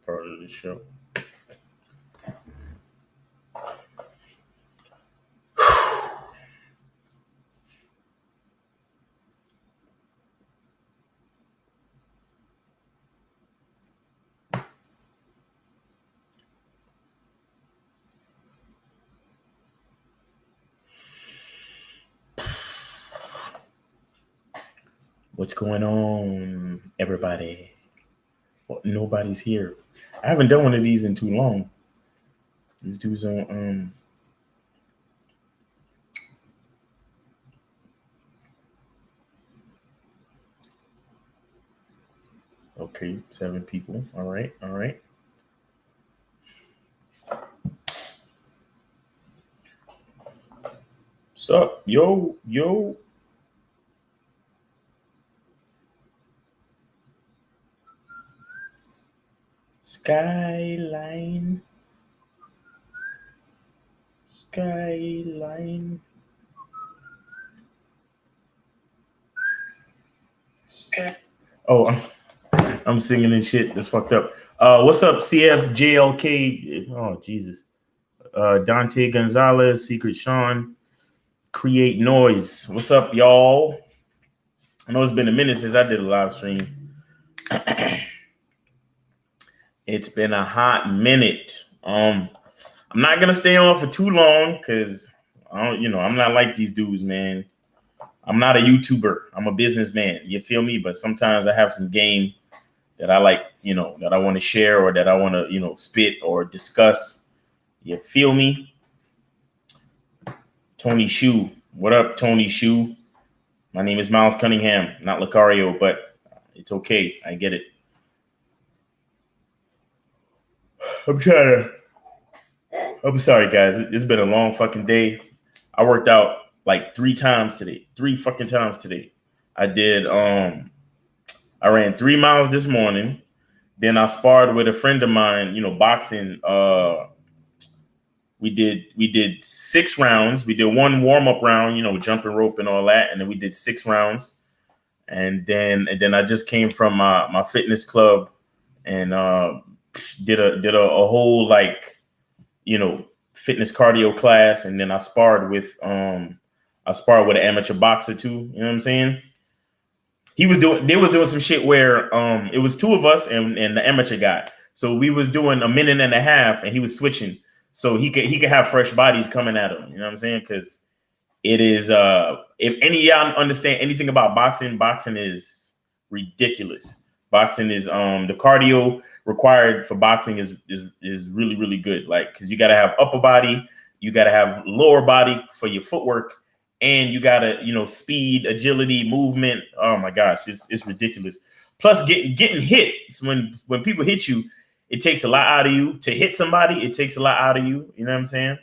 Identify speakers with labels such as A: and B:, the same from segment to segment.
A: part of the show. What's going on, everybody? Well, nobody's here. I haven't done one of these in too long. These dudes on Okay, 7 people. All right. Sup, yo. Skyline. Oh, I'm singing and shit. That's fucked up. What's up, CFJLK? Oh, Jesus. Dante Gonzalez, Secret Sean, Create Noise. What's up, y'all? I know it's been a minute since I did a live stream. It's been a hot minute. I'm not gonna stay on for too long because I'm not like these dudes, man. I'm not a YouTuber. I'm a businessman. You feel me? But sometimes I have some game that I like, that I want to share or that I want to, spit or discuss. You feel me? Tony Shu. What up, Tony Shu? My name is Miles Cunningham, not Lucario, but it's okay. I get it. I'm sorry, guys. It's been a long fucking day. I worked out like 3 times today. 3 fucking times today. I did, I ran 3 miles this morning. Then I sparred with a friend of mine, boxing. We did 6 rounds. We did 1 warm-up round, jumping rope and all that. And then we did 6 rounds. And then I just came from my fitness club and did a whole fitness cardio class. And then I sparred with an amateur boxer too. You know what I'm saying? They was doing some shit where it was 2 of us and the amateur guy. So we was doing a minute and a half and he was switching. So he could have fresh bodies coming at him. You know what I'm saying? Because it is if any of y'all understand anything about boxing is ridiculous. Boxing is the cardio required for boxing is really, really good. Like, because you got to have upper body, you got to have lower body for your footwork, and you got to speed, agility, movement. Oh my gosh, it's ridiculous. Plus getting hit. When people hit you, it takes a lot out of you. To hit somebody, it takes a lot out of you. You know what I'm saying?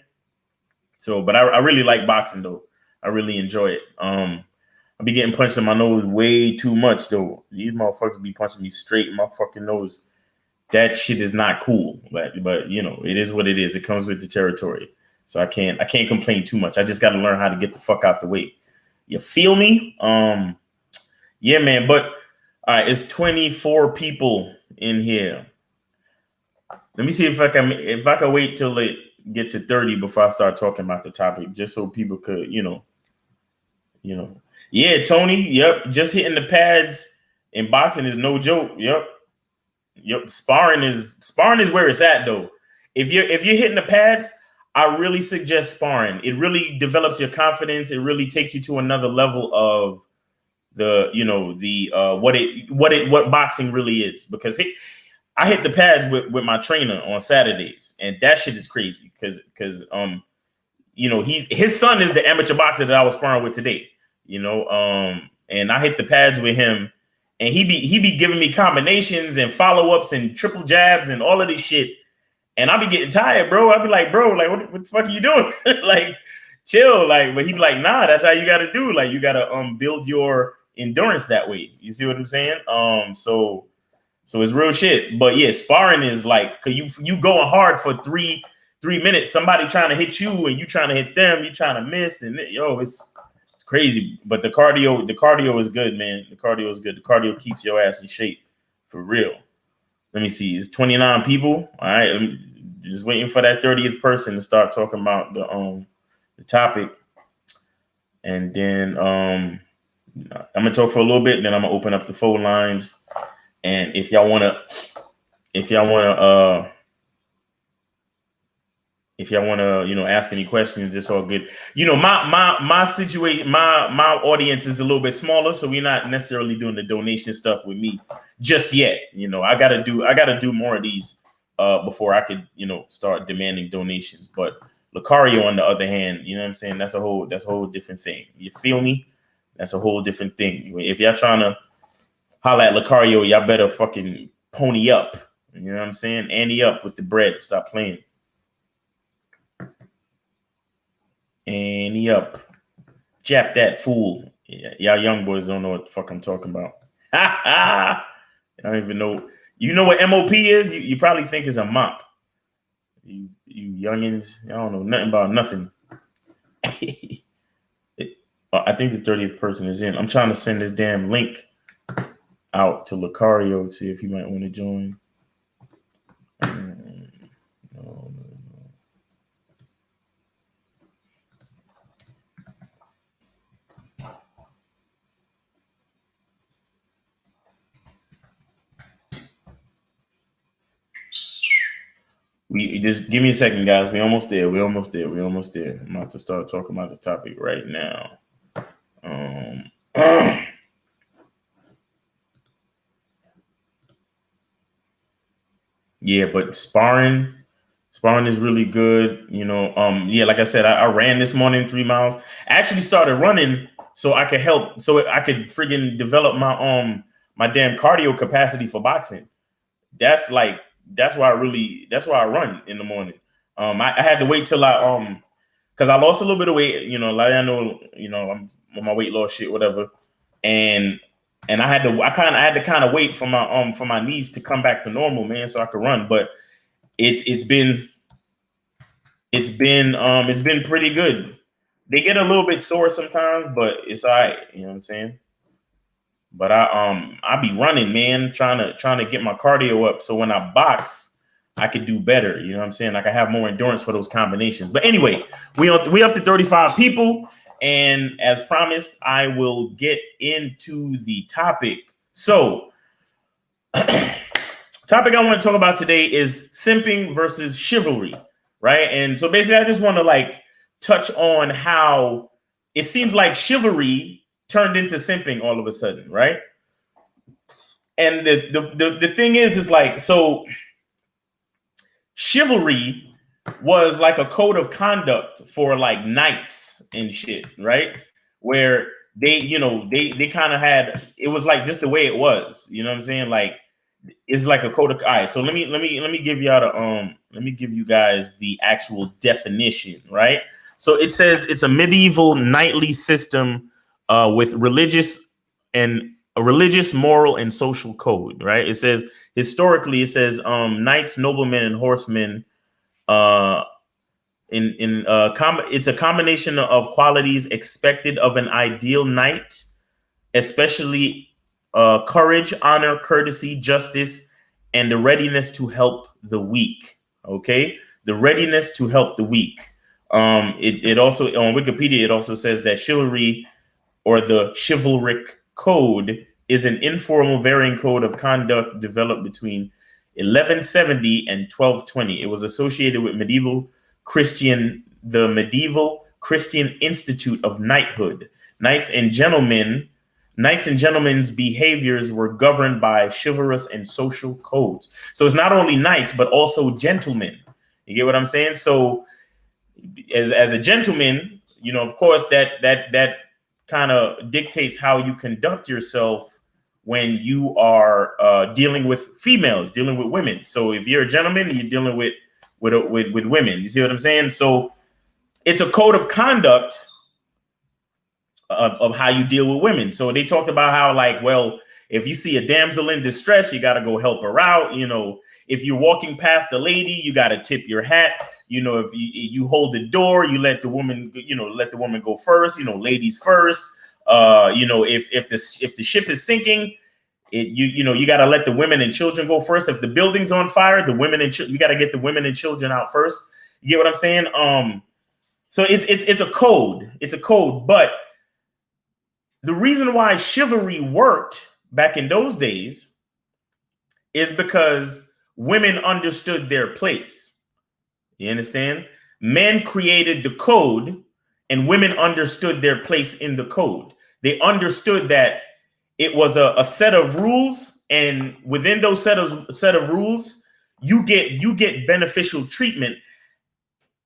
A: So, but I really like boxing though. I really enjoy it. I be getting punched in my nose way too much though. These motherfuckers be punching me straight in my fucking nose. That shit is not cool. But it is what it is. It comes with the territory. So I can't complain too much. I just got to learn how to get the fuck out the way. You feel me? Yeah, man. But all right, it's 24 people in here. Let me see if I can wait till it get to 30 before I start talking about the topic, just so people could, Yeah, Tony. Yep. Just hitting the pads in boxing is no joke. Yep. Sparring is where it's at though. If you're hitting the pads, I really suggest sparring. It really develops your confidence. It really takes you to another level of what boxing really is. Because I hit the pads with my trainer on Saturdays, and that shit is crazy. Because his son is the amateur boxer that I was sparring with today. And I hit the pads with him, and he be giving me combinations and follow-ups and triple jabs and all of this shit. And I be getting tired, bro. I be like, bro, like, what the fuck are you doing? Like, chill. Like, but he be like, nah, that's how you got to do. Like, you got to build your endurance that way. You see what I'm saying? So it's real shit. But yeah, sparring is like, cause you going hard for three minutes. Somebody trying to hit you and you trying to hit them. You trying to miss, and it's crazy. But the cardio is good, man. The cardio is good. The cardio keeps your ass in shape, for real. Let me see. It's 29 people. All right. Just waiting for that 30th person to start talking about the topic. And then I'm gonna talk for a little bit, and then I'm gonna open up the phone lines. And if y'all wanna ask any questions, it's all good. My situation, my audience is a little bit smaller, so we're not necessarily doing the donation stuff with me just yet. I gotta do more of these before I could, start demanding donations. But Lucario, on the other hand, you know what I'm saying? That's a whole different thing. You feel me? That's a whole different thing. If y'all trying to holla at Lucario, y'all better fucking pony up. You know what I'm saying? Ante up with the bread. Stop playing. Ante up. Jap that fool. Y'all young boys don't know what the fuck I'm talking about. I don't even know. You know what MOP is? You probably think it's a mop. You youngins, I don't know nothing about nothing. I think the 30th person is in. I'm trying to send this damn link out to Lucario to see if he might want to join. No. Just give me a second, guys. We're almost there. I'm about to start talking about the topic right now. Yeah, but sparring is really good. Like I said, I ran this morning 3 miles. I actually started running so I could help, so I could friggin' develop my damn cardio capacity for boxing. That's why I run in the morning. I had to wait till because I lost a little bit of weight. Like I know, I'm on my weight loss shit, whatever, and I had to kind of wait for my knees to come back to normal, man, so I could run. But it's been pretty good. They get a little bit sore sometimes, but it's all right. You know what I'm saying? But I be running, man, trying to get my cardio up, so when I box, I could do better. You know what I'm saying? Like I have more endurance for those combinations. But anyway, we up to 35 people, and as promised, I will get into the topic. So, topic I want to talk about today is simping versus chivalry, right? And so basically, I just want to touch on how it seems like chivalry turned into simping all of a sudden, right? And the thing is like, so chivalry was like a code of conduct for like knights and shit, right? Where they kind of had, it was like just the way it was, you know what I'm saying? Like it's like a code of, all right, so let me give y'all let me give you guys the actual definition, right? So it says it's a medieval knightly system with a religious, moral, and social code, right? It says historically, knights, noblemen, and horsemen. It's a combination of qualities expected of an ideal knight, especially courage, honor, courtesy, justice, and the readiness to help the weak. Okay, the readiness to help the weak. It also, on Wikipedia, it also says that chivalry, or the chivalric code, is an informal varying code of conduct developed between 1170 and 1220. It was associated with the medieval Christian Institute of Knighthood. Knights and gentlemen's behaviors were governed by chivalrous and social codes. So it's not only knights, but also gentlemen. You get what I'm saying? So as a gentleman, of course, that kind of dictates how you conduct yourself when you are dealing with females, dealing with women. So if you're a gentleman, you're dealing with women. You see what I'm saying? So it's a code of conduct of how you deal with women. So they talked about how, like, well, if you see a damsel in distress, you got to go help her out. If you're walking past a lady, you got to tip your hat. If you hold the door, you let the woman go first. Ladies first. If the ship is sinking, You got to let the women and children go first. If the building's on fire, the women and you got to get the women and children out first. You get what I'm saying? So it's a code. It's a code. But the reason why chivalry worked back in those days is because women understood their place. You understand? Men created the code and women understood their place in the code. They understood that it was a set of rules, and within those set of rules, you get beneficial treatment,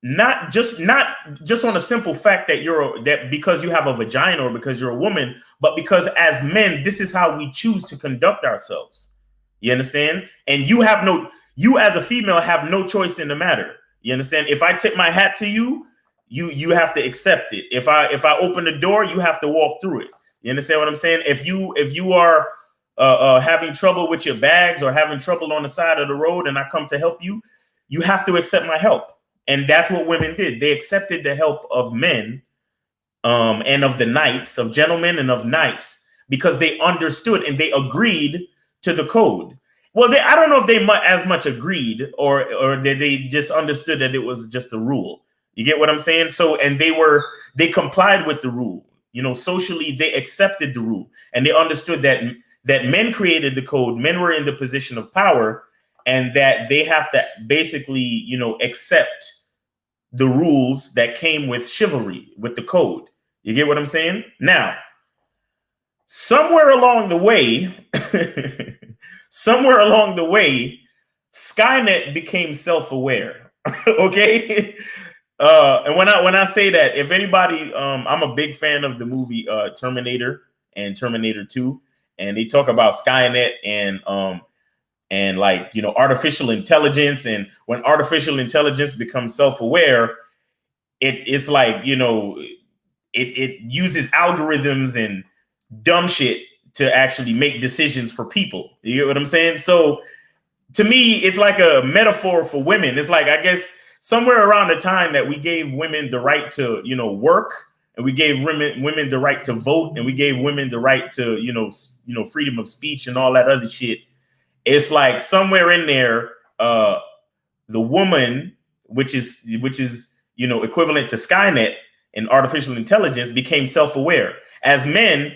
A: not just on a simple fact that because you have a vagina or because you're a woman, but because as men, this is how we choose to conduct ourselves. You understand? And you as a female have no choice in the matter. You understand? If I tip my hat to you, you have to accept it. If I open the door, you have to walk through it. You understand what I'm saying? If you are having trouble with your bags or having trouble on the side of the road and I come to help you, you have to accept my help. And that's what women did. They accepted the help of men and of the knights, of gentlemen and of knights, because they understood and they agreed to the code. Well, I don't know if they as much agreed or they just understood that it was just a rule. You get what I'm saying? So, and they complied with the rule. Socially, they accepted the rule and they understood that men created the code. Men were in the position of power and that they have to basically, accept the rules that came with chivalry, with the code. You get what I'm saying? Now, somewhere along the way, Skynet became self-aware. Okay. And when I say that, if anybody, I'm a big fan of the movie Terminator and Terminator 2, and they talk about Skynet and like, artificial intelligence. And when artificial intelligence becomes self-aware, it's like, it uses algorithms and dumb shit to actually make decisions for people. You get what I'm saying? So to me, it's like a metaphor for women. It's like, I guess, somewhere around the time that we gave women the right to, work, and we gave women the right to vote, and we gave women the right to, freedom of speech and all that other shit. It's like somewhere in there, the woman, which is equivalent to Skynet and artificial intelligence, became self-aware. As men,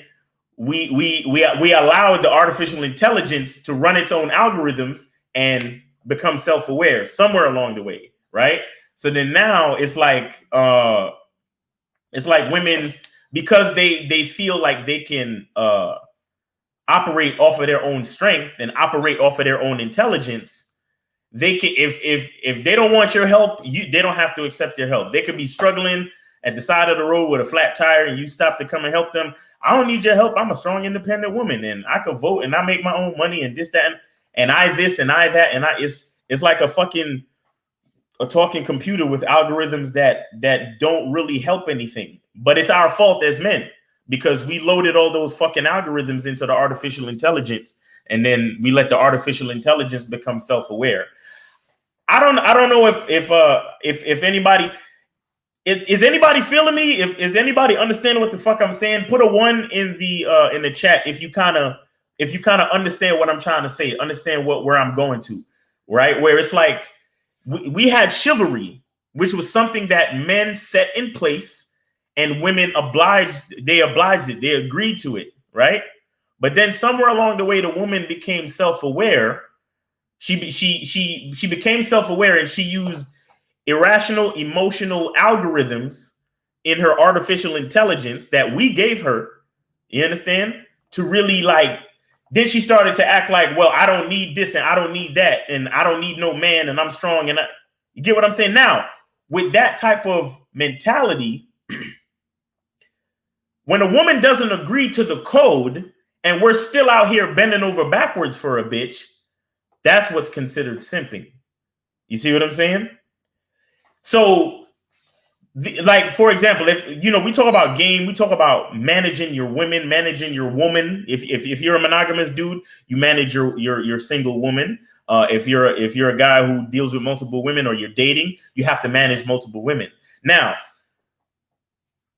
A: we allowed the artificial intelligence to run its own algorithms and become self-aware somewhere along the way. Right. So then now it's like women, because they feel like they can operate off of their own strength and operate off of their own intelligence. They can, if they don't want your help, they don't have to accept your help. They could be struggling at the side of the road with a flat tire and you stop to come and help them. I don't need your help. I'm a strong, independent woman and I can vote and I make my own money and this, that, and I this and I that. And it's like a talking computer with algorithms that don't really help anything. But it's our fault as men because we loaded all those fucking algorithms into the artificial intelligence, and then we let the artificial intelligence become self-aware. I don't know if anybody is anybody feeling me? Is anybody understanding what the fuck I'm saying? Put a 1 in the chat if you kind of understand what I'm trying to say, understand where I'm going to, right? Where it's like we had chivalry, which was something that men set in place and women obliged it. They agreed to it, right? But then somewhere along the way, the woman became self-aware. She became self-aware and she used irrational emotional algorithms in her artificial intelligence that we gave her. You understand? To really then she started to act like, well, I don't need this and I don't need that and I don't need no man and I'm strong. And you get what I'm saying? Now, with that type of mentality, when a woman doesn't agree to the code and we're still out here bending over backwards for a bitch, that's what's considered simping. You see what I'm saying? So, for example, if we talk about game, we talk about managing your women, managing your woman. If you're a monogamous dude, you manage your single woman. If you're a guy who deals with multiple women or you're dating, you have to manage multiple women. Now,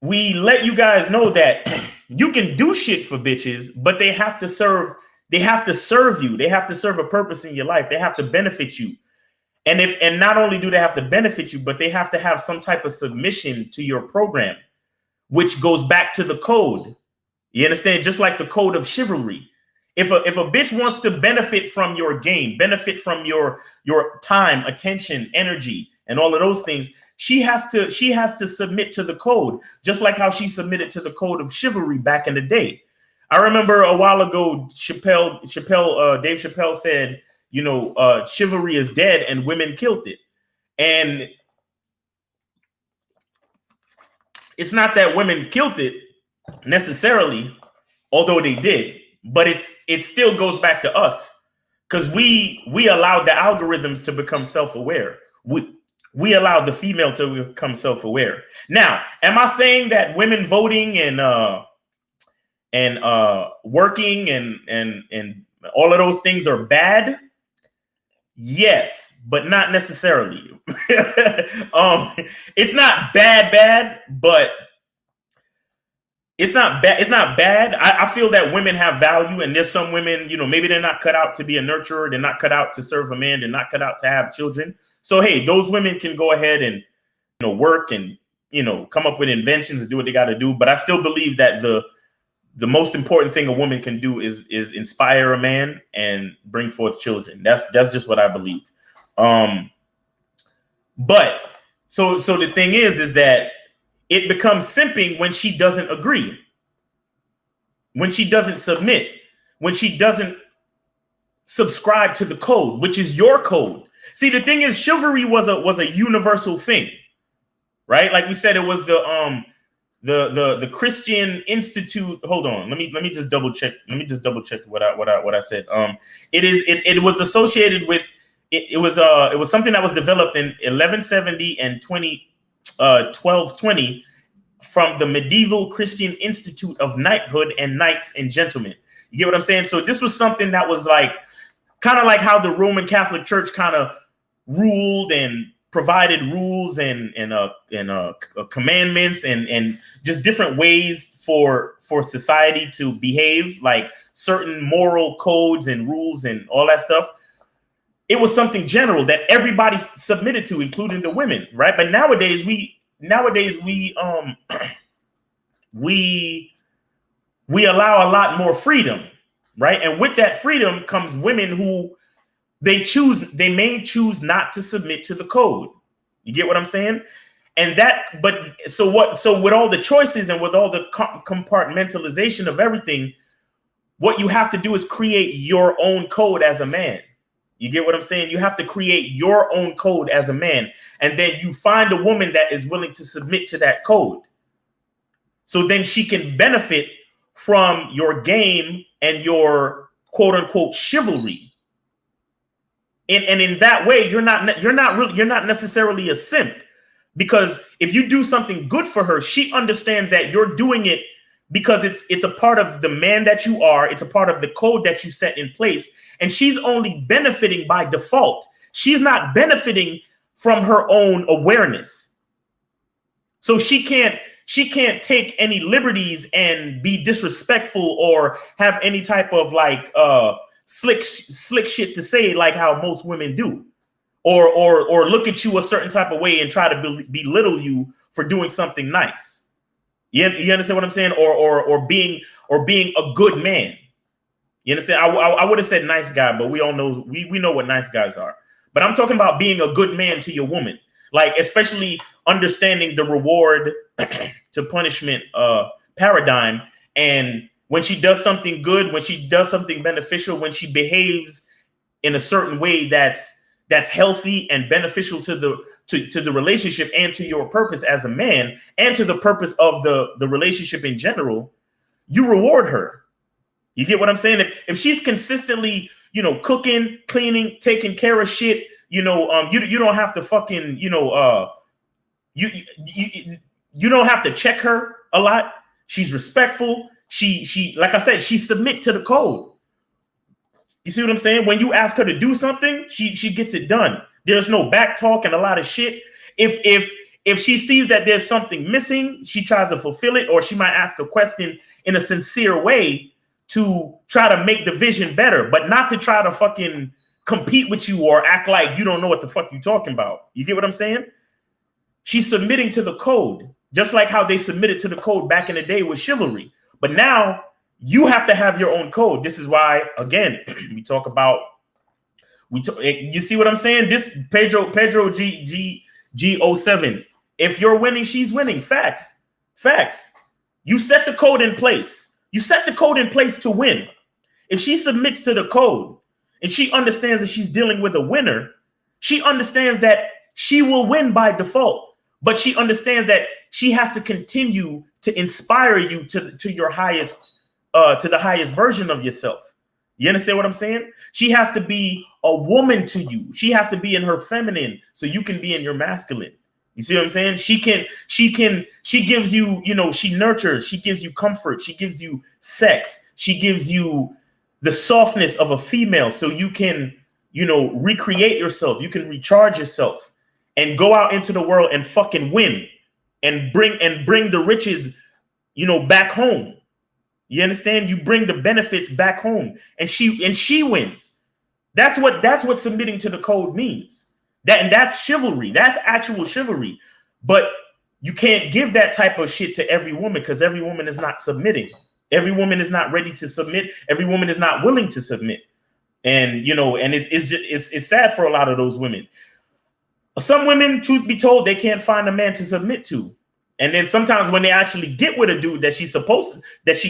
A: we let you guys know that you can do shit for bitches, but they have to serve They have to serve you. They have to serve a purpose in your life. They have to benefit you. And not only do they have to benefit you, but they have to have some type of submission to your program, which goes back to the code. You understand? Just like the code of chivalry. If a bitch wants to benefit from your game, benefit from your time, attention, energy, and all of those things, she has to submit to the code, just like how she submitted to the code of chivalry back in the day. I remember a while ago, Dave Chappelle said, chivalry is dead and women killed it. And it's not that women killed it necessarily, although they did, but it still goes back to us, because we allowed the algorithms to become self-aware. We allowed the female to become self-aware. Now, am I saying that women voting and working and all of those things are bad? Yes, but not necessarily. It's not bad, but it's not bad. It's not bad. I feel that women have value, and there's some women, maybe they're not cut out to be a nurturer. They're not cut out to serve a man. They're not cut out to have children. So, hey, those women can go ahead and, work and, come up with inventions and do what they got to do. But I still believe that the most important thing a woman can do is inspire a man and bring forth children. That's just what I believe. But so the thing is that it becomes simping when she doesn't agree, when she doesn't submit, when she doesn't subscribe to the code, which is your code. See, the thing is, chivalry was a universal thing, right? Like we said, it was the Christian Institute. Hold on, let me just double check. Let me just double check what I said. It was associated with it was something that was developed in 1170 and 1220 from the medieval Christian Institute of Knighthood and Knights and Gentlemen. You get what I'm saying? So this was something that was like kind of like how the Roman Catholic Church kind of ruled and provided rules and commandments and just different ways for society to behave, like certain moral codes and rules and all that stuff. It was something general that everybody submitted to, including the women, right? But nowadays we allow a lot more freedom, right? And with that freedom comes women who they may choose not to submit to the code. You get what I'm saying? And so with all the choices and with all the compartmentalization of everything, what you have to do is create your own code as a man. You get what I'm saying? You have to create your own code as a man. And then you find a woman that is willing to submit to that code. So then she can benefit from your game and your quote unquote chivalry. And in that way, you're not necessarily a simp, because if you do something good for her, she understands that you're doing it because it's a part of the man that you are. It's a part of the code that you set in place. And she's only benefiting by default. She's not benefiting from her own awareness. So she can't take any liberties and be disrespectful or have any type of like slick shit to say, like how most women do, or look at you a certain type of way and try to belittle you for doing something nice. You understand what I'm saying? Or being a good man. You understand? I would have said nice guy, but we all know we know what nice guys are. But I'm talking about being a good man to your woman, like especially understanding the reward to punishment paradigm. And when she does something good, when she does something beneficial, when she behaves in a certain way that's healthy and beneficial to the relationship and to your purpose as a man and to the purpose of the relationship in general, you reward her. You get what I'm saying? If she's consistently, cooking, cleaning, taking care of shit, you don't have to fucking, you don't have to check her a lot. She's respectful. She like I said, she submit to the code. You see what I'm saying? When you ask her to do something, she gets it done. There's no back talk and a lot of shit. If she sees that there's something missing, she tries to fulfill it, or she might ask a question in a sincere way to try to make the vision better, but not to try to fucking compete with you or act like you don't know what the fuck you're talking about. You get what I'm saying? She's submitting to the code, just like how they submitted to the code back in the day with Chivalry. But now you have to have your own code. This is why, again, we talk about, you see what I'm saying? This Pedro G07. If you're winning, she's winning. Facts. You set the code in place. You set the code in place to win. If she submits to the code and she understands that she's dealing with a winner, she understands that she will win by default. But she understands that she has to continue to inspire you to your highest, to the highest version of yourself. You understand what I'm saying? She has to be a woman to you. She has to be in her feminine so you can be in your masculine. You see what I'm saying? She gives you, she nurtures, she gives you comfort, she gives you sex, she gives you the softness of a female so you can, recreate yourself, you can recharge yourself and go out into the world and fucking win and bring the riches, back home. You understand? You bring the benefits back home and she wins. That's what submitting to the code means. That's chivalry. That's actual chivalry. But you can't give that type of shit to every woman because every woman is not submitting. Every woman is not ready to submit. Every woman is not willing to submit. And and it's sad for a lot of those women. Some women, truth be told, they can't find a man to submit to. And then sometimes when they actually get with a dude that she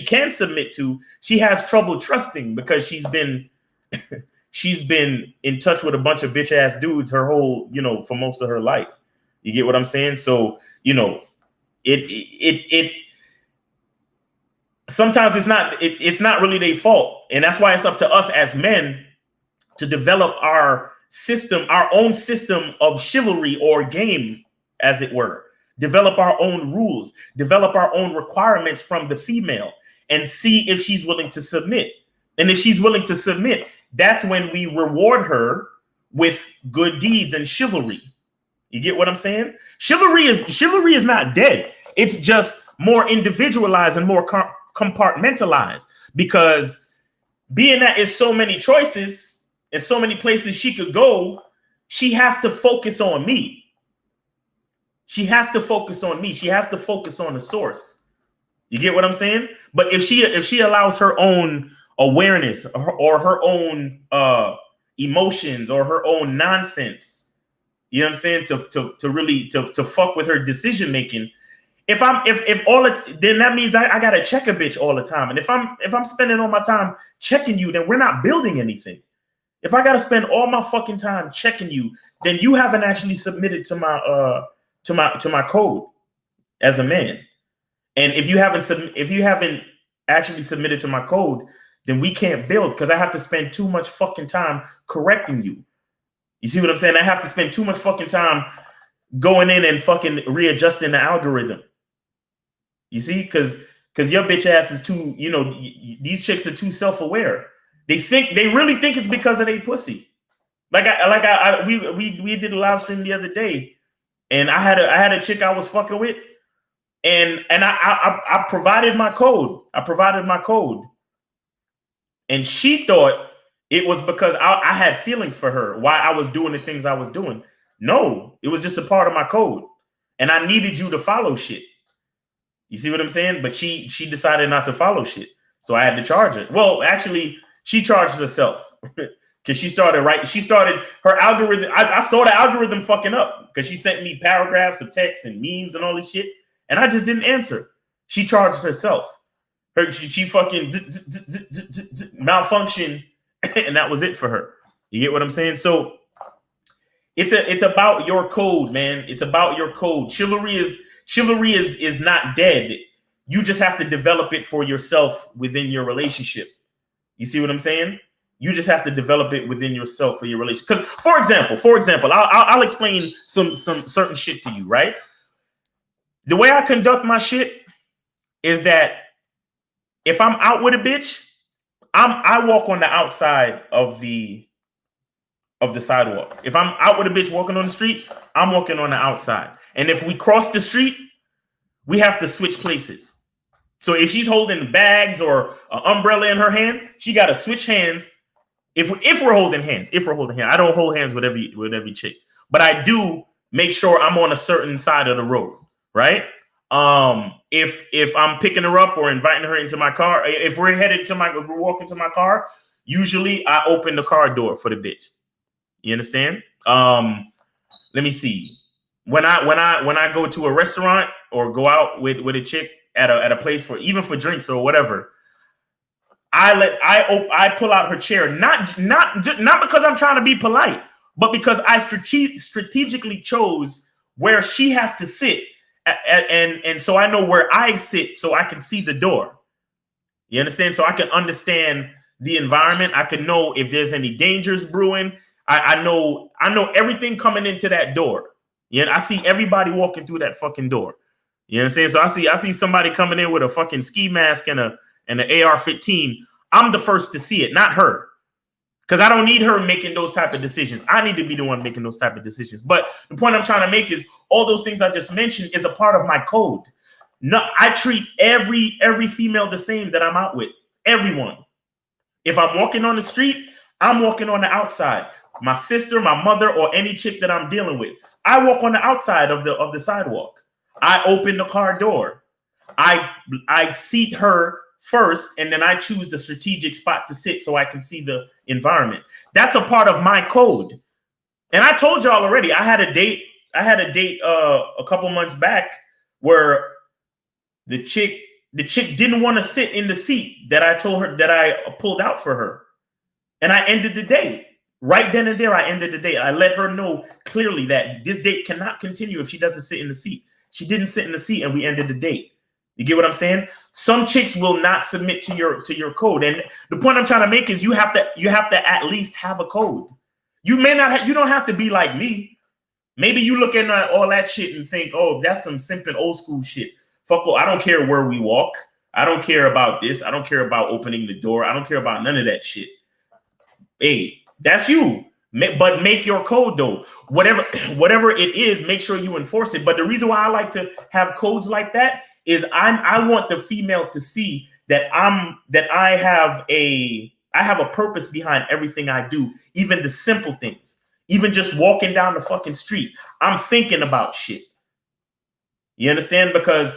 A: can submit to, she has trouble trusting because she's been in touch with a bunch of bitch ass dudes her whole, for most of her life. You get what I'm saying? So, it sometimes it's not really their fault. And that's why it's up to us as men to develop our own system of chivalry or game, as it were. Develop our own rules, develop our own requirements from the female and see if she's willing to submit. And if she's willing to submit, that's when we reward her with good deeds and chivalry. You get what I'm saying? Chivalry is not dead. It's just more individualized and more compartmentalized, because being that it's so many choices and so many places she could go, she has to focus on me. She has to focus on me. She has to focus on the source. You get what I'm saying? But if she allows her own awareness or her own emotions or her own nonsense, you know what I'm saying, to really fuck with her decision making, then that means I gotta check a bitch all the time. And if I'm spending all my time checking you, then we're not building anything. If I gotta spend all my fucking time checking you, then you haven't actually submitted to my code as a man. And if you haven't actually submitted to my code, then we can't build, because I have to spend too much fucking time correcting you. You see what I'm saying? I have to spend too much fucking time going in and fucking readjusting the algorithm. You see? Because your bitch ass is too, these chicks are too self-aware. They really think it's because of their pussy. We did a live stream the other day, and I had a chick I was fucking with, and I provided my code. And she thought it was because I had feelings for her, why I was doing the things I was doing. No, it was just a part of my code. And I needed you to follow shit. You see what I'm saying? But she decided not to follow shit. So I had to charge her. Well, actually, she charged herself because she started her algorithm. I saw the algorithm fucking up because she sent me paragraphs of text and memes and all this shit. And I just didn't answer. She charged herself. She fucking malfunctioned, and that was it for her. You get what I'm saying? So it's about your code, man. It's about your code. Chivalry is not dead. You just have to develop it for yourself within your relationship. You see what I'm saying? You just have to develop it within yourself for your relationship. Because, for example, I'll explain some certain shit to you, right? The way I conduct my shit is that if I'm out with a bitch, I walk on the outside of the sidewalk. If I'm out with a bitch walking on the street, I'm walking on the outside. And if we cross the street, we have to switch places. So if she's holding bags or an umbrella in her hand, she got to switch hands. If we're holding hands, I don't hold hands with every chick, but I do make sure I'm on a certain side of the road, right? If I'm picking her up or inviting her into my car, if we're walking to my car, usually I open the car door for the bitch. You understand? Let me see. When I go to a restaurant or go out with a chick at a place for drinks or whatever, I pull out her chair, not because I'm trying to be polite, but because I strategically chose where she has to sit, and so I know where I sit so I can see the door. You understand? So I can understand the environment. I can know if there's any dangers brewing. I know everything coming into that door. Yeah, I see everybody walking through that fucking door. You know what I'm saying? So I see somebody coming in with a fucking ski mask and an AR-15. I'm the first to see it, not her. Because I don't need her making those type of decisions. I need to be the one making those type of decisions. But the point I'm trying to make is all those things I just mentioned is a part of my code. No, I treat every female the same that I'm out with. Everyone. If I'm walking on the street, I'm walking on the outside. My sister, my mother, or any chick that I'm dealing with, I walk on the outside of the sidewalk. I open the car door. I seat her first, and then I choose the strategic spot to sit so I can see the environment. That's a part of my code. And I told y'all already, I had a date a couple months back where the chick didn't want to sit in the seat that I told her that I pulled out for her. And I ended the date. Right then and there, I ended the date. I let her know clearly that this date cannot continue if she doesn't sit in the seat. She didn't sit in the seat, and we ended the date. You get what I'm saying? Some chicks will not submit to your code. And the point I'm trying to make is you have to at least have a code. You don't have to be like me. Maybe you look at all that shit and think, oh, that's some simping old school shit. Fuck, I don't care where we walk. I don't care about this. I don't care about opening the door. I don't care about none of that shit. Hey, that's you. But make your code though. Whatever it is, make sure you enforce it. But the reason why I like to have codes like that is I want the female to see that I have a purpose behind everything I do, even the simple things, even just walking down the fucking street. I'm thinking about shit. You understand? Because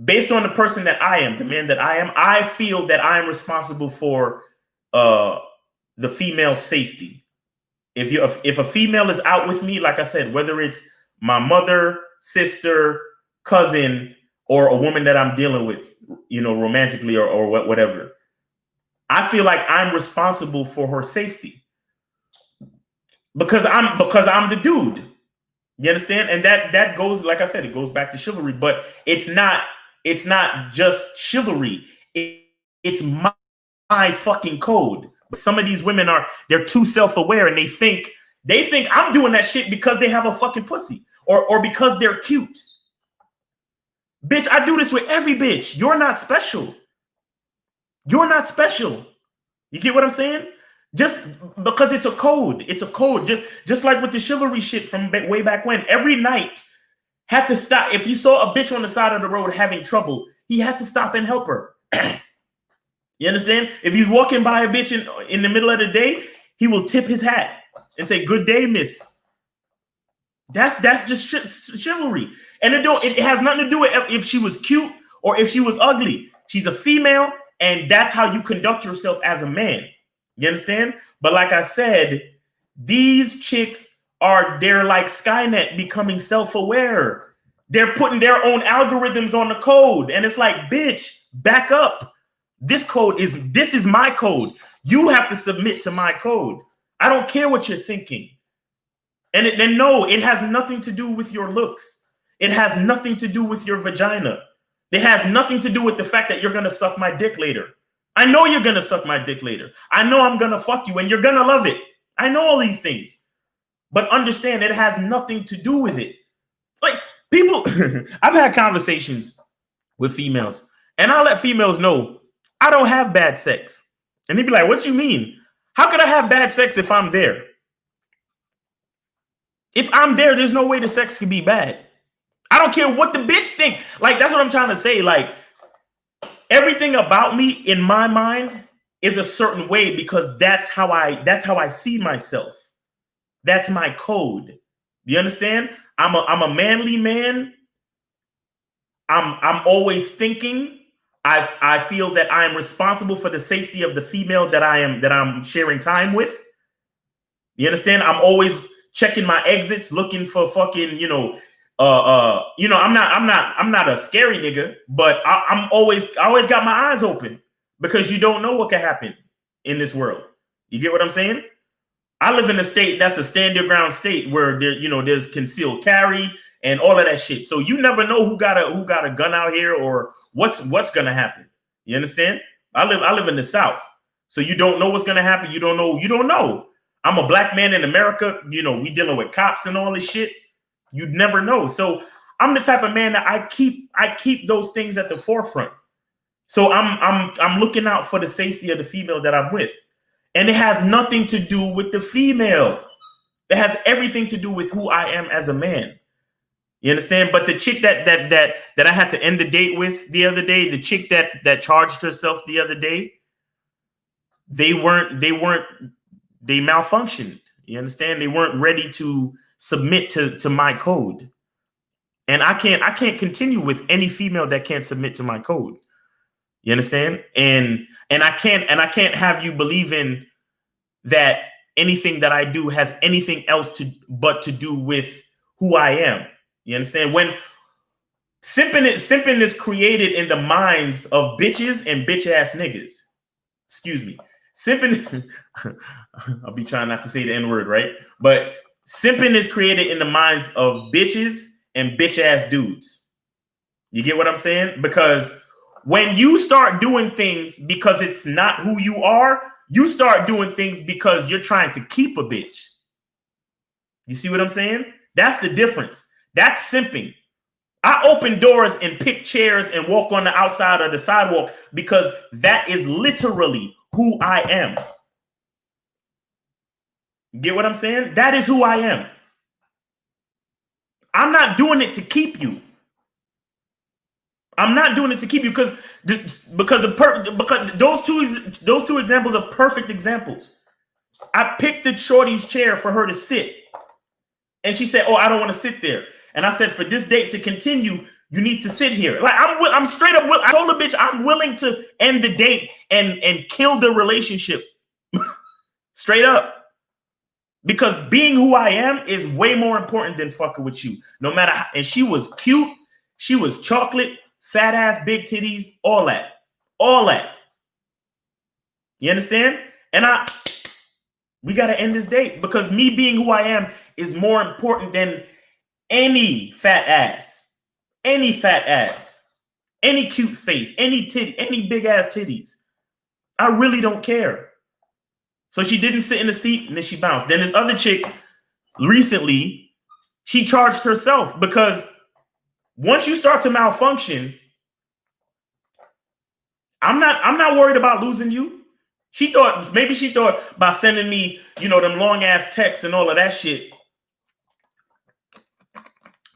A: based on the person that I am, the man that I am, I feel that I am responsible for the female safety. If a female is out with me, like I said, whether it's my mother, sister, cousin, or a woman that I'm dealing with, romantically or whatever, I feel like I'm responsible for her safety because I'm the dude. You understand? And that goes, like I said, it goes back to chivalry, but it's not just chivalry. It's my fucking code. But some of these women they're too self-aware, and they think I'm doing that shit because they have a fucking pussy or because they're cute. Bitch, I do this with every bitch. You're not special. You're not special. You get what I'm saying? Just because it's a code. It's a code. Just like with the chivalry shit from way back when. Every night had to stop. If you saw a bitch on the side of the road having trouble, he had to stop and help her. You understand? If he's walking by a bitch in the middle of the day, he will tip his hat and say, "Good day, miss." That's just chivalry. And it has nothing to do with if she was cute or if she was ugly. She's a female, and that's how you conduct yourself as a man. You understand? But like I said, these chicks they're like Skynet, becoming self-aware. They're putting their own algorithms on the code. And it's like, bitch, back up. This is my code. You have to submit to my code. I don't care what you're thinking. And no, it has nothing to do with your looks. It has nothing to do with your vagina. It has nothing to do with the fact that you're going to suck my dick later. I know you're going to suck my dick later. I know I'm going to fuck you and you're going to love it. I know all these things. But understand, it has nothing to do with it. Like, people, I've had conversations with females, and I'll let females know I don't have bad sex. And they'd be like, what you mean? How could I have bad sex if I'm there? If I'm there, there's no way the sex can be bad. I don't care what the bitch think. Like, that's what I'm trying to say. Like, everything about me in my mind is a certain way because that's how I see myself. That's my code. You understand? I'm a manly man. I'm always thinking. I feel that I am responsible for the safety of the female that I'm sharing time with. You understand? I'm always checking my exits, looking for fucking, I'm not a scary nigga, but I always got my eyes open because you don't know what can happen in this world. You get what I'm saying? I live in a state that's a stand your ground state where there's concealed carry and all of that shit. So you never know who got a gun out here or what's gonna happen. You understand? I live in the South, so you don't know what's gonna happen. You don't know. I'm a black man in America. We dealing with cops and all this shit. You'd never know. So I'm the type of man that I keep those things at the forefront. So I'm looking out for the safety of the female that I'm with. And it has nothing to do with the female. It has everything to do with who I am as a man. You understand? But the chick that I had to end the date with the other day, the chick that charged herself the other day, they malfunctioned. You understand? They weren't ready to submit to my code. And I can't continue with any female that can't submit to my code. You understand? And I can't have you believe in that anything that I do has anything else to do with who I am. You understand? When simping is created in the minds of bitches and bitch ass niggas. Excuse me. Simping, I'll be trying not to say the N-word, right? But simping is created in the minds of bitches and bitch ass dudes. You get what I'm saying? Because when you start doing things because it's not who you are, you start doing things because you're trying to keep a bitch. You see what I'm saying? That's the difference. That's simping. I open doors and pick chairs and walk on the outside of the sidewalk because that is literally who I am. Get what I'm saying? That is who I am. I'm not doing it to keep you. I'm not doing it to keep you because those two examples are perfect examples. I picked the shorty's chair for her to sit, and she said, "Oh, I don't want to sit there." And I said, "For this date to continue, you need to sit here." Like I'm straight up. I told the bitch I'm willing to end the date and kill the relationship, straight up. Because being who I am is way more important than fucking with you. No matter how, and she was cute, she was chocolate, fat ass, big titties, all that. You understand? And we gotta end this date because me being who I am is more important than any fat ass, any cute face, any big ass titties. I really don't care. So she didn't sit in the seat and then she bounced. Then this other chick recently, she charged herself because once you start to malfunction, I'm not worried about losing you. She thought by sending me, them long ass texts and all of that shit,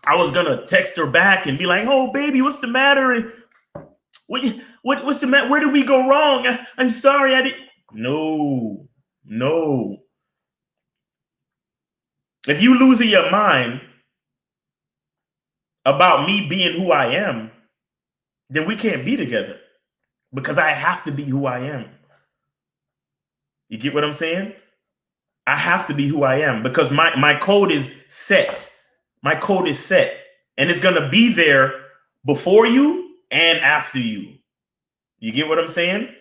A: I was gonna text her back and be like, "Oh baby, what's the matter? And what's the matter? Where did we go wrong? I'm sorry, I didn't." No. If you losing your mind about me being who I am, then we can't be together because I have to be who I am. You get what I'm saying? I have to be who I am because my code is set. My code is set, and it's gonna be there before you and after you. You get what I'm saying?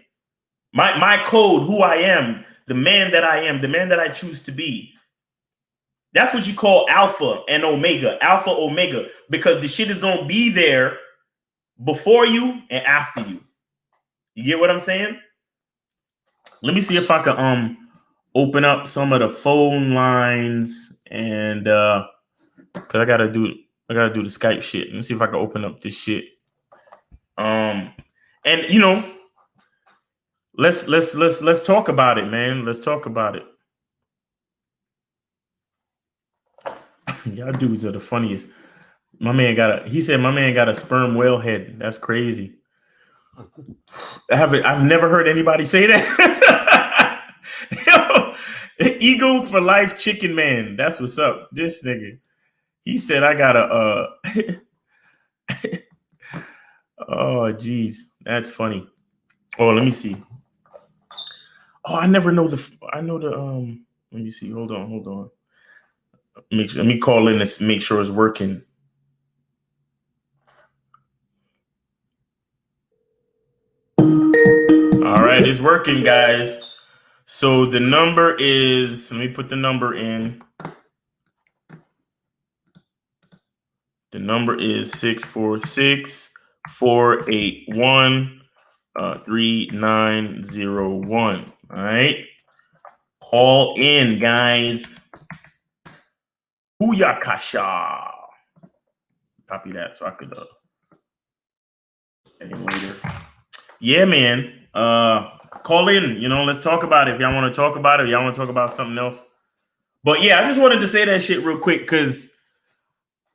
A: My code, who I am, the man that I am, the man that I choose to be. That's what you call alpha and omega, because the shit is going to be there before you and after you. You get what I'm saying? Let me see if I can open up some of the phone lines and cuz I got to do the Skype shit. Let me see if I can open up this shit. And let's talk about it, man. Let's talk about it. Y'all dudes are the funniest. He said my man got a sperm whale head. That's crazy. I've never heard anybody say that. Yo, Ego for life, chicken man. That's what's up. This nigga. He said I gotta oh geez. That's funny. Oh, let me see. Oh, I never know I know the let me see. Hold on. Let me call in this, make sure it's working. All right, it's working, guys. So the number is, let me put the number in. The number is 646-481-3901. All right. Call in, guys. Booyakasha. Copy that so I could later. Yeah, man. Call in. Let's talk about it. If y'all want to talk about it, y'all want to talk about something else. But yeah, I just wanted to say that shit real quick because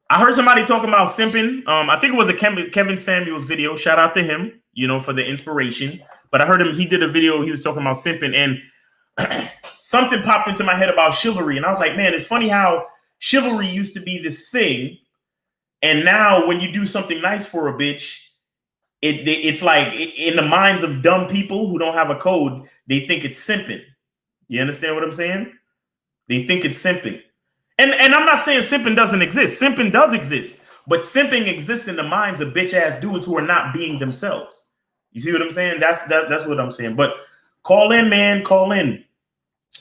A: I heard somebody talking about simping. I think it was a Kevin Samuels video. Shout out to him, for the inspiration. But I heard him. He did a video. He was talking about simping, and something popped into my head about chivalry, and I was like, man, it's funny how chivalry used to be this thing, and now when you do something nice for a bitch, it's like in the minds of dumb people who don't have a code, they think it's simping. You understand what I'm saying? They think it's simping. And I'm not saying simping doesn't exist. Simping does exist. But simping exists in the minds of bitch ass dudes who are not being themselves. You see what I'm saying? That's what I'm saying. But call in, man. Call in.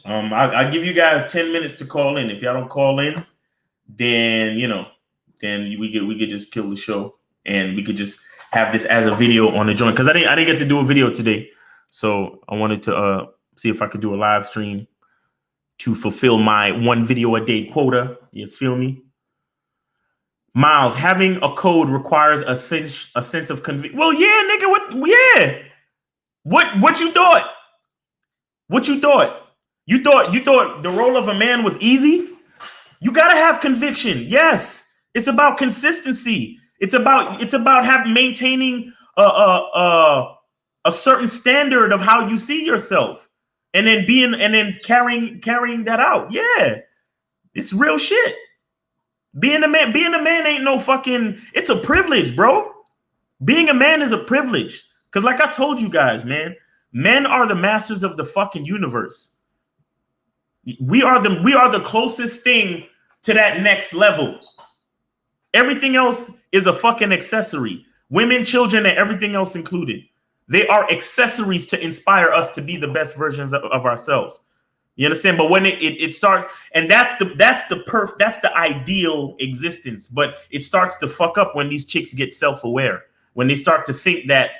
A: I'll give you guys 10 minutes to call in. If y'all don't call in, then we could just kill the show, and we could just have this as a video on the joint, because I didn't get to do a video today, so I wanted to see if I could do a live stream to fulfill my 1 video a day quota. You feel me? Miles, having a code requires a sense of conviction. Well, yeah, nigga. What you thought? What you thought? You thought the role of a man was easy? You gotta have conviction. Yes, it's about consistency. It's about maintaining a certain standard of how you see yourself, and then carrying that out. Yeah, it's real shit. Being a man ain't no fucking. It's a privilege, bro. Being a man is a privilege, because like I told you guys, man, men are the masters of the fucking universe. We are the closest thing to that next level. Everything else is a fucking accessory. Women, children, and everything else included. They are accessories to inspire us to be the best versions of ourselves. You understand? But when it starts, and that's the ideal existence. But it starts to fuck up when these chicks get self-aware. When they start to think that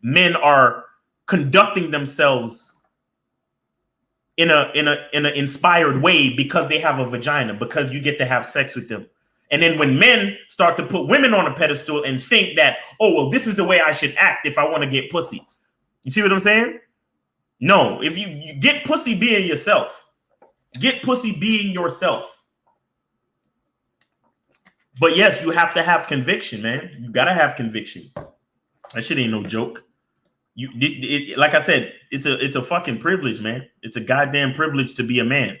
A: men are conducting themselves in an inspired way because they have a vagina, because you get to have sex with them. And then when men start to put women on a pedestal and think that, oh, well, this is the way I should act if I want to get pussy. You see what I'm saying? No, if you get pussy being yourself. Get pussy being yourself. But yes, you have to have conviction, man. You got to have conviction. That shit ain't no joke. Like I said, it's a fucking privilege, man. It's a goddamn privilege to be a man.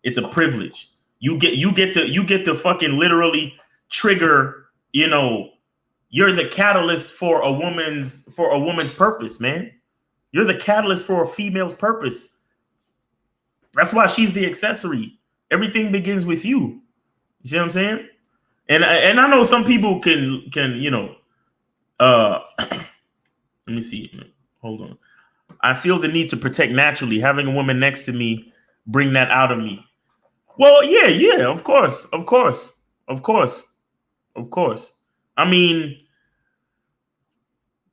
A: It's a privilege. You get to fucking literally trigger. You're the catalyst for a woman's purpose, man. You're the catalyst for a female's purpose. That's why she's the accessory. Everything begins with you. You see what I'm saying? And I know some people can let me see. Hold on. I feel the need to protect naturally. Having a woman next to me bring that out of me. Well, yeah, of course. I mean,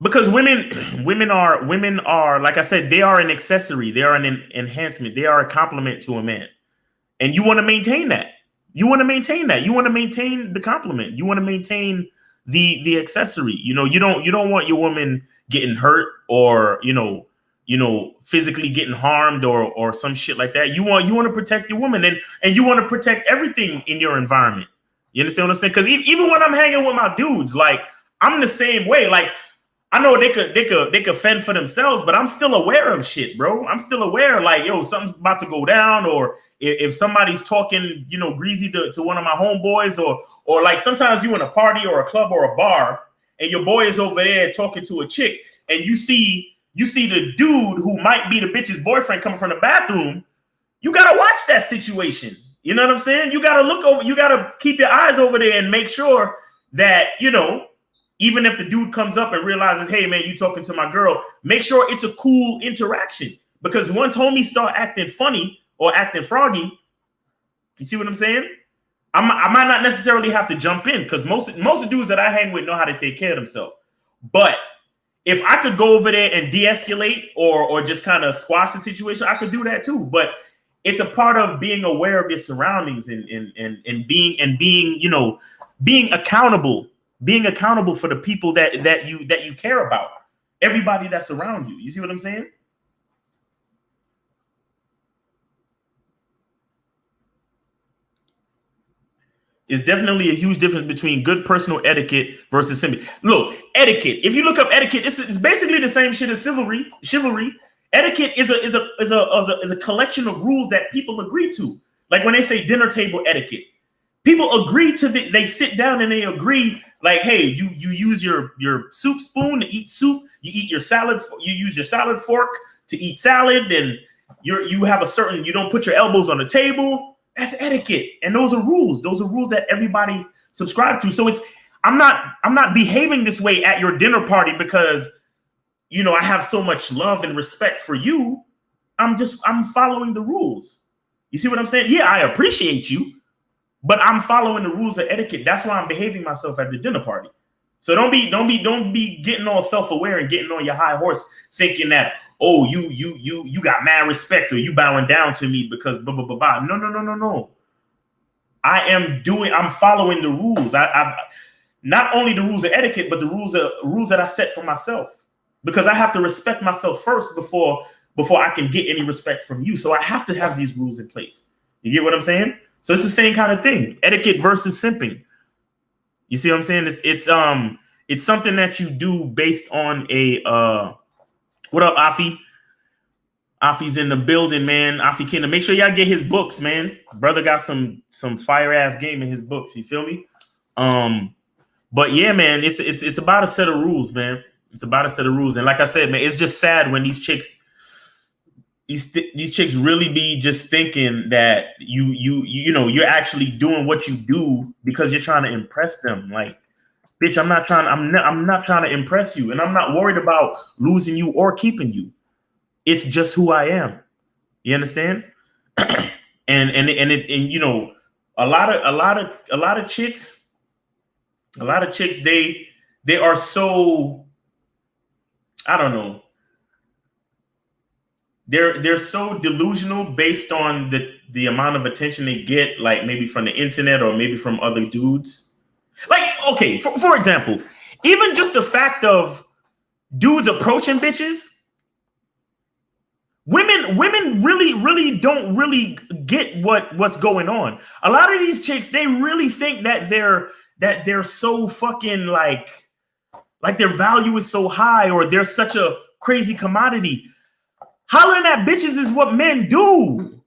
A: because women are, like I said, they are an accessory. They are an enhancement. They are a complement to a man. And you want to maintain that. You want to maintain the compliment. You want to maintain the accessory. You don't want your woman getting hurt or physically getting harmed or some shit like that. You want to protect your woman, and you want to protect everything in your environment. You understand what I'm saying? Because even when I'm hanging with my dudes, like I'm the same way. Like, I know they could fend for themselves, but I'm still aware of shit, bro. I'm still aware, like, yo, something's about to go down, or if somebody's talking, you know, greasy to one of my homeboys, or like sometimes you in a party or a club or a bar, and your boy is over there talking to a chick, and you see the dude who might be the bitch's boyfriend coming from the bathroom. You gotta watch that situation. You know what I'm saying? You gotta look over, you gotta keep your eyes over there and make sure that, you know, even if the dude comes up and realizes, hey man, you talking to my girl, make sure it's a cool interaction. Because once homies start acting funny or acting froggy, you see what I'm saying? I might not necessarily have to jump in, because most of the dudes that I hang with know how to take care of themselves. But if I could go over there and de-escalate or just kind of squash the situation, I could do that too. But it's a part of being aware of your surroundings and being, you know, being accountable for the people that you care about. Everybody that's around you. You see what I'm saying? It's definitely a huge difference between good personal etiquette versus simping. Look, etiquette. If you look up etiquette, it's basically the same shit as chivalry. Etiquette is a collection of rules that people agree to. Like when they say dinner table etiquette, people agree to they sit down and they agree, like, hey, you use your soup spoon to eat soup. You eat your salad. You use your salad fork to eat salad, and you have a certain. You don't put your elbows on the table. That's etiquette, and those are rules. Those are rules that everybody subscribe to. So I'm not behaving this way at your dinner party because, you know, I have so much love and respect for you. I'm following the rules. You see what I'm saying? Yeah, I appreciate you, but I'm following the rules of etiquette. That's why I'm behaving myself at the dinner party. So don't be getting all self-aware and getting on your high horse thinking that, oh, you got mad respect, or you bowing down to me because blah blah blah blah. No. I'm following the rules. I not only the rules of etiquette, but the rules that I set for myself, because I have to respect myself first before I can get any respect from you. So I have to have these rules in place. You get what I'm saying? So it's the same kind of thing. Etiquette versus simping. You see what I'm saying? It's something that you do based on a what up, Afi? Afi's in the building, man. Afi Kingdom. Make sure y'all get his books, man. Brother got some fire ass game in his books. You feel me? But yeah, man, it's about a set of rules, man. It's about a set of rules. And like I said, man, it's just sad when these chicks really be just thinking that you know you're actually doing what you do because you're trying to impress them. Like, bitch, I'm not trying to impress you, and I'm not worried about losing you or keeping you. It's just who I am. You understand? and you know, a lot of chicks, they are so, I don't know. They're so delusional based on the amount of attention they get, like maybe from the internet or maybe from other dudes. Like, okay, for example, even just the fact of dudes approaching bitches, women really don't really get what's going on. A lot of these chicks, they really think that they're so fucking like their value is so high, or they're such a crazy commodity. Hollering at bitches is what men do.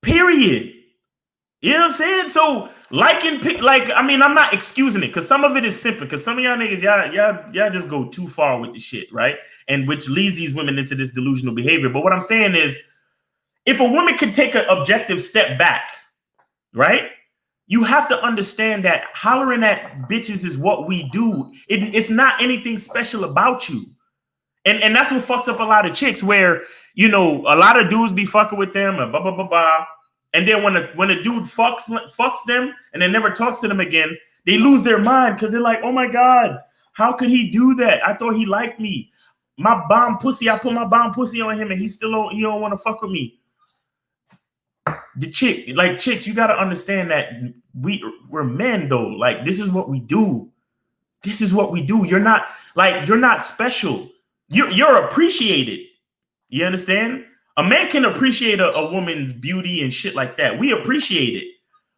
A: Period. You know what I'm saying? So I mean, I'm not excusing it, because some of it is simple. Because some of y'all niggas, y'all just go too far with the shit, right? And which leads these women into this delusional behavior. But what I'm saying is, if a woman could take an objective step back, right? You have to understand that hollering at bitches is what we do. It's not anything special about you. And that's what fucks up a lot of chicks, where, you know, a lot of dudes be fucking with them and blah, blah, blah, blah. And then when a dude fucks them and then never talks to them again, they lose their mind, because they're like, oh my God, how could he do that? I thought he liked me. My bomb pussy, I put my bomb pussy on him and he don't want to fuck with me. Chicks, you got to understand that we're men though. Like, this is what we do. This is what we do. You're not special. You're appreciated. You understand? A man can appreciate a woman's beauty and shit like that. We appreciate it,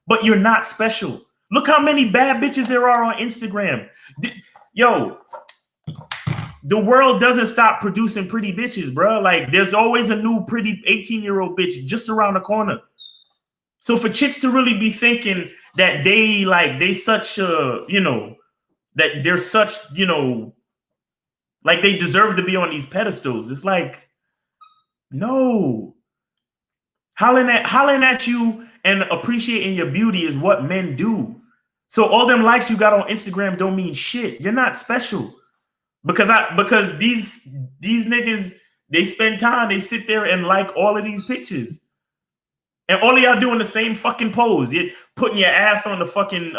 A: but you're not special. Look how many bad bitches there are on Instagram. Yo, the world doesn't stop producing pretty bitches, bro. Like, there's always a new pretty 18-year-old bitch just around the corner. So for chicks to really be thinking that they such that they're such, like they deserve to be on these pedestals. It's like, no. Hollering at you and appreciating your beauty is what men do. So all them likes you got on Instagram don't mean shit. You're not special. Because these niggas, they spend time, they sit there and like all of these pictures. And all of y'all doing the same fucking pose. You're putting your ass on the fucking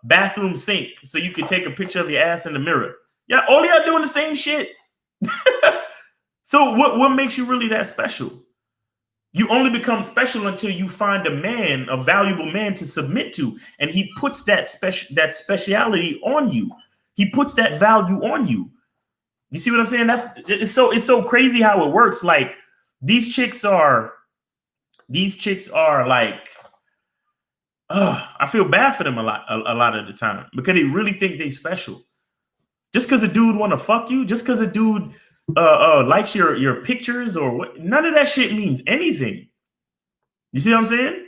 A: bathroom sink so you can take a picture of your ass in the mirror. Yeah, all y'all doing the same shit. So what makes you really that special? You only become special until you find a valuable man to submit to, and he puts that speciality on you. He puts that value on you. You see what I'm saying? It's so crazy how it works. Like these chicks are like, I feel bad for them a lot of the time because they really think they special. Just because a dude want to fuck you, just because a dude likes your pictures or what, none of that shit means anything. You see what I'm saying?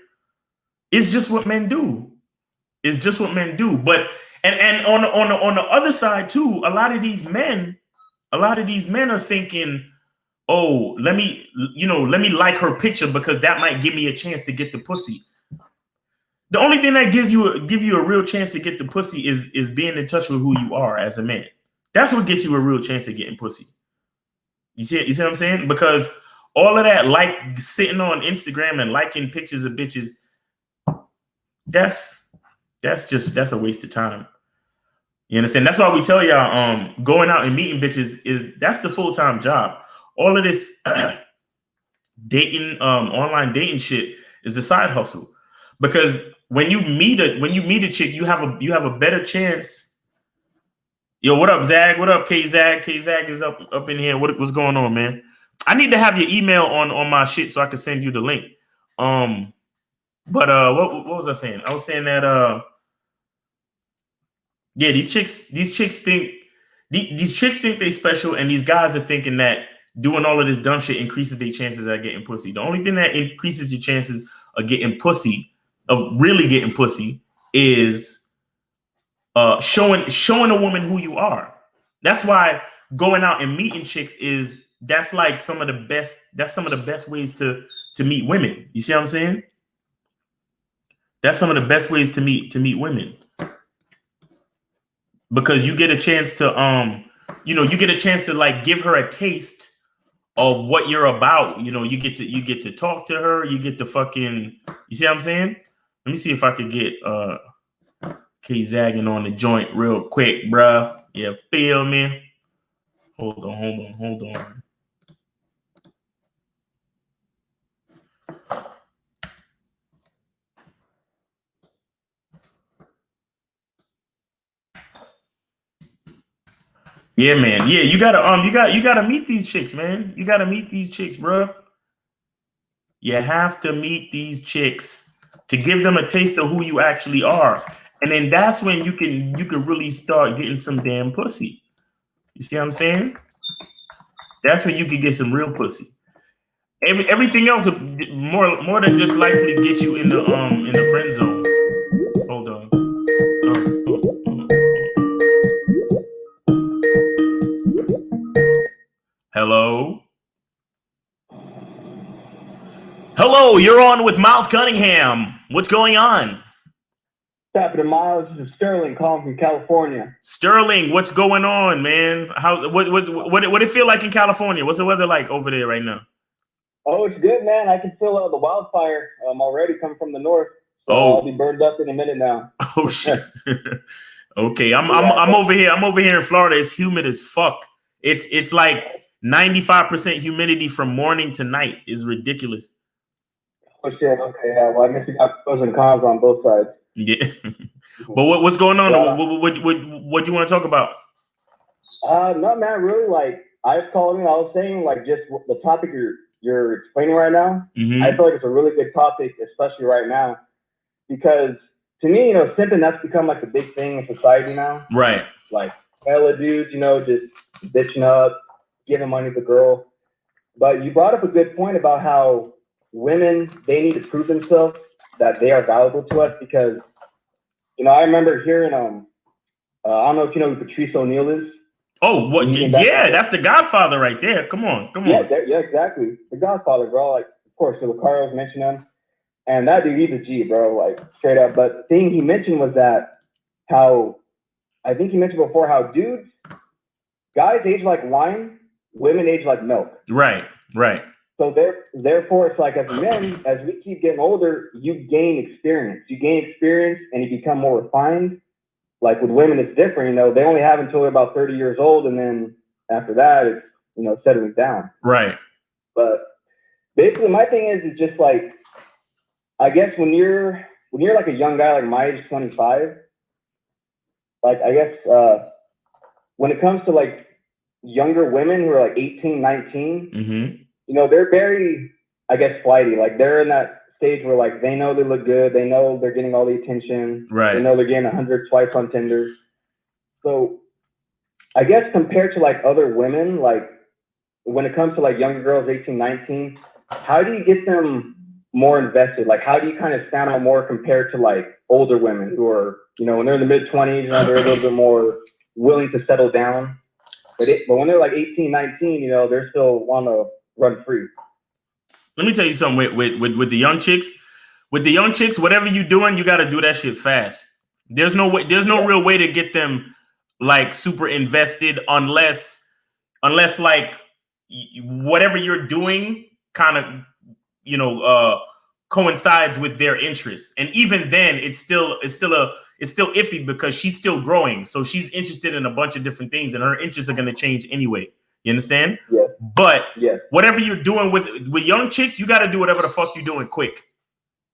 A: It's just what men do. It's just what men do. But and on the other side too, a lot of these men are thinking, oh, let me like her picture because that might give me a chance to get the pussy. The only thing that give you a real chance to get the pussy is being in touch with who you are as a man. That's what gets you a real chance of getting pussy. You see what I'm saying? Because all of that, like sitting on Instagram and liking pictures of bitches, that's a waste of time. You understand? That's why we tell y'all, going out and meeting bitches that's the full-time job. All of this dating, online dating shit is a side hustle. Because when you meet a chick, you have a better chance. Yo, what up, Zag? What up, K-Zag? K-Zag is up in here. What's going on, man? I need to have your email on my shit so I can send you the link. But what was I saying? I was saying that yeah, these chicks think they special, and these guys are thinking that doing all of this dumb shit increases their chances of getting pussy. The only thing that increases your chances of getting pussy, of really getting pussy, is showing a woman who you are. That's why going out and meeting chicks that's some of the best ways to meet women. You see what I'm saying? That's some of the best ways to meet women. Because you get a chance to like give her a taste of what you're about. You get to talk to her, you get to fucking, you see what I'm saying? Let me see if I could get K-Zagging on the joint real quick, bruh. Yeah, feel me? Hold on. Yeah, man. Yeah, you gotta meet these chicks, man. You gotta meet these chicks, bro. You have to meet these chicks to give them a taste of who you actually are, and then that's when you can really start getting some damn pussy. You see what I'm saying? That's when you can get some real pussy. Everything else more than just likely get you in the friend zone. Hold on. Hello, you're on with Miles Cunningham. What's going on?
B: What's happening, Miles? This is Sterling calling from California.
A: Sterling, what's going on, man? What it feel like in California? What's the weather like over there right now?
B: Oh, it's good, man. I can feel the wildfire already coming from the north. So I'll be burned up in a minute now.
A: Oh shit. Okay, I'm over here. I'm over here in Florida. It's humid as fuck. It's like 95% humidity from morning to night. Is ridiculous.
B: Oh shit. Okay, yeah. Well, I guess you got pros and cons on both sides.
A: Yeah. But what's going on? Yeah. What do you want to talk about?
B: No, man. Really, like I called in. I was saying, like, just the topic you're explaining right now.
A: Mm-hmm.
B: I feel like it's a really good topic, especially right now, because to me, simping, that's become like a big thing in society now.
A: Right.
B: Like hella dudes, just bitching up, giving money to the girl. But you brought up a good point about how women, they need to prove themselves that they are valuable to us because, I remember hearing, I don't know if you know who Patrice O'Neal is.
A: Oh, what? Yeah, that's the Godfather right there. Come on.
B: Yeah, exactly. The Godfather, bro. Like, of course, so Carlos mentioned him. And that dude, he's a G, bro, like straight up. But the thing he mentioned was that I think he mentioned before how guys age like wine, women age like milk.
A: Right.
B: So therefore, it's like as men, as we keep getting older, you gain experience. And you become more refined. Like with women, it's different. They only have until they're about 30 years old. And then after that, it's, settling down.
A: Right.
B: But basically, my thing is just like, I guess when you're like a young guy, like my age, 25, like I guess when it comes to like younger women who are like 18, 19,
A: mm-hmm.
B: They're very, I guess, flighty. Like they're in that stage where like they know they look good, they know they're getting all the attention,
A: right?
B: They know they're getting 100 swipes on Tinder. So I guess compared to like other women, like when it comes to like younger girls, 18, 19, how do you get them more invested? Like, how do you kind of stand out more compared to like older women who are, when they're in the mid-20s, they're a little bit more willing to settle down. But when they're like 18, 19, they're still want to run free.
A: Let me tell you something with the young chicks. With the young chicks, whatever you're doing, you got to do that shit fast. There's no real way to get them like super invested unless like whatever you're doing kind of coincides with their interests. And even then it's still iffy because she's still growing. So she's interested in a bunch of different things and her interests are going to change anyway. You understand?
B: Yeah.
A: But whatever you're doing with young chicks, you got to do whatever the fuck you're doing quick.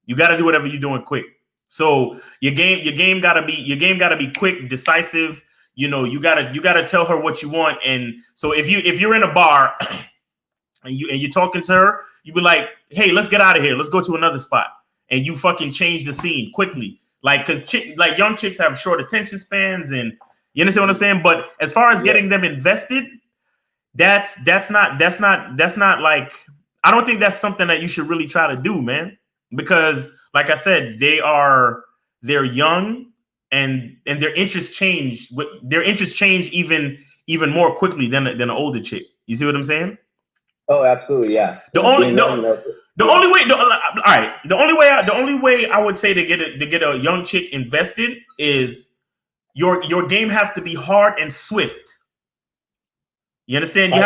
A: You got to do whatever you're doing quick. So your game got to be quick, decisive. You got to tell her what you want. And so if you're in a bar and you're talking to her, you be like, hey, let's get out of here. Let's go to another spot. And you fucking change the scene quickly. Like, cause young chicks have short attention spans, and you understand what I'm saying? But as far as getting them invested, that's not like, I don't think that's something that you should really try to do, man. Because like I said, they're young and their interests change. Their interests change even more quickly than an older chick. You see what I'm saying?
B: Oh, absolutely, yeah.
A: The only way I would say to get a young chick invested is your game has to be hard and swift. You understand? You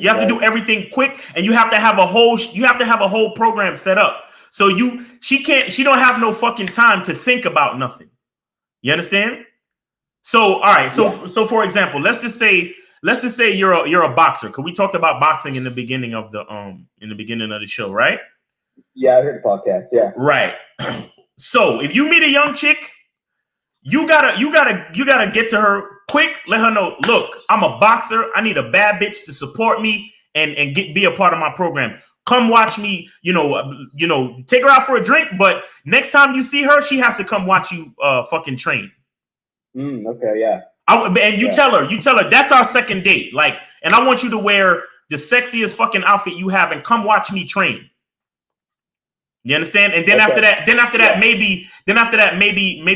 A: have to do everything quick, and you have to have a whole program set up. So she don't have no fucking time to think about nothing. You understand? So all right, so for example, let's just say you're a boxer, because we talked about boxing in the beginning of the show, right?
B: Yeah, I heard the podcast. Yeah.
A: Right. So if you meet a young chick, you gotta get to her quick. Let her know, look, I'm a boxer. I need a bad bitch to support me and be a part of my program. Come watch me. Take her out for a drink. But next time you see her, she has to come watch you fucking train.
B: Okay. Yeah.
A: Tell her that's our second date. Like, and I want you to wear the sexiest fucking outfit you have and come watch me train. You understand? And then after that, maybe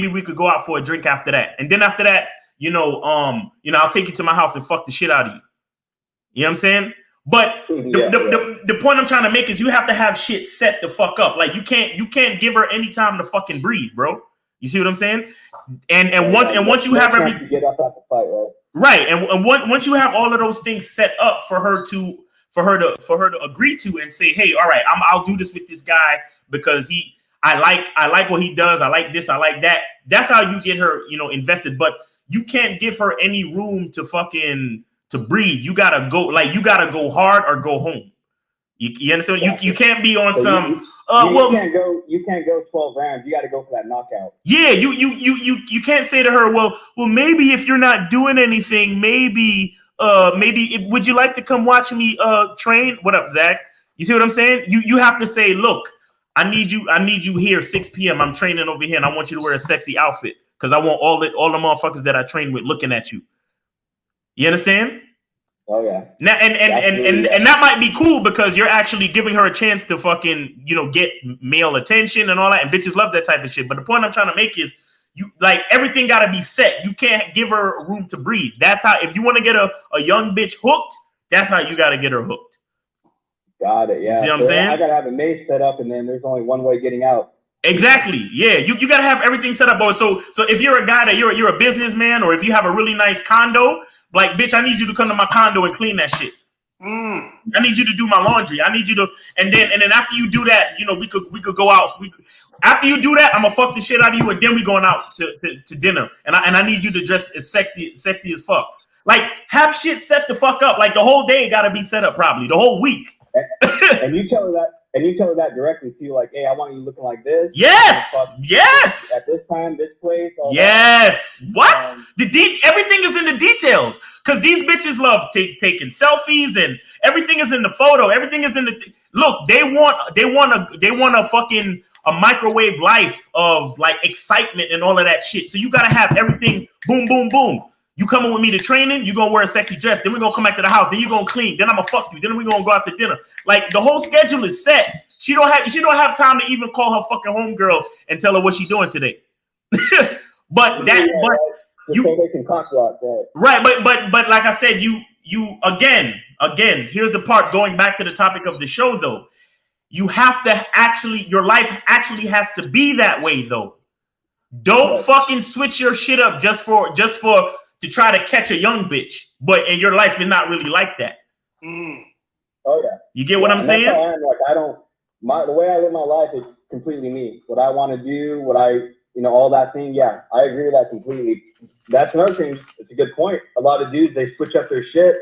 A: we could go out for a drink after that. And then after that, I'll take you to my house and fuck the shit out of you. You know what I'm saying? But the point I'm trying to make is you have to have shit set the fuck up. Like you can't give her any time to fucking breathe, bro. You see what I'm saying? And once you have every
B: get up at the fight,
A: right, and once you have all of those things set up for her to agree to and say, hey, all right, I'll do this with this guy because I like what he does. I like this. I like that. That's how you get her, invested. But you can't give her any room to breathe. You gotta go hard or go home. You understand? Yeah. You can't be on some.
B: You can't go 12 rounds. You got to go for that knockout.
A: Yeah, you can't say to her, well, maybe if you're not doing anything, maybe would you like to come watch me train? What up, Zach? You see what I'm saying? You have to say, look, I need you here 6 p.m. I'm training over here, and I want you to wear a sexy outfit because I want all the motherfuckers that I train with looking at you. You understand?
B: Oh yeah.
A: Now and that might be cool because you're actually giving her a chance to fucking, you know, get male attention and all that, and bitches love that type of shit. But the point I'm trying to make is you like everything gotta be set. You can't give her room to breathe. That's how if you want to get a young bitch hooked, that's how you gotta get her hooked.
B: Got it. Yeah.
A: You see what I'm saying?
B: I gotta have a maze set up, and then there's only one way getting out.
A: Exactly. Yeah. You gotta have everything set up. So if you're a guy that you're a businessman, or if you have a really nice condo, like, bitch, I need you to come to my condo and clean that shit. I need you to do my laundry. I need you to, and then after you do that, you know, we could go out. After you do that, I'm gonna fuck the shit out of you, and then we going out to dinner. And I need you to dress as sexy as fuck. Like, have shit set the fuck up. Like, the whole day gotta be set up probably. The whole week.
B: And you tell her that. And you tell her that directly too, like, hey, I want you looking like this.
A: Yes.
B: At this time, this place.
A: Yes. That. What? Everything is in the details. Because these bitches love taking selfies, and everything is in the photo. Everything is in the look. They want a fucking a microwave life of like excitement and all of that shit. So you gotta have everything. Boom, boom, boom. You coming with me to training, you're gonna wear a sexy dress, then we're gonna come back to the house, then you're gonna clean, then I'm gonna fuck you, then we're gonna go out to dinner. Like, the whole schedule is set. She don't have time to even call her fucking homegirl and tell her what she's doing today. But like I said, you again, here's the part going back to the topic of the show though. You have to your life actually has to be that way though. Don't fucking switch your shit up just for to try to catch a young bitch, but in your life, it's not really like that.
B: Oh yeah,
A: you get what I'm saying?
B: That's how I am. Like, the way I live my life is completely me. What I want to do, all that thing. Yeah, I agree with that completely. That's another thing. It's a good point. A lot of dudes, they switch up their shit.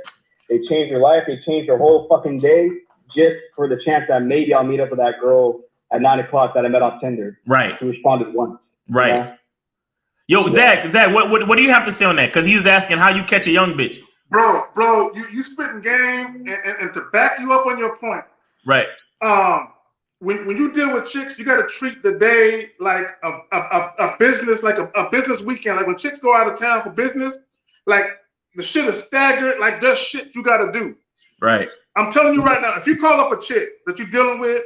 B: They change their life. They change their whole fucking day just for the chance that maybe I'll meet up with that girl at 9 o'clock that I met off Tinder.
A: Right.
B: Who responded once.
A: Right.
B: You know?
A: Yo, Zach, what do you have to say on that? Because he was asking how you catch a young bitch.
C: Bro, you spitting game, and to back you up on your point.
A: Right.
C: When you deal with chicks, you got to treat the day like a business, like a business weekend. Like when chicks go out of town for business, like the shit is staggered. Like there's shit you got to do.
A: Right.
C: I'm telling you right now, if you call up a chick that you're dealing with,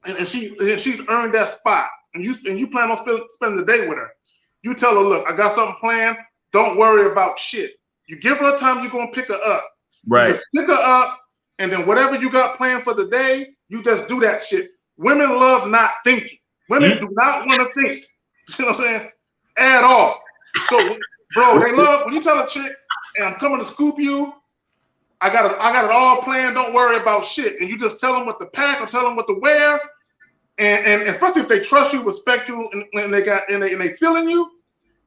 C: and she's earned that spot, and you plan on spending the day with her. You tell her, look, I got something planned. Don't worry about shit. You give her a time, you're going to pick her up.
A: Right.
C: You just pick her up, and then whatever you got planned for the day, you just do that shit. Women love not thinking. Women do not want to think. You know what I'm saying? At all. So, bro, they love, when you tell a chick, and I'm coming to scoop you, I got it all planned. Don't worry about shit. And you just tell them what to pack or tell them what to wear. And especially if they trust you, respect you, and they feeling you,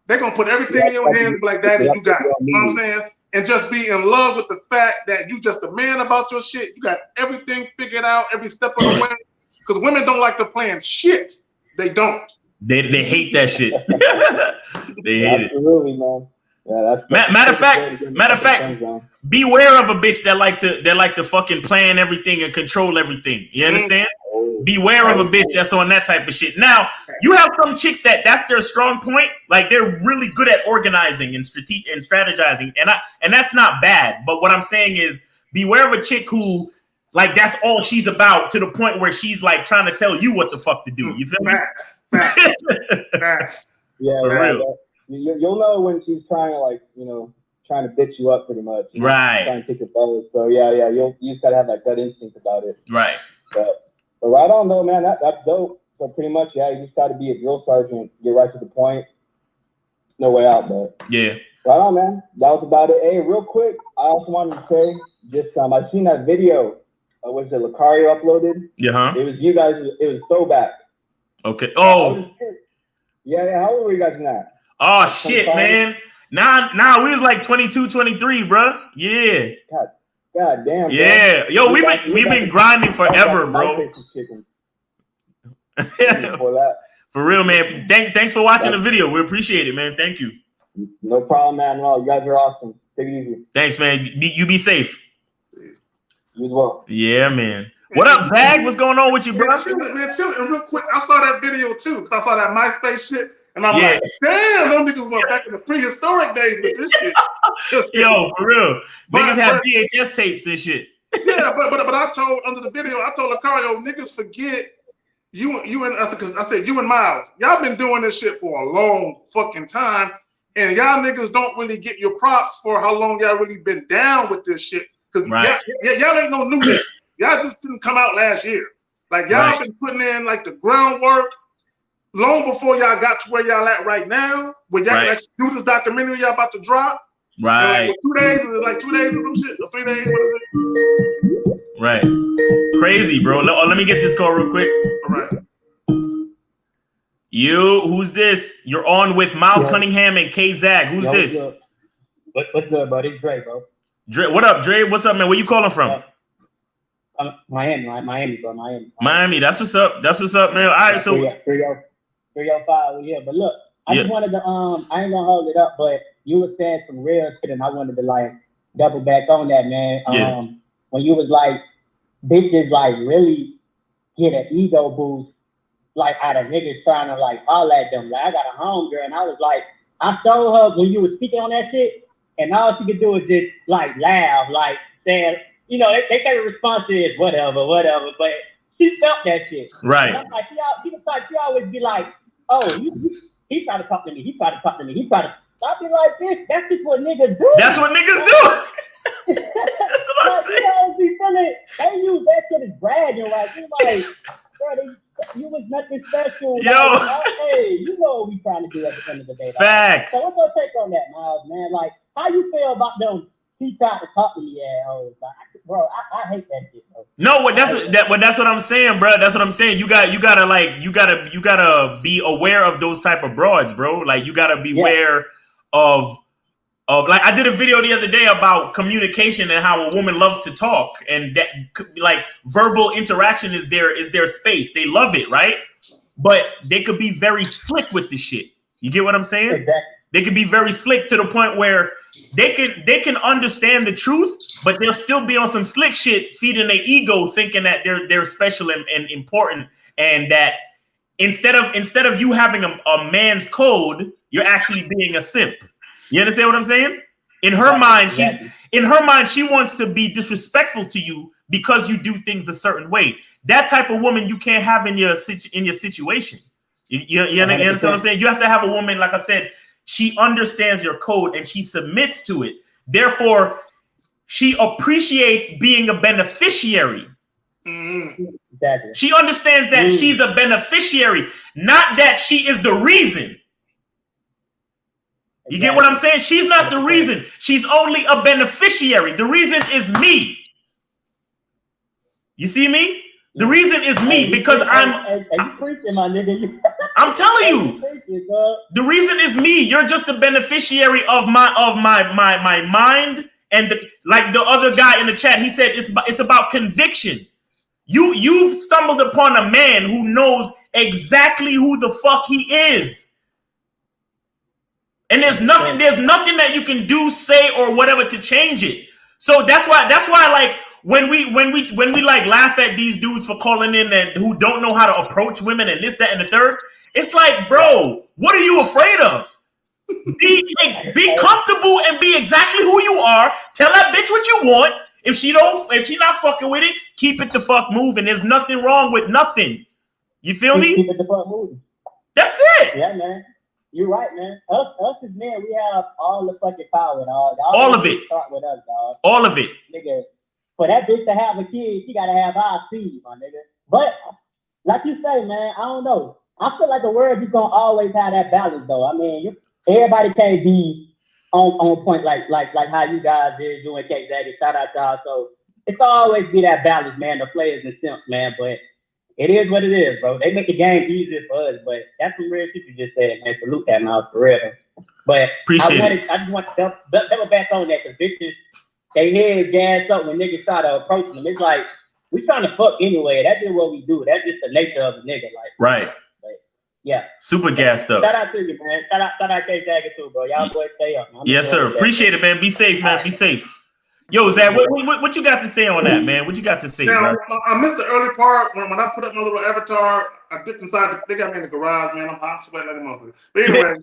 C: they're gonna put everything in your hands like that, and you got it. You know what I'm saying? And just be in love with the fact that you just a man about your shit. You got everything figured out every step of the way. Because women don't like to plan shit. They don't. They
A: hate that shit. They hate it.
B: Absolutely, man. Yeah,
A: matter of fact, beware of a bitch that like to fucking plan everything and control everything. You understand? Beware of a bitch that's on that type of shit. Now, you have some chicks that's their strong point. Like, they're really good at organizing and strategizing, and that's not bad. But what I'm saying is, beware of a chick who, like, that's all she's about, to the point where she's like trying to tell you what the fuck to do. You feel me?
C: Facts.
B: Yeah,
A: for real.
B: You'll know when she's trying to trying to bitch you up pretty much.
A: Right.
B: Trying to take your balls. So yeah, you just gotta have that gut instinct about it.
A: Right.
B: But right on though, man. That's dope. So pretty much, yeah, you just gotta be a drill sergeant, get right to the point. No way out, but
A: yeah.
B: Right on, man. That was about it. Hey, real quick, I also wanted to say, just I seen that video. Was it Lucario uploaded?
A: Yeah.
B: It was you guys. It was throwback.
A: Okay. Oh.
B: Yeah. How old were you guys in that?
A: Oh shit, 25? Man. Nah, we was like 22, 23, bro. Yeah.
B: God damn.
A: Yeah.
B: Bro.
A: Yo, we've been grinding forever, bro. For real, man. Thanks for watching the video. We appreciate it, man. Thank you.
B: No problem, man. No, you guys are awesome. Take it easy.
A: Thanks, man. You be safe.
B: You as well.
A: Yeah, man. What up, Zag? What's going on with you, bro?
C: Man, chill. And real quick, I saw that video too, because I saw that MySpace shit. And I'm like, damn, them niggas went back in the prehistoric days with this shit.
A: Yo, for real. Niggas have VHS tapes and shit.
C: Yeah, but I told under the video, I told Lucario, niggas forget you and I said you and Miles, y'all been doing this shit for a long fucking time, and y'all niggas don't really get your props for how long y'all really been down with this shit. Because y'all ain't no new niggas. Y'all just didn't come out last year. Like y'all been putting in like the groundwork long before y'all got to where y'all at right now. When y'all can actually do this documentary y'all about to drop.
A: Right.
C: Like 2 days, like 2 days of some shit, or 3 days, what is it?
A: Right. Crazy, bro. Let me get this call real quick.
C: All right.
A: Who's this? You're on with Miles Cunningham and K Zag. Who's this?
B: What's good, buddy? It's Dre, bro.
A: Dre, what up, Dre? What's up, man? Where you calling from?
B: Miami, bro.
A: Miami. That's what's up. That's what's up, man. All right, so
B: 305, yeah. But look, I just wanted to I ain't gonna hold it up, but you were saying some real shit, and I wanted to like double back on that, man. When you was like, bitches like really get an ego boost, like out of niggas trying to like holler at them. Like I got a homegirl, and I was like, I told her when you was speaking on that shit, and all she could do is just like laugh, like saying, you know, they say the response is whatever, but she felt that shit.
A: Right.
B: And I'm like, she always be like, oh, he tried to talk to me, he tried to talk to me, he tried to. I'll be like, bitch, that's just what niggas do.
A: That's what niggas do. That's what I'm saying.
B: You always be feeling, they use that shit as bragging, like, you like, bro, you was nothing special.
A: Yo.
B: Like, hey, you know what we trying to do at the end of the day.
A: Facts.
B: So what's your take on that, Miles, man? Like, how you feel about them? He tried to talk to me, assholes. Like, bro, I hate that shit, bro. No,
A: that's what I'm saying, bro. That's what I'm saying. You gotta be aware of those type of broads, bro. Like you gotta be aware of like I did a video the other day about communication and how a woman loves to talk, and that like verbal interaction is their space. They love it, right? But they could be very slick with the shit. You get what I'm saying?
B: Exactly.
A: They could be very slick to the point where they can understand the truth, but they'll still be on some slick shit, feeding their ego, thinking that they're special and important, and that instead of you having a man's code, you're actually being a simp. You understand what I'm saying? In her mind, she wants to be disrespectful to you because you do things a certain way. That type of woman you can't have in your situation. You understand what I'm saying? You have to have a woman, like I said, she understands your code and she submits to it. Therefore, she appreciates being a beneficiary.
B: Exactly.
A: She understands that she's a beneficiary, not that she is the reason. You get what I'm saying? She's not the reason. She's only a beneficiary. The reason is me. You see me? The reason is me because I'm
B: preaching, my nigga.
A: I'm telling you. The reason is me. You're just a beneficiary of my mind, and like the other guy in the chat, he said it's about conviction. You've stumbled upon a man who knows exactly who the fuck he is. And there's nothing that you can do, say, or whatever to change it. So that's why like when we like laugh at these dudes for calling in and who don't know how to approach women and this, that, and the third, it's like, bro, what are you afraid of? Be comfortable and be exactly who you are. Tell that bitch what you want. If she not fucking with it, keep it the fuck moving. There's nothing wrong with nothing. You feel me?
B: Keep it the fuck moving.
A: That's it.
B: Yeah, man. You're right, man. Us as men, we have all the fucking power, dog.
A: All of it.
B: Start with us, dog.
A: All of it.
B: Nigga, for that bitch to have a kid, she gotta have our seed, my nigga. But like you say, man, I don't know. I feel like the world is gonna always have that balance, though. I mean, everybody can't be on point like how you guys did doing Cake Daddy. Shout out y'all. So it's always be that balance, man. The players and simps, man. But it is what it is, bro. They make the game easier for us, but that's some real shit you just said, man. Salute that, Miles, for real. But I just want to double back on that, because bitches, they head gas up when niggas try to approach them. It's like, we trying to fuck anyway. That's just what we do. That's just the nature of the nigga. Like,
A: right.
B: But, yeah.
A: Super gassed up.
B: Shout out to you, man. Shout out K Dagger too, bro. Y'all boys stay up, man.
A: Yes, sir. Appreciate it, man. Be safe, man. Be safe. Yo, Zach, what you got to say on that, man? What you got to say,
C: Now,
A: bro?
C: I missed the early part when I put up my little avatar. I dipped inside. They got me in the garage, man. I'm hot sweating like a motherfucker. But anyway,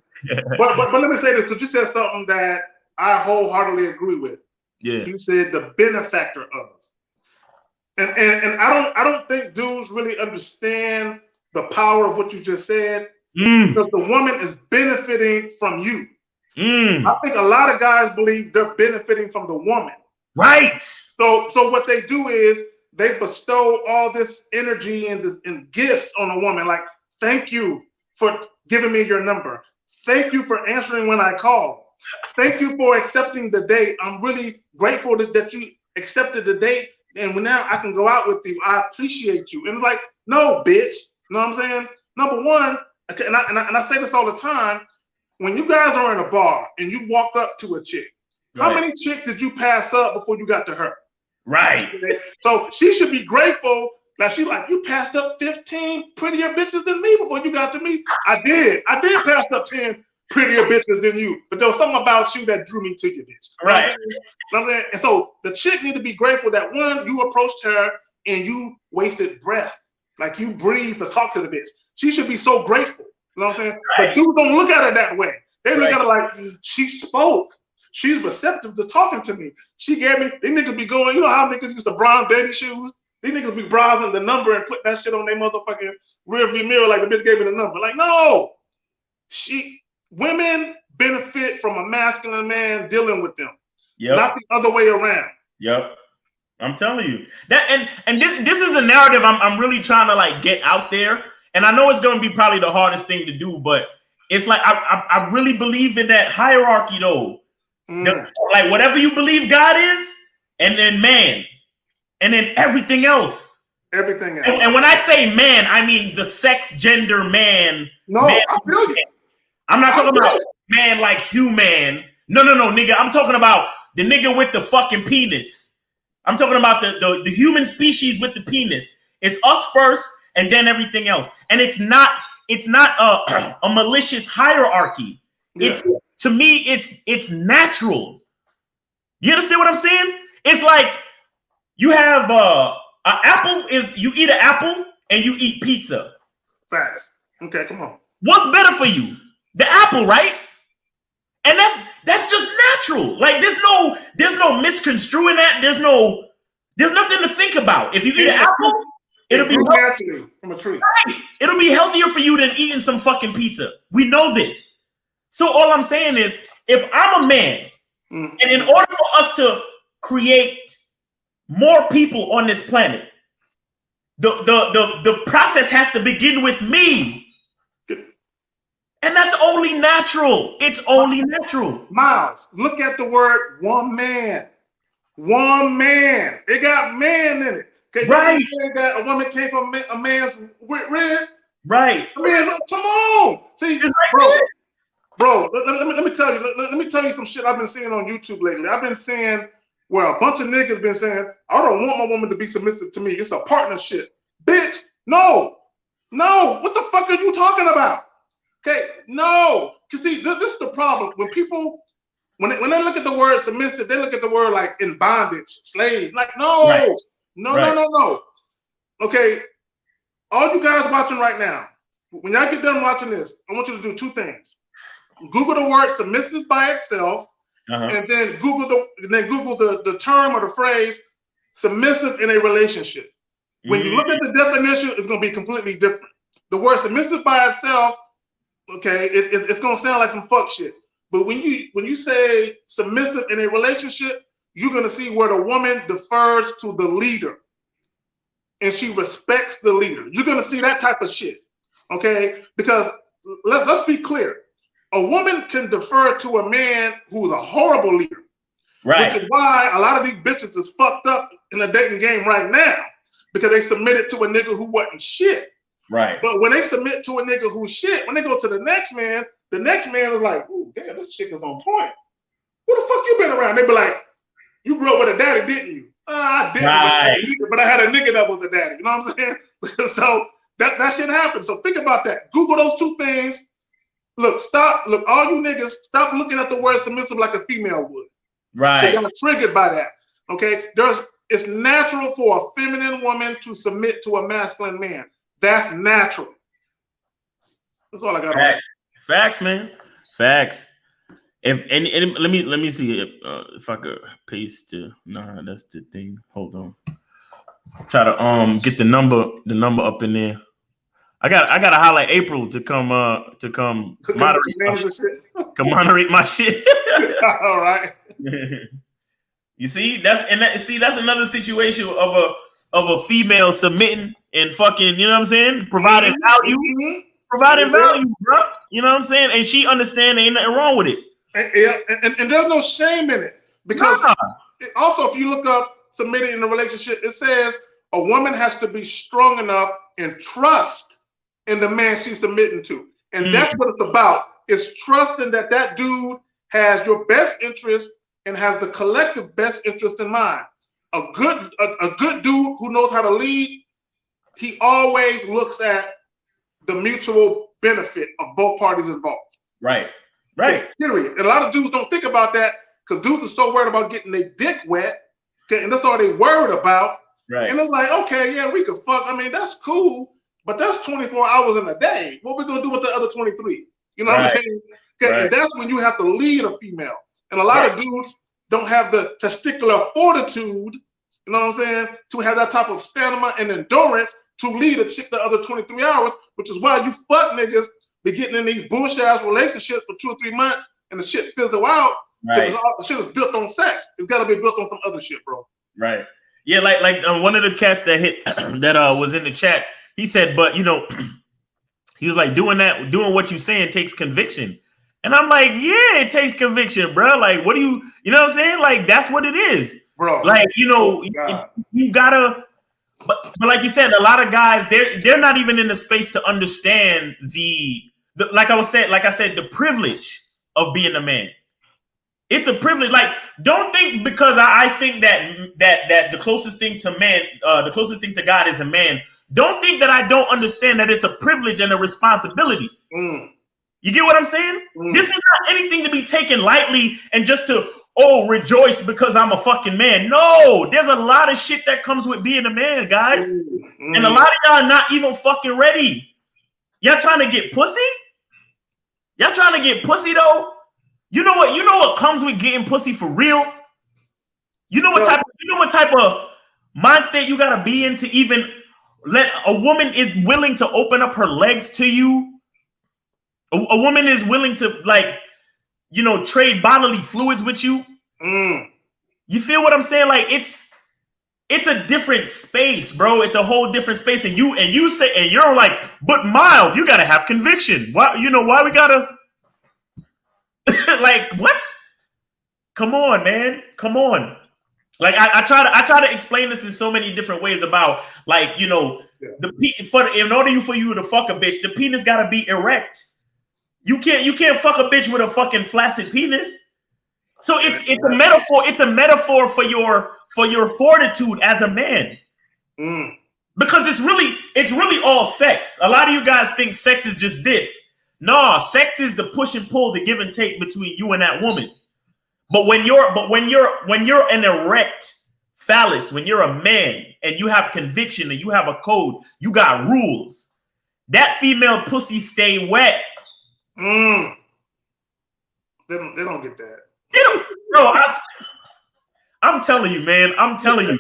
C: but let me say this, because you said something that I wholeheartedly agree with.
A: Yeah.
C: You said the benefactor of. And I don't think dudes really understand the power of what you just said. Because the woman is benefiting from you. I think a lot of guys believe they're benefiting from the woman.
A: Right.
C: So what they do is they bestow all this energy and gifts on a woman. Like, thank you for giving me your number. Thank you for answering when I call. Thank you for accepting the date. I'm really grateful that you accepted the date. And now I can go out with you. I appreciate you. And it's like, no, bitch. You know what I'm saying? Number one, and I say this all the time, when you guys are in a bar and you walk up to a chick, how many chicks did you pass up before you got to her?
A: Right.
C: So she should be grateful that she's like, you passed up 15 prettier bitches than me before you got to me. I did pass up 10 prettier bitches than you, but there was something about you that drew me to you, bitch.
A: Right.
C: You know what I'm saying? And so the chick need to be grateful that one, you approached her and you wasted breath. Like you breathed to talk to the bitch. She should be so grateful. You know what I'm saying? But dudes don't look at her that way. They look at her like, she spoke. She's receptive to talking to me. She gave me, these niggas be going, you know how niggas used to bronze baby shoes? These niggas be bronzing the number and put that shit on their motherfucking rearview mirror like the bitch gave me the number. Like, no. Women benefit from a masculine man dealing with them. Yep. Not the other way around.
A: Yep. I'm telling you. That and this is a narrative I'm really trying to like get out there. And I know it's gonna be probably the hardest thing to do, but it's like I really believe in that hierarchy though. Like whatever you believe God is, and then man, and then everything else.
C: Everything else.
A: And when I say man, I mean the sex, gender, man.
C: No,
A: man,
C: I feel you.
A: I'm not talking about man like human. No, nigga. I'm talking about the nigga with the fucking penis. I'm talking about the human species with the penis. It's us first, and then everything else. And it's not a malicious hierarchy. Yeah. To me, it's natural. You understand what I'm saying? It's like you have an apple you eat an apple and you eat pizza.
C: Facts. Okay, come on.
A: What's better for you? The apple, right? And that's just natural. Like there's no misconstruing that. There's nothing to think about. If you eat an apple, it'll be
C: naturally from a tree.
A: Right. It'll be healthier for you than eating some fucking pizza. We know this. So all I'm saying is, if I'm a man, and in order for us to create more people on this planet, the process has to begin with me. And that's only natural. It's only natural.
C: Miles, look at the word one man. One man. It got man in it.
A: Right.
C: That a woman came from a man's rib.
A: Right.
C: Come on. See, bro, let me tell you. Let me tell you some shit I've been seeing on YouTube lately. I've been seeing where a bunch of niggas been saying, I don't want my woman to be submissive to me. It's a partnership. Bitch, no. What the fuck are you talking about? Okay, no. You see, this is the problem. When people, when they look at the word submissive, they look at the word like in bondage, slave. Like, no. Right. No. Okay, all you guys watching right now, when y'all get done watching this, I want you to do two things. Google the word submissive by itself, and then Google the term or the phrase submissive in a relationship. When you look at the definition, it's going to be completely different. The word submissive by itself, okay, it's gonna sound like some fuck shit. But when you say submissive in a relationship, you're gonna see where the woman defers to the leader and she respects the leader. You're gonna see that type of shit. Okay? Because let's be clear. A woman can defer to a man who's a horrible leader. Right. Which is why a lot of these bitches is fucked up in the dating game right now, because they submitted to a nigga who wasn't shit.
A: Right.
C: But when they submit to a nigga who's shit, when they go to the next man is like, ooh, damn, this chick is on point. Who the fuck you been around? They be like, you grew up with a daddy, didn't you? I didn't, right. But I had a nigga that was a daddy. You know what I'm saying? So that shit happens. So think about that. Google those two things. Look, all you niggas, stop looking at the word submissive like a female would.
A: Right.
C: They got triggered by that. Okay, it's natural for a feminine woman to submit to a masculine man. That's natural. That's all I got.
A: Facts, man. Facts. And let me see if I could paste the. Nah, that's the thing. Hold on. Try to get the number up in there. I gotta highlight April to come moderate my shit. Come moderate my shit.
C: All right.
A: You see, that's another situation of a female submitting and fucking, you know what I'm saying, providing value, bro. You know what I'm saying, and she understands ain't nothing wrong with it.
C: And there's no shame in it because also if you look up submitting in a relationship, it says a woman has to be strong enough and trust in the man she's submitting to, and that's what it's about. It's trusting that dude has your best interest and has the collective best interest in mind. A good dude who knows how to lead, he always looks at the mutual benefit of both parties involved.
A: Right.
C: Period. And a lot of dudes don't think about that because dudes are so worried about getting their dick wet, okay, and that's all they worried about.
A: Right.
C: And it's like, okay, yeah, we could fuck. I mean, that's cool, but that's 24 hours in a day. What we gonna do with the other 23? You know what I'm saying? Okay, and that's when you have to lead a female. And a lot of dudes don't have the testicular fortitude, you know what I'm saying, to have that type of stamina and endurance to lead a chick the other 23 hours, which is why you fuck niggas be getting in these bullshit ass relationships for 2 or 3 months and the shit fizzle out because the shit is built on sex. It's got to be built on some other shit, bro.
A: Right. Yeah, like one of the cats that hit that was in the chat, he said, but you know, he was like doing what you saying takes conviction. And I'm like, yeah, it takes conviction, bro. Like, what do you know what I'm saying? Like, that's what it is,
C: bro.
A: Like, you know, you gotta, but like you said, a lot of guys, they're not even in the space to understand the like I said, the privilege of being a man. It's a privilege. Like, don't think because I think that the closest thing to man, the closest thing to God is a man. Don't think that I don't understand that it's a privilege and a responsibility. You get what I'm saying? This is not anything to be taken lightly and just to rejoice because I'm a fucking man. No, there's a lot of shit that comes with being a man, guys. And a lot of y'all are not even fucking ready. Y'all trying to get pussy? Y'all trying to get pussy though? You know what comes with getting pussy for real? You know what type of mind state you gotta be in to even let a woman is willing to open up her legs to you. A woman is willing to, like, you know, trade bodily fluids with you. You feel what I'm saying? Like, it's a different space, bro. It's a whole different space. And you say, and you're like, but Miles, you gotta have conviction. Why we gotta like what? Come on, man. Come on. Like I try to explain this in so many different ways about, like, you know, in order for you to fuck a bitch, the penis gotta be erect. You can't fuck a bitch with a fucking flaccid penis. So it's a metaphor. It's a metaphor for your fortitude as a man. Because it's really all sex. A lot of you guys think sex is just this. No, sex is the push and pull, the give and take between you and that woman. But when you're an erect phallus, when you're a man and you have conviction and you have a code, you got rules. That female pussy stay wet.
C: They don't get that.
A: Bro, I'm telling you, man. I'm telling you.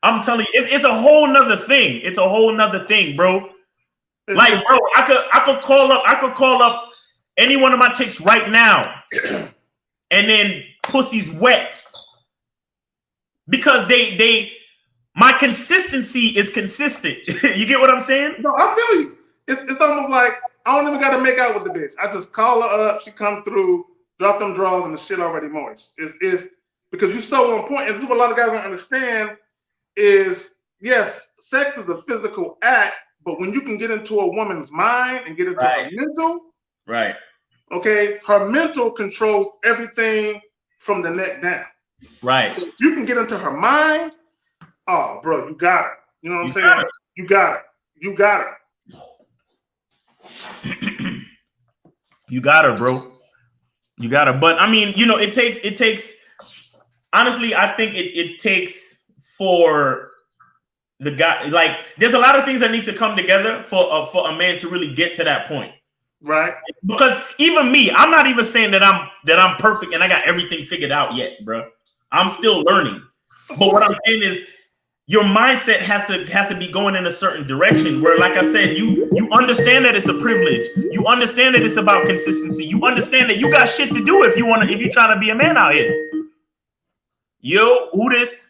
A: It's a whole nother thing. It's a whole nother thing, bro. Like, bro, I could call up any one of my chicks right now, and then pussy's wet because my consistency is consistent. You get what I'm saying?
C: No, I feel you. It's almost like I don't even got to make out with the bitch. I just call her up. She come through, drop them drawers, and the shit already moist. It's because you're so important. And what a lot of guys don't understand is, yes, sex is a physical act, but when you can get into a woman's mind and get into her mental,
A: right?
C: Okay, her mental controls everything from the neck down.
A: Right.
C: So if you can get into her mind, oh, bro, you got her. You know what I'm saying? You got her. You got her. You got her,
A: bro. You got her. But I mean, you know, it takes. honestly, I think it takes for the guy, like, there's a lot of things that need to come together for a man to really get to that point.
C: Right.
A: Because even me, I'm not even saying that I'm perfect and I got everything figured out yet, bro. I'm still learning. But what I'm saying is your mindset has to be going in a certain direction where, like I said, you understand that it's a privilege. You understand that it's about consistency. You understand that you got shit to do if you're trying to be a man out here. Yo, who this?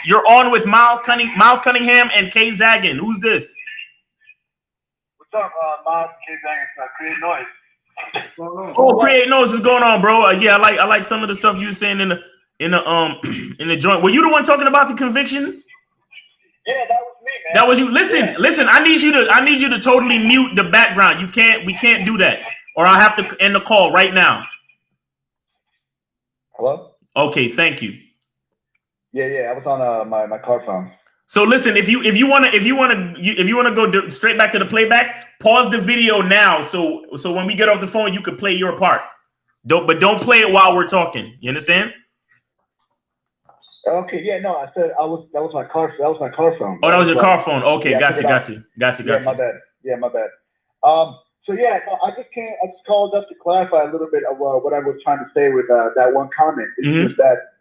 A: You're on with Miles Cunningham and Kay Zaggin. Who's this?
D: What's up, Miles? Kay Zaggin, Create Noise.
C: What's going on?
A: Oh, Create Noise is going on, bro. Yeah, I like some of the stuff you were saying in the joint. Were you the one talking about the conviction?
D: Yeah, that was me, man.
A: That was you. Listen. I need you to totally mute the background. We can't do that, or I'll have to end the call right now.
B: Hello?
A: Okay, thank you.
B: Yeah, I was on my car phone.
A: So listen, if you wanna go straight back to the playback, pause the video now. So when we get off the phone, you can play your part. Don't play it while we're talking. You understand?
B: Okay, yeah, no, I said that was my car phone.
A: Oh, that was your car phone. Okay,
B: yeah,
A: got you.
B: Yeah, my bad. So yeah, no, I just called up to clarify a little bit of what I was trying to say with that one comment. It's just that,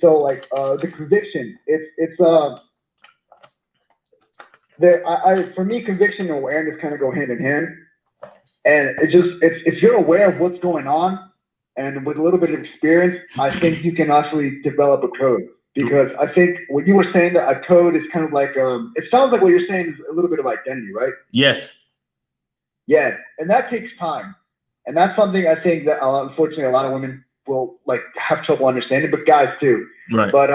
B: so like the conviction, for me, conviction and awareness kind of go hand in hand, and if you're aware of what's going on, and with a little bit of experience, I think you can actually develop a code. Because I think what you were saying, that a code is kind of like, it sounds like what you're saying is a little bit of identity, right?
A: Yes.
B: Yeah, and that takes time. And that's something I think that unfortunately a lot of women will like have trouble understanding, but guys too.
A: Right.
B: But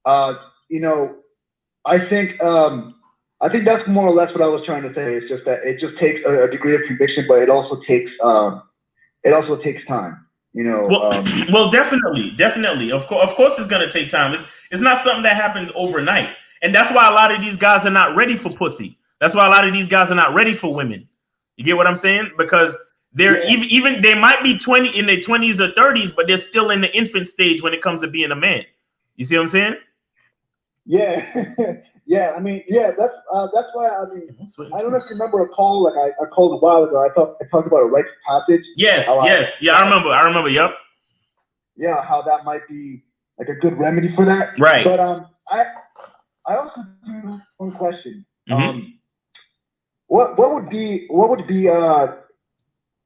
B: I think that's more or less what I was trying to say. It's just that it just takes a degree of conviction, but it also takes time.
A: Well, definitely. Of course, it's gonna take time. It's not something that happens overnight, and that's why a lot of these guys are not ready for pussy. That's why a lot of these guys are not ready for women. You get what I'm saying? Because they're even they might be 20 in their 20s or 30s, but they're still in the infant stage when it comes to being a man. You see what I'm saying?
B: Yeah, yeah. I mean, yeah. That's why. I mean, I don't know if you remember a call like I called a while ago. I talked about a rite of passage.
A: Yes. I remember. Yep.
B: Yeah, how that might be like a good remedy for that.
A: Right.
B: But I also do one question. What would be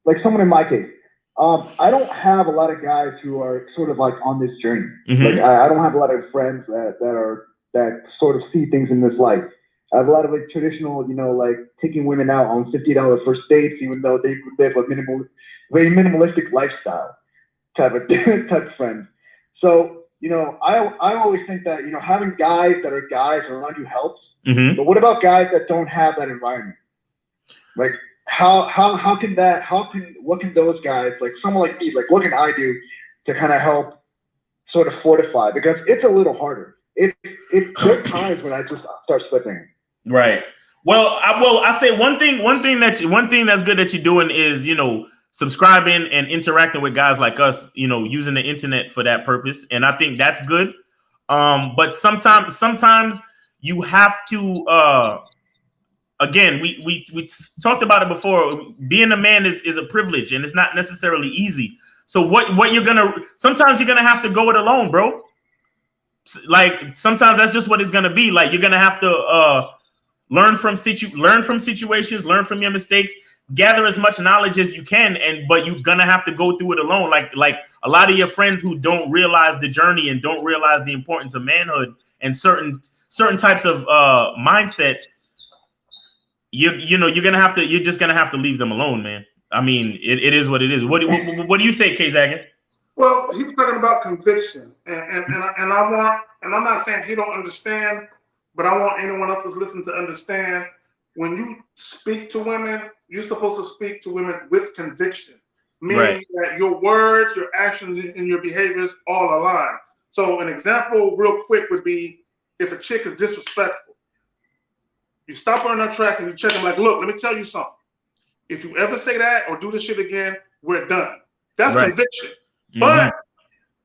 B: like someone in my case? I don't have a lot of guys who are sort of like on this journey. Like I don't have a lot of friends that sort of see things in this light. I have a lot of like traditional, like taking women out on $50 first dates, even though they live a very minimalistic lifestyle type of friends. So, I always think that, having guys that are guys around you helps. But what about guys that don't have that environment? Like what can those guys, like someone like me, like what can I do to kind of help sort of fortify? Because it's a little harder. There's times when I just start slipping.
A: Right. Well, I say one thing that's good that you're doing is, subscribing and interacting with guys like us, using the internet for that purpose. And I think that's good. But sometimes you have to, again, we talked about it before. Being a man is a privilege and it's not necessarily easy. So sometimes you're going to have to go it alone, bro. Like sometimes that's just what it's going to be. Like you're going to have to, learn from situations, learn from your mistakes, gather as much knowledge as you can, but you're gonna have to go through it alone. Like a lot of your friends who don't realize the journey and don't realize the importance of manhood and certain types of mindsets, you're just gonna have to leave them alone, man. I mean, it is what it is. What do you say, Kay Zaggin?
C: Well, he was talking about conviction, and I'm not saying he don't understand. But I want anyone else who's listening to understand, when you speak to women, you're supposed to speak to women with conviction, meaning that your words, your actions, and your behaviors all align. So an example real quick would be if a chick is disrespectful. You stop her in her track and you check them like, look, let me tell you something. If you ever say that or do this shit again, we're done. That's conviction. But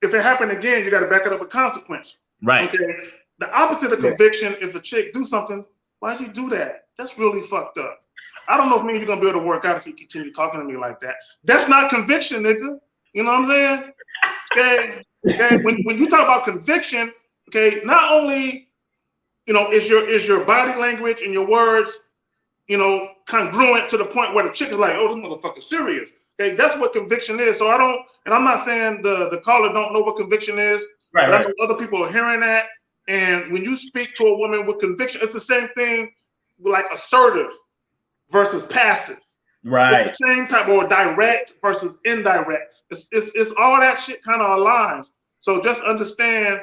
C: if it happened again, you got to back it up with consequence.
A: Right.
C: Okay. The opposite of conviction, if a chick do something, why'd you do that? That's really fucked up. I don't know if me and you're gonna be able to work out if you continue talking to me like that. That's not conviction, nigga. You know what I'm saying? Okay. Okay. When you talk about conviction, okay, not only is your body language and your words, congruent to the point where the chick is like, oh, this motherfucker's serious. Okay, that's what conviction is. So I'm not saying the caller don't know what conviction is, but I know other people are hearing that. And when you speak to a woman with conviction, it's the same thing like assertive versus passive.
A: Right.
C: It's the same type, or direct versus indirect. It's all that shit kind of aligns. So just understand,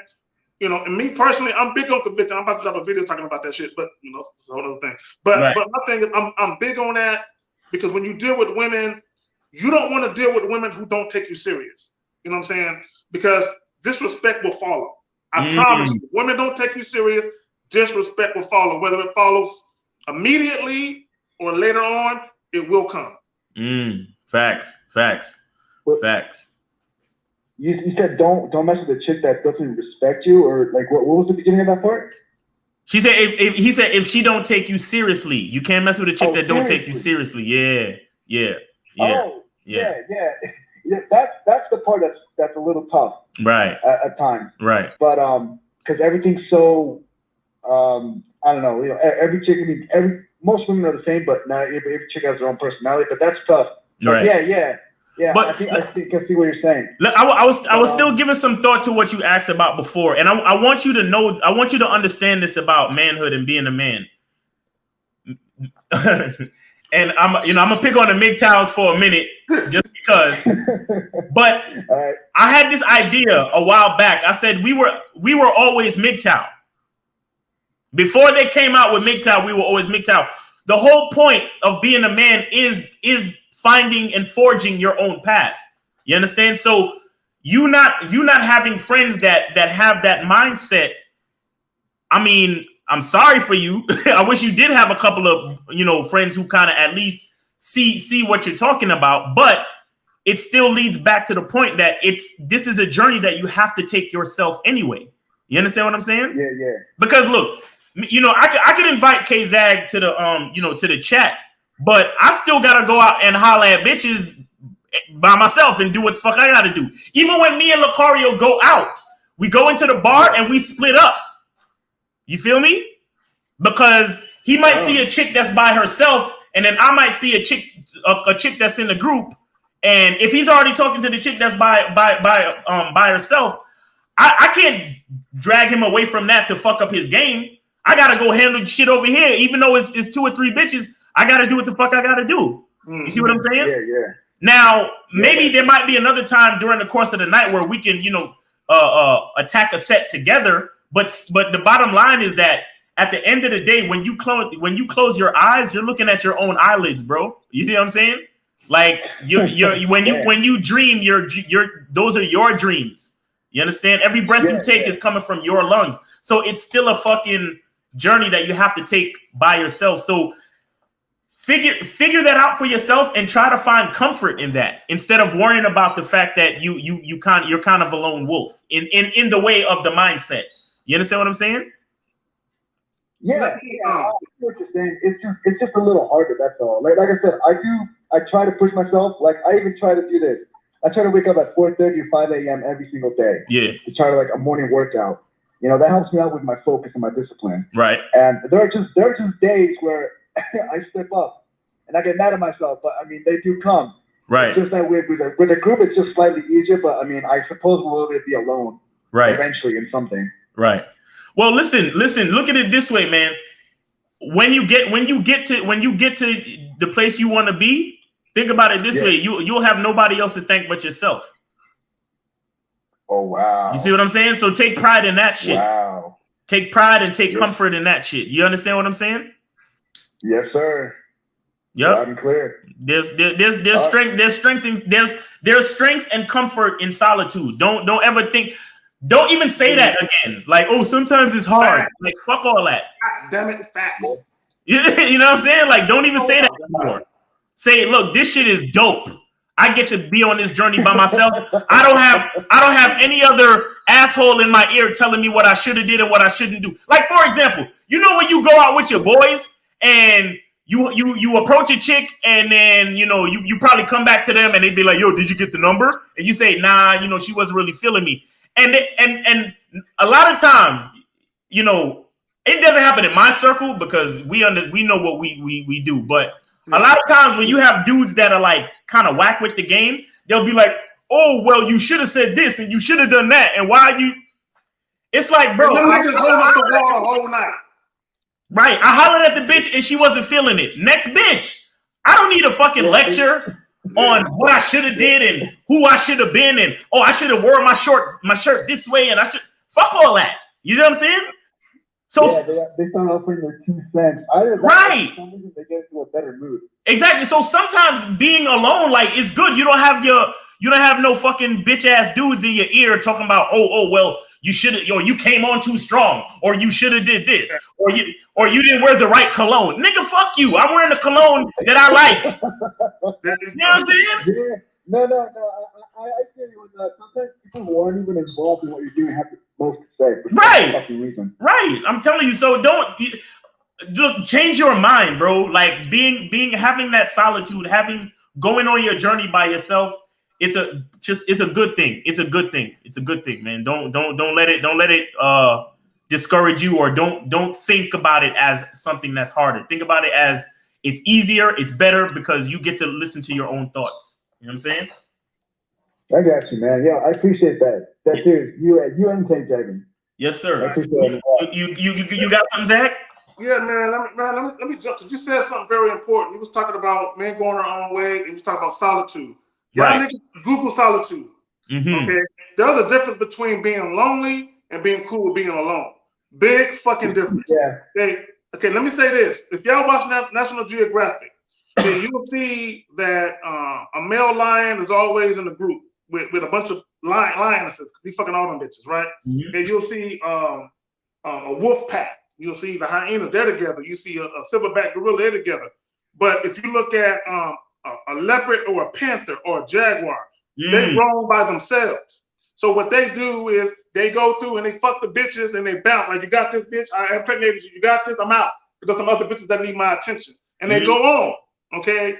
C: and me personally, I'm big on conviction. I'm about to drop a video talking about that shit, but it's a whole other thing. But my thing is, I'm big on that because when you deal with women, you don't want to deal with women who don't take you serious. You know what I'm saying? Because disrespect will follow. I promise you. Women don't take you serious, disrespect will follow. Whether it follows immediately or later on, it will come.
A: Facts.
B: You said don't mess with a chick that doesn't respect you, or like what was the beginning of that part?
A: She said he said if she don't take you seriously, you can't mess with a chick that don't take you seriously. Yeah.
B: Oh, yeah. That's the part that's a little tough.
A: Right.
B: At times.
A: Right.
B: But because everything's so I don't know. Every chick. Most women are the same, but not every chick has their own personality. But that's tough. But
A: right.
B: Yeah.
A: But
B: I think I see what you're saying.
A: I was still giving some thought to what you asked about before, and I want you to know. I want you to understand this about manhood and being a man. And I'm gonna pick on the MGTOWs for a minute, just because. But I had this idea a while back. I said we were always MGTOW. Before they came out with MGTOW, we were always MGTOW. The whole point of being a man is finding and forging your own path. You understand? So you not having friends that have that mindset. I mean, I'm sorry for you. I wish you did have a couple of friends who kind of at least see what you're talking about, but it still leads back to the point that this is a journey that you have to take yourself anyway. You understand what I'm saying?
B: Yeah.
A: Because look, I could invite K-Zag to the to the chat, but I still gotta go out and holler at bitches by myself and do what the fuck I gotta do. Even when me and Lucario go out, we go into the bar and we split up. You feel me? Because he might see a chick that's by herself, and then I might see a chick that's in the group. And if he's already talking to the chick that's by herself, I can't drag him away from that to fuck up his game. I gotta go handle shit over here, even though it's 2 or 3 bitches. I gotta do what the fuck I gotta do. You see what I'm saying?
B: Yeah.
A: Now maybe there might be another time during the course of the night where we can attack a set together. But the bottom line is that at the end of the day, when you close your eyes, you're looking at your own eyelids, bro. You see what I'm saying? Like when you dream, those are your dreams. You understand? Every breath you take is coming from your lungs. So it's still a fucking journey that you have to take by yourself. So figure that out for yourself and try to find comfort in that instead of worrying about the fact that you're kind of a lone wolf in the way of the mindset. You understand what I'm saying?
B: Yeah. I see what you're saying. It's just a little harder. That's all. Like I said, I try to push myself. Like I even try to do this. I try to wake up at 4:30 or 5 a.m. every single day.
A: Yeah.
B: To try to a morning workout. That helps me out with my focus and my discipline.
A: Right.
B: And there are just days where I slip up and I get mad at myself. But I mean, they do come.
A: Right.
B: It's just that with a group, it's just slightly easier. But I mean, I suppose we'll always be alone.
A: Right.
B: Eventually, in something.
A: Right. Well, listen. Look at it this way, man. When you get to the place you want to be, think about it this way: you'll have nobody else to thank but yourself.
B: Oh wow!
A: You see what I'm saying? So take pride in that shit.
B: Wow.
A: Take pride and take comfort in that shit. You understand what I'm saying?
B: Yes, sir.
A: Yep.
B: Loud and clear.
A: There's strength and comfort in solitude. Don't ever think. Don't even say that again. Like, oh, sometimes it's hard. Like, fuck all that.
C: God damn it, facts.
A: You know what I'm saying? Like, don't even say that anymore. Say, look, this shit is dope. I get to be on this journey by myself. I don't have any other asshole in my ear telling me what I should have did and what I shouldn't do. Like, for example, you know when you go out with your boys and you approach a chick and then you probably come back to them and they'd be like, yo, did you get the number? And you say, nah, she wasn't really feeling me. And a lot of times, it doesn't happen in my circle because we know what we do. But a lot of times when you have dudes that are like kind of whack with the game, they'll be like, oh, well, you should have said this and you should have done that. And why you? It's like, bro,
C: them niggas hold up the wall the whole night.
A: Right. I hollered at the bitch and she wasn't feeling it. Next bitch. I don't need a fucking lecture on what I should have did and who I should have been and I should have worn my shirt this way and I should fuck all that. You know what I'm saying? So
B: they start offering their 2 cents.
A: Right.
B: They get into a better mood.
A: Exactly. So sometimes being alone, like, is good. You don't have no fucking bitch ass dudes in your ear talking about, well, you should have, or you came on too strong, or you should have did this, or you didn't wear the right cologne. Nigga, fuck you. I'm wearing the cologne that I like. You know what I'm saying?
B: Yeah. No. I feel you with that. Sometimes people who aren't even involved in what you're doing have the most to say.
A: Right. I'm telling you. So don't change your mind, bro. Like having that solitude, going on your journey by yourself. It's a good thing. It's a good thing. It's a good thing, man. Don't let it discourage you, or don't think about it as something that's harder. Think about it as it's easier, it's better because you get to listen to your own thoughts. You know what I'm saying?
B: I got you, man. Yeah, I appreciate that. That's serious. You and Tate Jaggin.
A: Yes, sir.
B: I appreciate it.
A: You got something, Zach?
C: Yeah, man. Let me jump because you said something very important. You was talking about men going their own way, and you talking about solitude. Y'all niggas Google solitude.
A: Mm-hmm.
C: Okay, there's a difference between being lonely and being cool with being alone. Big fucking difference.
B: Yeah.
C: Okay. Let me say this: if y'all watch National Geographic, then you will see that a male lion is always in a group with a bunch of lionesses. He fucking all them bitches, right?
A: Mm-hmm.
C: And you'll see a wolf pack. You'll see the hyenas. They're together. You see a silverback gorilla. They're together. But if you look at a leopard or a panther or a jaguar, they roam by themselves. So what they do is they go through and they fuck the bitches and they bounce. Like, you got this, bitch. I impregnated you. You got this. I'm out. Because some other bitches that need my attention. And they go on, okay?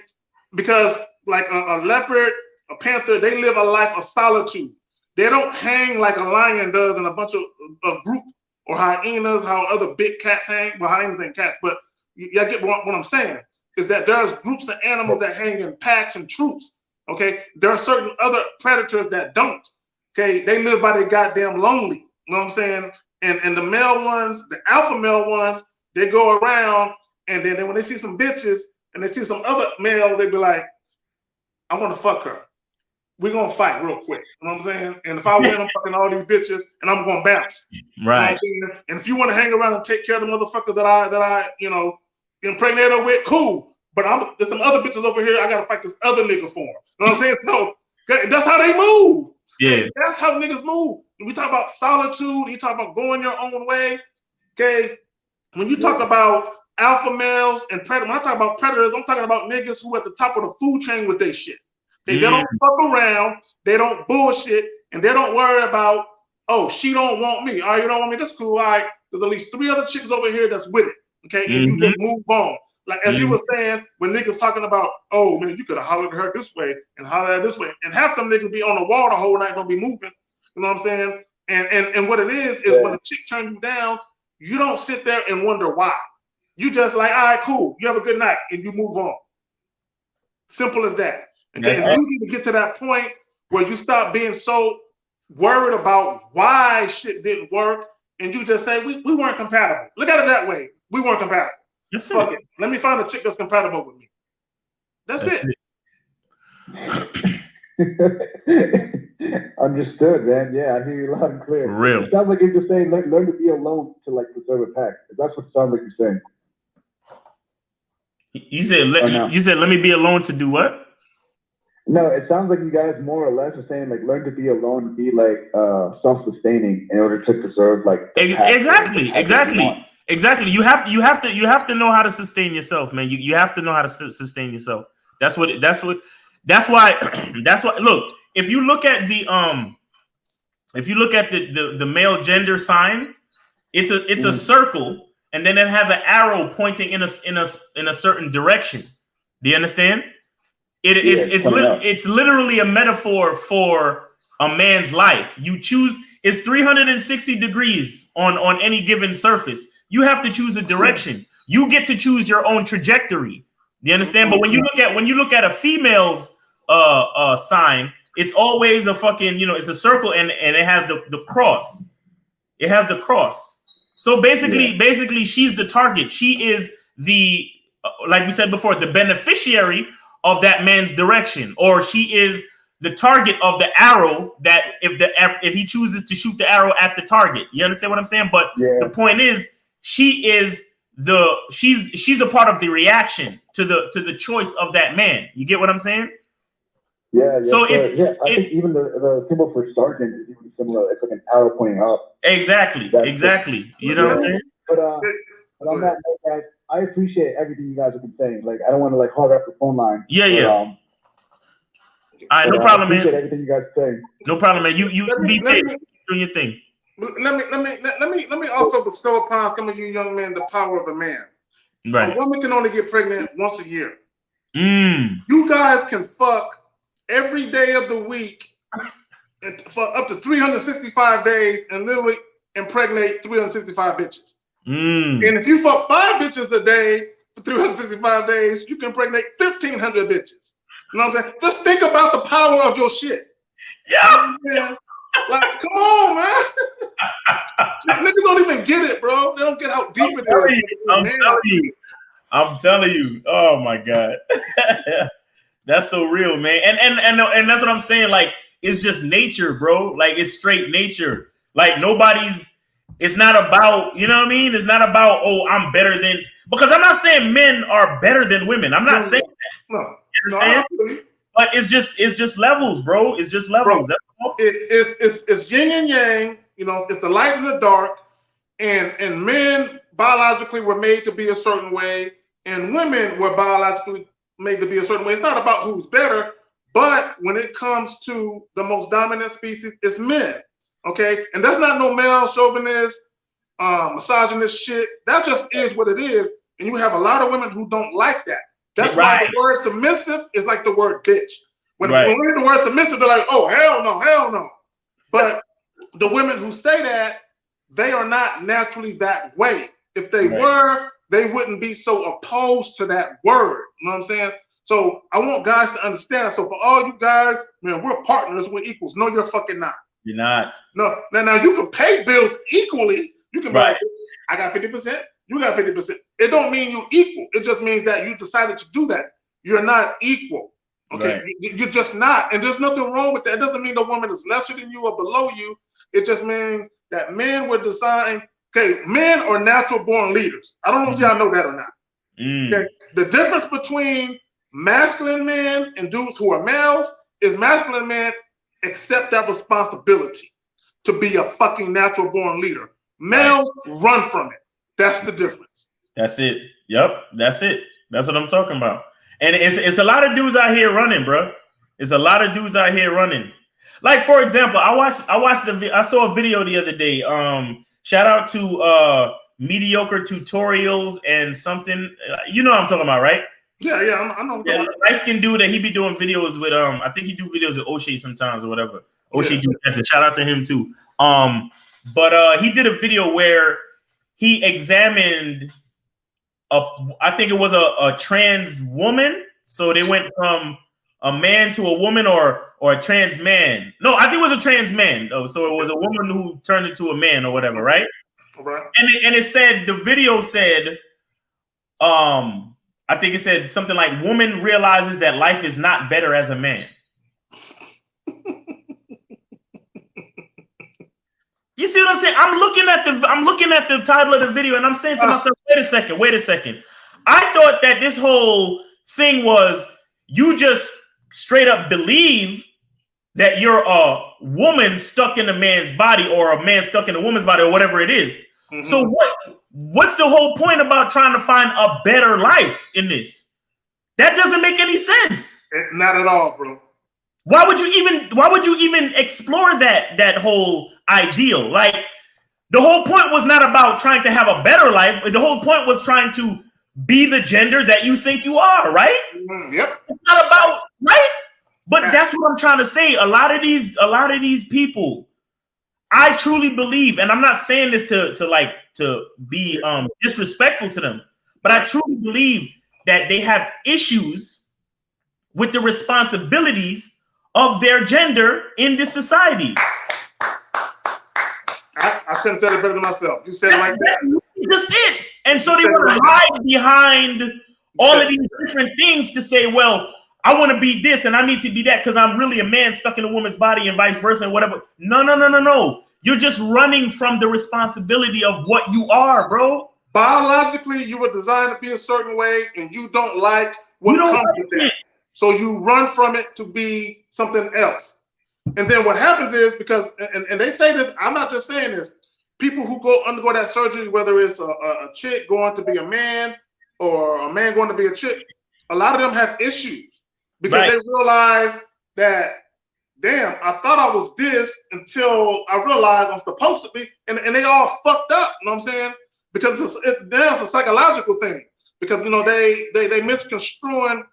C: Because like a leopard, a panther, they live a life of solitude. They don't hang like a lion does in a bunch of a group, or hyenas, how other big cats hang. Well, hyenas ain't cats, but y'all get what I'm saying. Is that there's groups of animals that hang in packs and troops, okay? There are certain other predators that don't, okay? They live by their goddamn lonely, you know what I'm saying? And the male ones, the alpha male ones, they go around, and then when they see some bitches and they see some other males, they be like, I want to fuck her. We're going to fight real quick, you know what I'm saying? And if I win, I'm fucking all these bitches, and I'm going to bounce.
A: Right.
C: You know, and if you want to hang around and take care of the motherfuckers that I impregnate her with, cool. But there's some other bitches over here. I gotta fight this other nigga for them. You know what I'm saying? So that's how they move.
A: Yeah.
C: That's how niggas move. We talk about solitude. You talk about going your own way. Okay. When you talk about alpha males and predators, when I talk about predators, I'm talking about niggas who at the top of the food chain with their shit. They don't fuck around. They don't bullshit, and they don't worry about, oh, she don't want me. Oh, you don't want me. That's cool. All right. There's at least 3 other chicks over here that's with it. Okay, and you just move on. Like as you were saying, when niggas talking about, oh man, you could have hollered at her this way and hollered at her this way, and half them niggas be on the wall the whole night, gonna be moving. You know what I'm saying? And what it is when a chick turns you down, you don't sit there and wonder why. You just like, all right, cool. You have a good night, and you move on. Simple as that. Okay, and you need to get to that point where you stop being so worried about why shit didn't work. And you just say, we weren't compatible. Look at it that way. We weren't compatible.
A: Yes,
C: fuck it. Let me find a chick that's compatible with me. That's it.
B: Understood, man. Yeah, I hear you loud and clear.
A: For real.
B: It sounds like you're just saying learn to be alone to like preserve a pack. That's what it sounds like you're saying.
A: You said let me be alone to do what?
B: No, it sounds like you guys more or less are saying like learn to be alone and be like self-sustaining in order to preserve like
A: exactly. You have to know how to sustain yourself, man. You have to know how to sustain yourself. That's what That's why. That's why. Look, if you look at the male gender sign, it's a circle, and then it has an arrow pointing in a certain direction. Do you understand? It's literally a metaphor for a man's life. You choose. It's 360 degrees on any given surface. You have to choose a direction. You get to choose your own trajectory. Do you understand? But when you look at a female's sign, it's always a fucking, it's a circle, and it has the cross. It has the cross. So basically, she's the target. She is the, like we said before, the beneficiary of that man's direction, or she is the target of the arrow that if he chooses to shoot the arrow at the target. You understand what I'm saying? But the point is, she's a part of the reaction to the choice of that man. You get what I'm saying?
B: Yeah.
A: So
B: I think even the symbol for sergeant is even similar. It's like an arrow pointing up.
A: Exactly. You know what I'm saying?
B: But on that note, guys, I appreciate everything you guys have been saying. Like, I don't want to like hog up the phone line.
A: All right, no problem, man.
B: Everything you guys say.
A: No problem, man. You be safe. Doing your thing.
C: Let me also bestow upon some of you young men the power of a man.
A: Right.
C: A woman can only get pregnant once a year.
A: Mm.
C: You guys can fuck every day of the week for up to 365 days and literally impregnate 365 bitches.
A: Mm.
C: And if you fuck 5 bitches a day for 365 days, you can impregnate 1,500 bitches. You know what I'm saying? Just think about the power of your shit.
A: Yeah.
C: Like, come on, man. Niggas don't even get it, bro. They don't get how deep it is.
A: I'm telling you. Oh my God. That's so real, man. And that's what I'm saying. Like, it's just nature, bro. Like, it's straight nature. Like, it's not about, you know what I mean? It's not about, oh, I'm better than, because I'm not saying men are better than women. I'm not saying that.
C: No,
A: but it's just levels, bro. It's just levels.
C: Bro, it's yin and yang. It's the light and the dark. And men biologically were made to be a certain way, and women were biologically made to be a certain way. It's not about who's better, but when it comes to the most dominant species, it's men. Okay, and that's not no male chauvinist, misogynist shit. That just is what it is. And you have a lot of women who don't like that. That's why the word submissive is like the word bitch. When we hear the word submissive, they're like, oh, hell no. But the women who say that, they are not naturally that way. If they were, they wouldn't be so opposed to that word. You know what I'm saying? So I want guys to understand. So for all you guys, man, we're partners, we're equals. No, you're fucking not.
A: You're not.
C: No. Now you can pay bills equally. You can be like, I got 50%. You got 50%. It don't mean you equal. It just means that you decided to do that. You're not equal. Okay, you're just not. And there's nothing wrong with that. It doesn't mean the woman is lesser than you or below you. It just means that men were designed. Okay, men are natural born leaders. I don't know if y'all know that or not. Okay? The difference between masculine men and dudes who are males is masculine men accept that responsibility to be a fucking natural born leader. Males run from it. That's the difference.
A: That's it. Yep, that's it. That's what I'm talking about. And it's a lot of dudes out here running, bro. It's a lot of dudes out here running. Like, for example, I saw a video the other day. Shout out to Mediocre Tutorials and something. You know what I'm talking about, right?
C: Yeah, I know.
A: Yeah, light skin dude that he be doing videos with. I think he do videos with O'Shea sometimes or whatever. O'Shea do that. Shout out to him too. But he did a video where he examined I think it was a trans woman. So they went from a man to a woman or a trans man. No, I think it was a trans man. So it was a woman who turned into a man or whatever, right?
C: Right.
A: And it said, the video said, I think it said something like, woman realizes that life is not better as a man. You see what I'm saying? I'm looking at the title of the video and I'm saying to myself, wait a second. I thought that this whole thing was you just straight up believe that you're a woman stuck in a man's body or a man stuck in a woman's body or whatever it is. Mm-hmm. So what's the whole point about trying to find a better life in this? That doesn't make any sense.
C: Not at all, bro.
A: Why would you even explore that whole ideal? Like, the whole point was not about trying to have a better life. The whole point was trying to be the gender that you think you are, right?
C: Yep.
A: It's not about, right? But that's what I'm trying to say. A lot of these people, I truly believe, and I'm not saying this to be disrespectful to them, but I truly believe that they have issues with the responsibilities of their gender in this society.
C: I couldn't say it better than myself. You said it like that.
A: Just it. And so they want to hide behind all of these different things to say, well, I want to be this and I need to be that because I'm really a man stuck in a woman's body and vice versa and whatever. No. You're just running from the responsibility of what you are, bro.
C: Biologically, you were designed to be a certain way and you don't like what comes with that. So you run from it to be something else. And then what happens is, because, and they say this, I'm not just saying this, people who undergo that surgery, whether it's a chick going to be a man or a man going to be a chick, a lot of them have issues because they realize that, damn, I thought I was this until I realized I'm supposed to be, and they all fucked up, you know what I'm saying? Because there's a psychological thing, because, you know, they misconstruing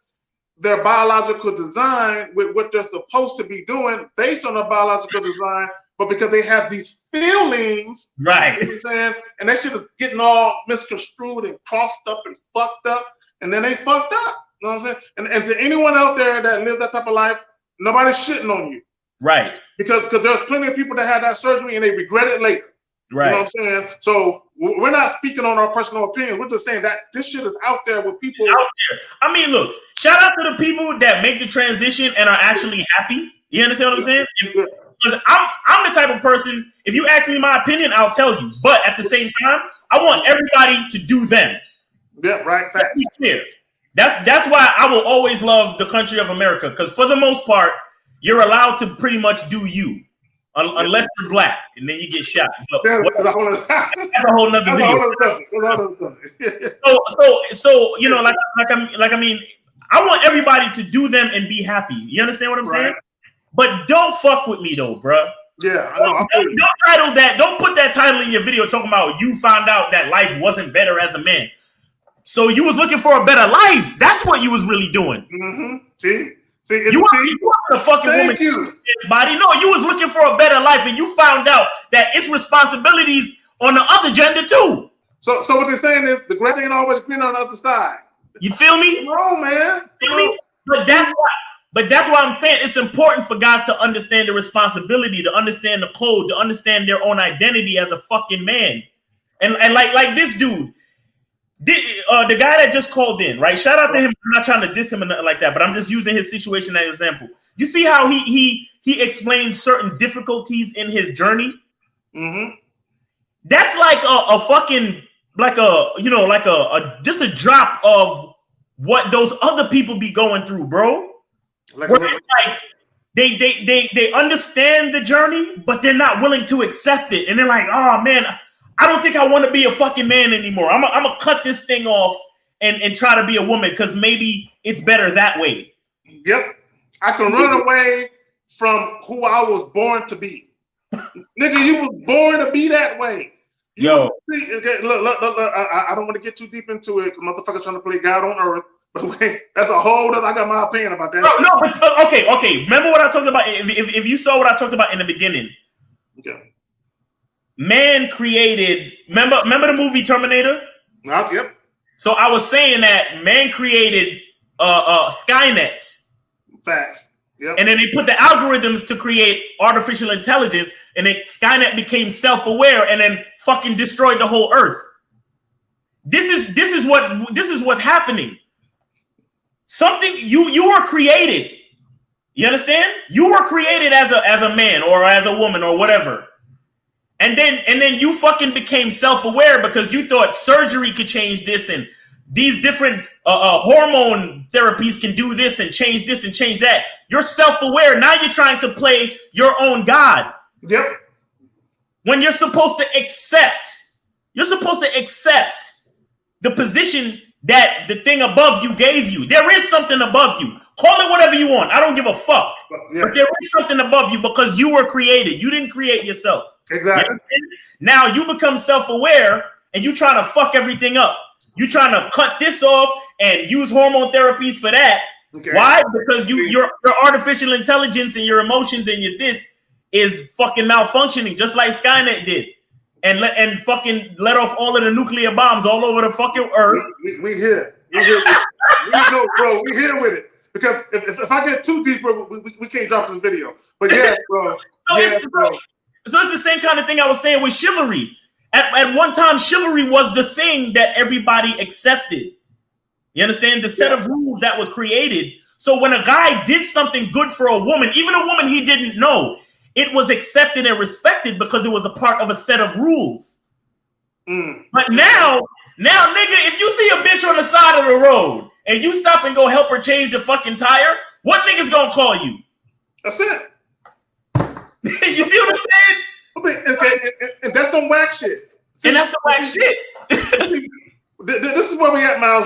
C: their biological design with what they're supposed to be doing based on their biological design, but because they have these feelings,
A: right?
C: You know what I'm saying? And that shit is getting all misconstrued and crossed up and fucked up, and then they fucked up. You know what I'm saying? And to anyone out there that lives that type of life, nobody's shitting on you,
A: right? Because
C: there's plenty of people that had that surgery and they regret it later.
A: Right.
C: You know what I'm saying? So we're not speaking on our personal opinion. We're just saying that this shit is out there with people.
A: It's out there. I mean, look, shout out to the people that make the transition and are actually happy. You understand what I'm saying? Because I'm the type of person, if you ask me my opinion, I'll tell you. But at the same time, I want everybody to do them.
C: Yeah, right. Facts.
A: Be clear. That's why I will always love the country of America. Because for the most part, you're allowed to pretty much do you. Unless you're black, and then you get shot. That's a whole nother video. So you know, I mean, I want everybody to do them and be happy. You understand what I'm saying? But don't fuck with me though, bro.
C: Yeah, I know.
A: Don't title that. Don't put that title in your video talking about you found out that life wasn't better as a man. So you was looking for a better life. That's what you was really doing.
C: See,
A: you weren't a fucking woman body. No, you was looking for a better life, and you found out that it's responsibilities on the other gender too.
C: So what they're saying is the grass ain't always green on the other side.
A: You feel me?
C: No, man.
A: Feel me? But that's why I'm saying it's important for guys to understand the responsibility, to understand the code, to understand their own identity as a fucking man. And like this dude. The guy that just called in, right? Shout out to him. I'm not trying to diss him or nothing like that, but I'm just using his situation as an example. You see how he explained certain difficulties in his journey? That's like a fucking, like just a drop of what those other people be going through, bro. Where it's like they understand the journey, but they're not willing to accept it. And they're like, oh man, I don't think I want to be a fucking man anymore. I'm gonna cut this thing off and try to be a woman because maybe it's better that way.
C: Yep. I can run away from who I was born to be. Nigga, you was born to be that way. Look, I don't want to get too deep into it because motherfuckers trying to play God on earth. But that's a whole other, I got my opinion about that.
A: No, but okay. Remember what I talked about? If you saw what I talked about in the beginning.
C: Okay.
A: Man created, remember the movie Terminator?
C: Yep.
A: So I was saying that man created Skynet.
C: Facts. Yep.
A: And then they put the algorithms to create artificial intelligence, and then Skynet became self-aware and then fucking destroyed the whole earth. This is what's happening. Something you were created. You understand? You were created as a man or as a woman or whatever. And then you fucking became self-aware because you thought surgery could change this and these different hormone therapies can do this and change that. You're self-aware. Now you're trying to play your own God.
C: Yep.
A: When you're supposed to accept the position that the thing above you gave you. There is something above you. Call it whatever you want. I don't give a fuck.
C: Yeah.
A: But there is something above you because you were created. You didn't create yourself.
C: Exactly.
A: Now you become self-aware and you trying to fuck everything up. You trying to cut this off and use hormone therapies for that.
C: Okay.
A: Why? Because your artificial intelligence and your emotions and your this is fucking malfunctioning, just like Skynet did. And fucking let off all of the nuclear bombs all over the fucking earth.
C: We here. We know, bro. We here with it. Because if I get too deep, bro, we can't drop this video. But yeah, bro.
A: So it's the same kind of thing I was saying with chivalry. At one time, chivalry was the thing that everybody accepted. You understand? The set of rules that were created. So when a guy did something good for a woman, even a woman he didn't know, it was accepted and respected because it was a part of a set of rules. But now, nigga, if you see a bitch on the side of the road and you stop and go help her change the fucking tire, what nigga's gonna call you?
C: That's it.
A: You see what I'm saying?
C: And that's some whack shit. See,
A: and that's some whack shit.
C: This is where we at, Miles.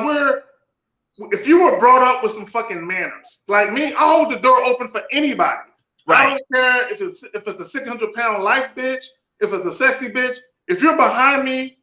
C: If you were brought up with some fucking manners, like me, I hold the door open for anybody. Right. I don't care if it's a 600-pound life bitch, if it's a sexy bitch. If you're behind me,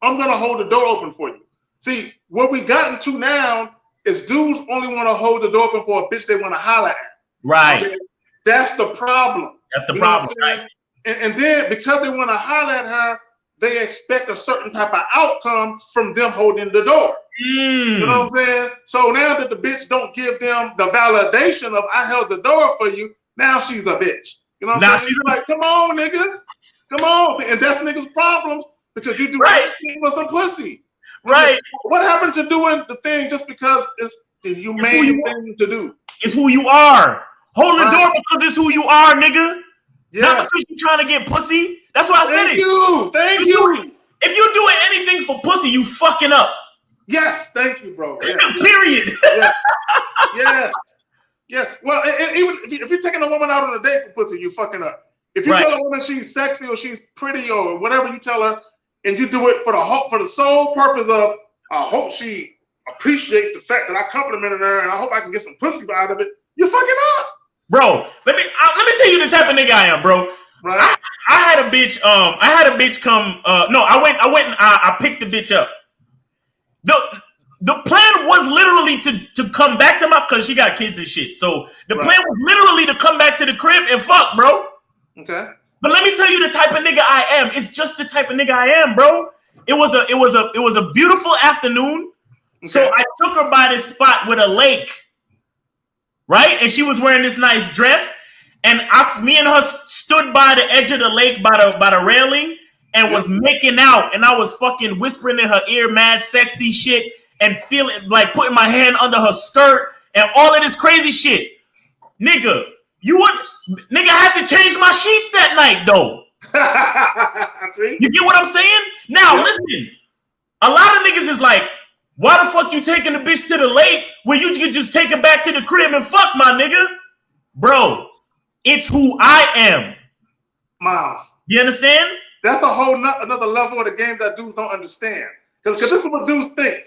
C: I'm gonna hold the door open for you. See, what we gotten to now is dudes only want to hold the door open for a bitch they want to holler at.
A: Right.
C: Okay? That's the problem.
A: That's the problem, right?
C: And then because they want to holler at her, they expect a certain type of outcome from them holding the door. You know what I'm saying? So now that the bitch don't give them the validation of I held the door for you, now she's a bitch. You know what I'm saying? She's like, come on, nigga. Come on. And that's niggas' problems because you do everything for some pussy.
A: Right.
C: What happened to doing the thing just because it's the humane thing to do?
A: It's who you are. Hold the door because it's who you are, nigga. Yeah. Not because you're trying to get pussy. That's why I said it.
C: Thank you.
A: If you're doing anything for pussy, you fucking up.
C: Yes, thank you, bro. Yes.
A: Period.
C: Yes. Well, even if you're taking a woman out on a date for pussy, you fucking up. If you tell a woman she's sexy or she's pretty or whatever you tell her, and you do it for the sole purpose of I hope she appreciates the fact that I complimented her and I hope I can get some pussy out of it, you're fucking up. Bro,
A: let me tell you the type of nigga I am, bro.
C: Right.
A: I had a bitch. I had a bitch come. No, I went and I picked the bitch up. The plan was literally to come back to because she got kids and shit. So the plan was literally to come back to the crib and fuck, bro.
C: Okay.
A: But let me tell you the type of nigga I am. It's just the type of nigga I am, bro. It was a beautiful afternoon. Okay. So I took her by this spot with a lake, right? And she was wearing this nice dress. And me and her stood by the edge of the lake by the railing and was making out. And I was fucking whispering in her ear, mad sexy shit, and feeling like putting my hand under her skirt and all of this crazy shit. Nigga, I had to change my sheets that night though. You get what I'm saying? Now listen, a lot of niggas is like, why the fuck you taking the bitch to the lake where you can just take her back to the crib and fuck my nigga? Bro, it's who I am.
C: Miles.
A: You understand?
C: That's a whole another level of the game that dudes don't understand. Because this is what dudes think.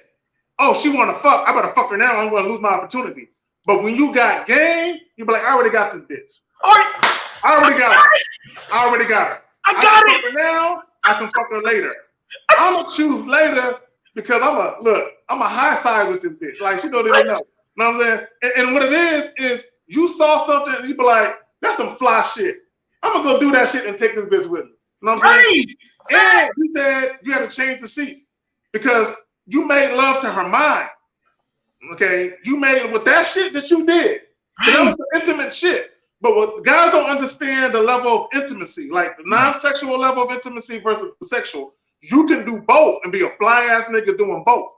C: Oh, she want to fuck. I better fuck her now. I'm going to lose my opportunity. But when you got game, you be like, I already got this bitch. I already got her. I got it. Fuck her now. I can fuck her later. I'm going to choose later because I'm a high side with this bitch. Like, she don't even know. You know what I'm saying? And what it is you saw something and you be like, that's some fly shit. I'm going to go do that shit and take this bitch with me. You know what I'm saying? And you said you had to change the seats because you made love to her mind. Okay? You made with that shit that you did. That was the intimate shit. But what guys don't understand the level of intimacy, like the non-sexual level of intimacy versus the sexual. You can do both and be a fly-ass nigga doing both.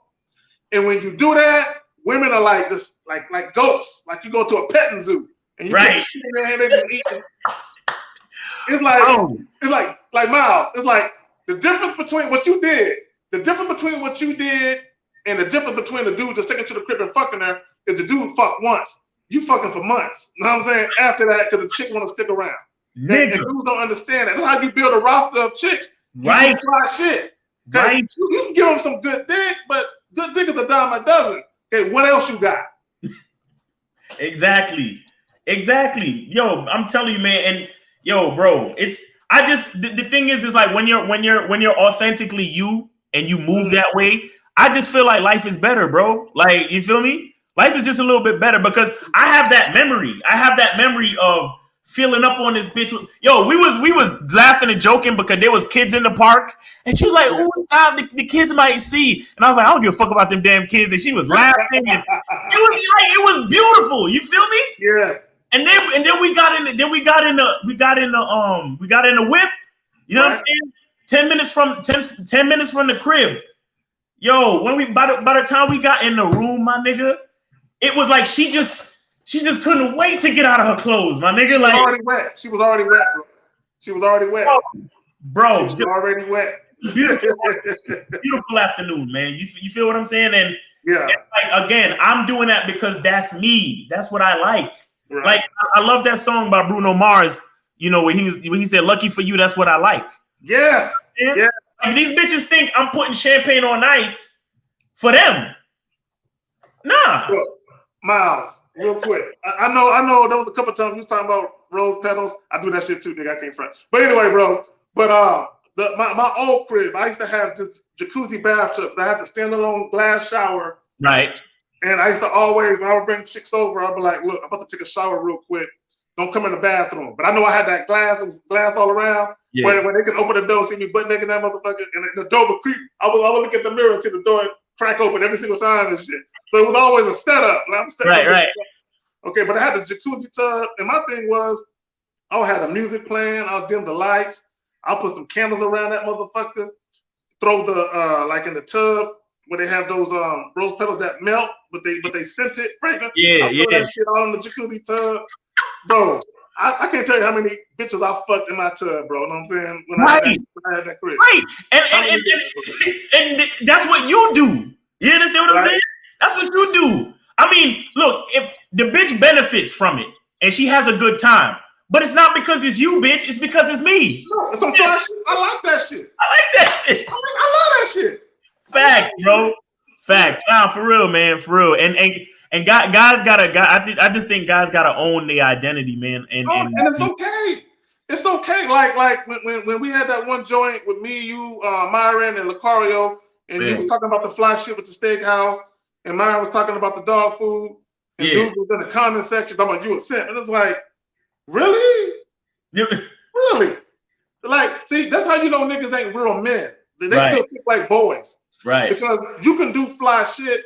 C: And when you do that, women are like this, like goats. Like you go to a petting zoo and you get the shit in their hand, they just eating. It's like Miles. It's like the difference between what you did, and the difference between the dude just taking to the crib and fucking her is the dude fucked once. You fucking for months. You know what I'm saying? After that, because the chick want to stick around. And dudes don't understand that. That's how you build a roster of chicks. You fly shit. You can give them some good dick, but Good dick is a dime a dozen. Okay, what else you got?
A: Exactly. Yo, I'm telling you, man, and yo, bro, the thing is like when you're authentically you and you move that way, I just feel like life is better, bro. Like, you feel me? Life is just a little bit better because I have that memory. I have that memory of feeling up on this bitch. Yo, we was laughing and joking because there was kids in the park, and she was like, "Oh, stop! The kids might see." And I was like, "I don't give a fuck about them damn kids." And she was laughing, and it was beautiful. You feel me?
C: Yeah.
A: And then we got in the whip. You know what I'm saying? 10 minutes from the crib. Yo, when by the time we got in the room, my nigga, it was like she just couldn't wait to get out of her clothes, my nigga. She
C: was already wet, bro. She was already wet.
A: Bro,
C: she was already wet.
A: Beautiful afternoon, man. You feel what I'm saying? And
C: yeah,
A: like, again, I'm doing that because that's me. That's what I like.
C: Right.
A: Like, I love that song by Bruno Mars. You know, when he said, "Lucky for you, that's what I like."
C: Yes. Yeah.
A: Like, these bitches think I'm putting champagne on ice for them. Nah.
C: Look, Miles, real quick. I know there was a couple of times you was talking about rose petals. I do that shit too, nigga. I can't front. But anyway, bro. But my old crib, I used to have this jacuzzi bathtub. I had the standalone glass shower.
A: Right.
C: And I used to always, when I would bring chicks over, I'd be like, look, I'm about to take a shower real quick. Don't come in the bathroom. But I know I had that glass. It was glass all around. Yeah. Where they can open the door, see me butt naked, that motherfucker, and the door would creep. I would look at the mirror and see the door crack open every single time and shit. So it was always a setup.
A: Right.
C: Okay, but I had the jacuzzi tub, and my thing was, I had the music playing. I'll dim the lights. I'll put some candles around that motherfucker. Throw the like in the tub where they have those rose petals that melt, but they scent it fragrant.
A: Yeah.
C: That shit all in the jacuzzi tub, bro. I can't tell you how many bitches I fucked in my tub, bro. You know what I'm saying? When I had that crib.
A: Right. And that's what you do. You understand what I'm saying? That's what you do. I mean, look, if the bitch benefits from it and she has a good time, but it's not because it's you, bitch. It's because it's me.
C: No, it's some fun shit. I like that shit.
A: I love
C: that shit.
A: Facts, bro. Facts. Nah, for real, man. For real. And guys gotta. I just think guys gotta own their identity, man. And
C: it's okay. It's okay. Like when we had that one joint with me, you, Myron, and Lucario, and you was talking about the fly shit with the steakhouse, and Myron was talking about the dog food, and dudes was in the comment section talking about you a simp, and it's like, really? Really? Like, see, that's how you know niggas ain't real men. They still think like boys.
A: Right.
C: Because you can do fly shit,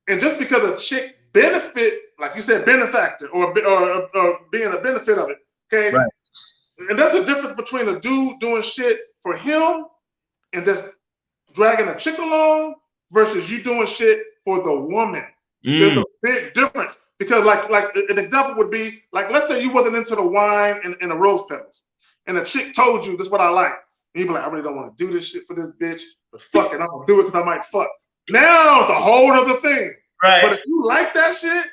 C: and just because a chick benefit, like you said, benefactor, or being a benefit of it, okay?
A: Right.
C: And that's the difference between a dude doing shit for him and just dragging a chick along versus you doing shit for the woman. There's a big difference. Because like an example would be, like, let's say you wasn't into the wine and the rose petals, and a chick told you, this is what I like. And you'd be like, I really don't want to do this shit for this bitch, but fuck it, I'm gonna do it because I might fuck. Now it's a whole other thing.
A: Right.
C: But if you like that shit,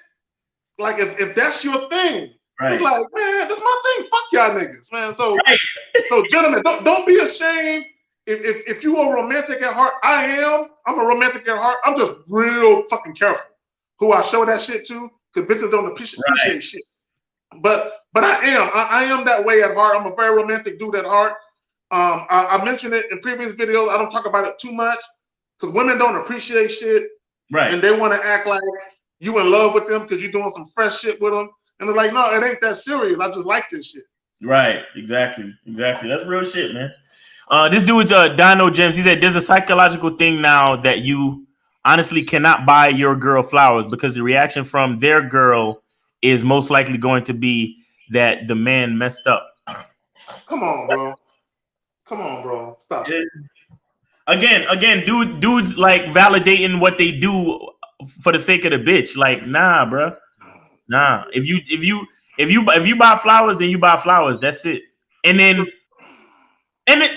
C: like if that's your thing, it's like, man, that's my thing. Fuck y'all niggas, man. So so gentlemen, don't be ashamed. If you are romantic at heart, I'm a romantic at heart. I'm just real fucking careful who I show that shit to, because bitches don't appreciate shit. But I am that way at heart. I'm a very romantic dude at heart. I mentioned it in previous videos. I don't talk about it too much because women don't appreciate shit.
A: Right.
C: And they want to act like you in love with them because you're doing some fresh shit with them. And they're like, no, it ain't that serious. I just like this shit.
A: Right. Exactly. That's real shit, man. This dude's Dino Gems. He said there's a psychological thing now that you honestly cannot buy your girl flowers because the reaction from their girl is most likely going to be that the man messed up.
C: Come on, bro. Stop.
A: Again, dudes like validating what they do for the sake of the bitch. Like, nah, bro. Nah. If you buy flowers, then you buy flowers. That's it.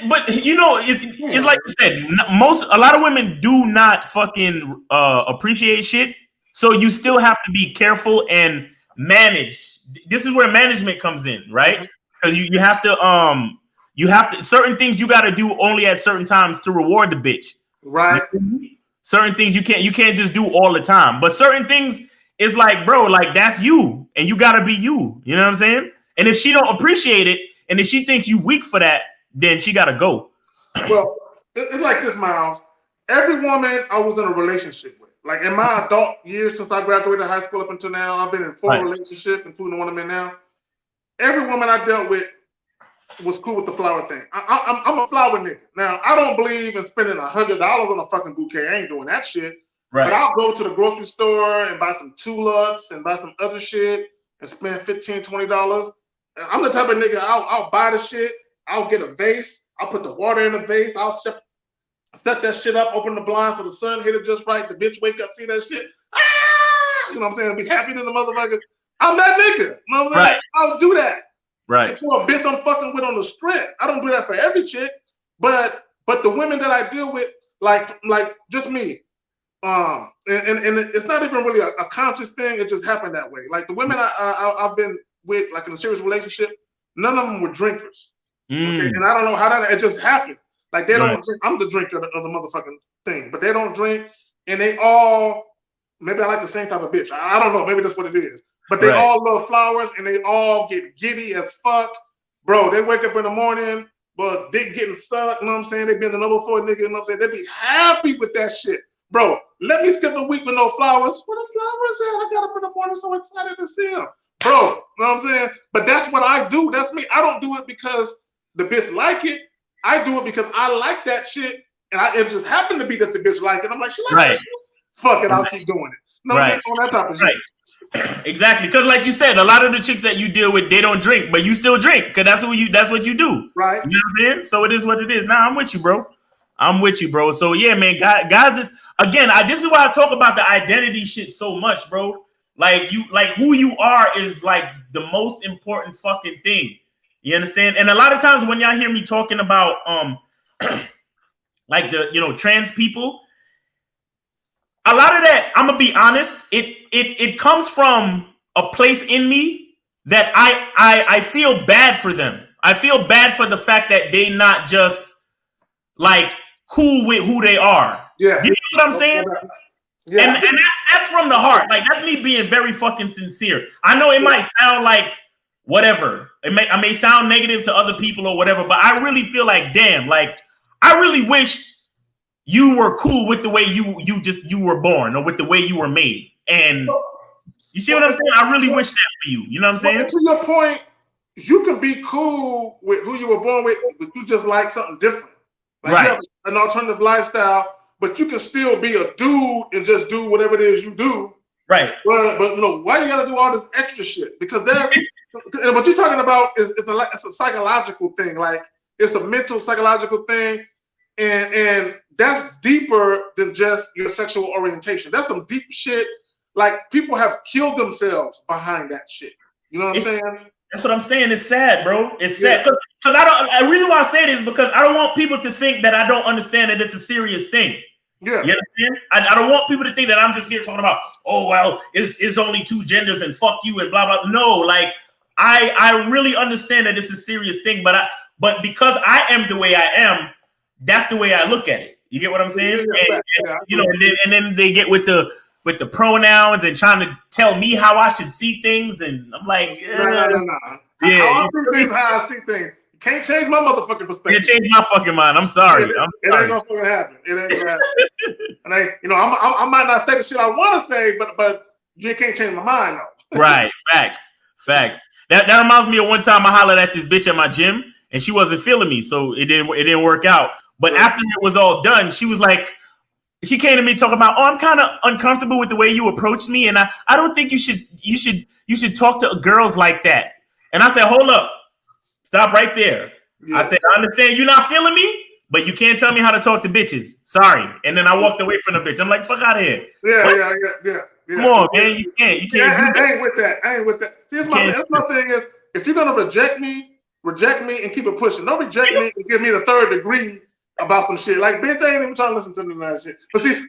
A: But you know, it's like you said, a lot of women do not fucking appreciate shit. So you still have to be careful and manage. This is where management comes in, right? Because you have to certain things you got to do only at certain times to reward the bitch.
C: Right.
A: Certain things you can't just do all the time. But certain things is like, bro, like that's you, and you gotta be you. You know what I'm saying? And if she don't appreciate it, and if she thinks you weak for that, then she gotta go.
C: Well, it's like this, Miles. Every woman I was in a relationship with, like in my adult years since I graduated high school up until now, I've been in 4 relationships, including the one I'm in now. Every woman I dealt with was cool with the flower thing. I'm a flower nigga. Now, I don't believe in spending $100 on a fucking bouquet. I ain't doing that shit. Right. But I'll go to the grocery store and buy some tulips and buy some other shit and spend $15, $20. I'm the type of nigga, I'll buy the shit. I'll get a vase. I'll put the water in the vase. I'll set that shit up, open the blinds so the sun hit it just right. The bitch wake up, see that shit. Ah! You know what I'm saying? Be happy to the motherfucker. I'm that nigga. You know what I'm saying? I'll do that.
A: Right.
C: And for a bitch I'm fucking with on the strip. I don't do that for every chick, but the women that I deal with, like just me, and it's not even really a conscious thing. It just happened that way. Like the women I've been with, like in a serious relationship, none of them were drinkers. Okay? And I don't know how it just happened. Like they don't drink. I'm the drinker of the motherfucking thing, but they don't drink, and they all, maybe I like the same type of bitch. I don't know. Maybe that's what it is. But they all love flowers, and they all get giddy as fuck. Bro, they wake up in the morning, but they getting stuck, you know what I'm saying? They been the number 4 nigga, you know what I'm saying? They be happy with that shit. Bro, let me skip a week with no flowers. Where the flowers at? I got up in the morning so excited to see them. Bro, you know what I'm saying? But that's what I do. That's me. I don't do it because the bitch like it. I do it because I like that shit, and it just happened to be that the bitch like it. I'm like, she like that shit? Fuck it, I'll keep doing it. No, on that type of shit.
A: Exactly, because like you said, a lot of the chicks that you deal with, they don't drink, but you still drink, because that's what you do.
C: Right.
A: You know what I'm saying? So it is what it is. Nah, I'm with you, bro. So yeah, man, guys, this is why I talk about the identity shit so much, bro. Like who you are is like the most important fucking thing. You understand? And a lot of times when y'all hear me talking about like the trans people, a lot of that, I'm gonna be honest, it comes from a place in me that I feel bad for them. I feel bad for the fact that they not just like cool with who they are.
C: Yeah.
A: You know what I'm saying?
C: Yeah.
A: And that's from the heart. Like that's me being very fucking sincere. I know it might sound like whatever. I may sound negative to other people or whatever, but I really feel like, damn, like I really wish you were cool with the way you were born or with the way you were made. And you see what I'm saying? I really wish that for you. You know what I'm saying?
C: To your point, you can be cool with who you were born with, but you just like something different. Like you have an alternative lifestyle, but you can still be a dude and just do whatever it is you do.
A: Right.
C: But why you gotta do all this extra shit? Because and what you're talking about is it's a psychological thing. Like it's a mental psychological thing. And that's deeper than just your sexual orientation. That's some deep shit. Like people have killed themselves behind that shit. You know what I'm saying?
A: That's what I'm saying. It's sad, bro. It's sad. Because the reason why I say it is because I don't want people to think that I don't understand that it's a serious thing.
C: Yeah.
A: You understand? I don't want people to think that I'm just here talking about, oh, well, it's only 2 genders and fuck you and blah, blah. No, like I really understand that it's a serious thing, but because I am the way I am, that's the way I look at it. You get what I'm saying? And then they get with the pronouns and trying to tell me how I should see things, and I'm like,
C: no.
A: Yeah,
C: how I see things. You can't change my motherfucking perspective.
A: You change my fucking mind. I'm sorry.
C: It ain't gonna fucking happen. It ain't gonna happen. And I might not say the shit I want to say, but you can't change my mind though.
A: Right. Facts. That reminds me of one time I hollered at this bitch at my gym, and she wasn't feeling me, so it didn't work out. But after it was all done, she was like, she came to me talking about, oh, I'm kind of uncomfortable with the way you approach me, and I don't think you should talk to girls like that. And I said, hold up, stop right there. Yeah. I said, I understand you're not feeling me, but you can't tell me how to talk to bitches. Sorry. And then I walked away from the bitch. I'm like, fuck out of here.
C: Yeah.
A: Come on, man. You can't.
C: I ain't with that. See, that's my thing is, if you're gonna reject me and keep it pushing. Don't reject me and give me the 3rd degree about some shit. Like, bitch, I ain't even trying to listen to none of that shit.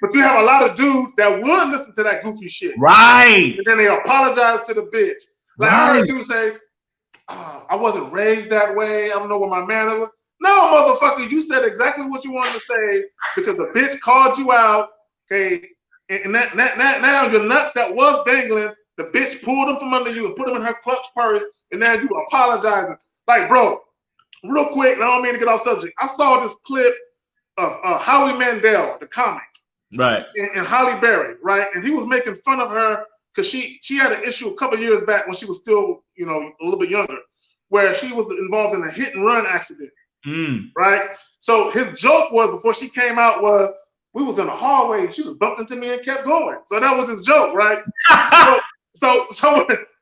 C: But you have a lot of dudes that would listen to that goofy shit.
A: Right.
C: And then they apologize to the bitch. Like, I heard dudes say, I wasn't raised that way. I don't know what my manners are. No, motherfucker, you said exactly what you wanted to say because the bitch called you out Okay, and now your nuts that was dangling, the bitch pulled them from under you and put them in her clutch purse, and now you apologizing. Like, bro, real quick, and I don't mean to get off subject. I saw this clip of Howie Mandel, the comic,
A: right,
C: and Halle Berry, right, and he was making fun of her because she had an issue a couple years back when she was still, you know, a little bit younger, where she was involved in a hit and run accident, right? So his joke was, before she came out, was we was in a hallway and she was bumped into me and kept going. So that was his joke, right? so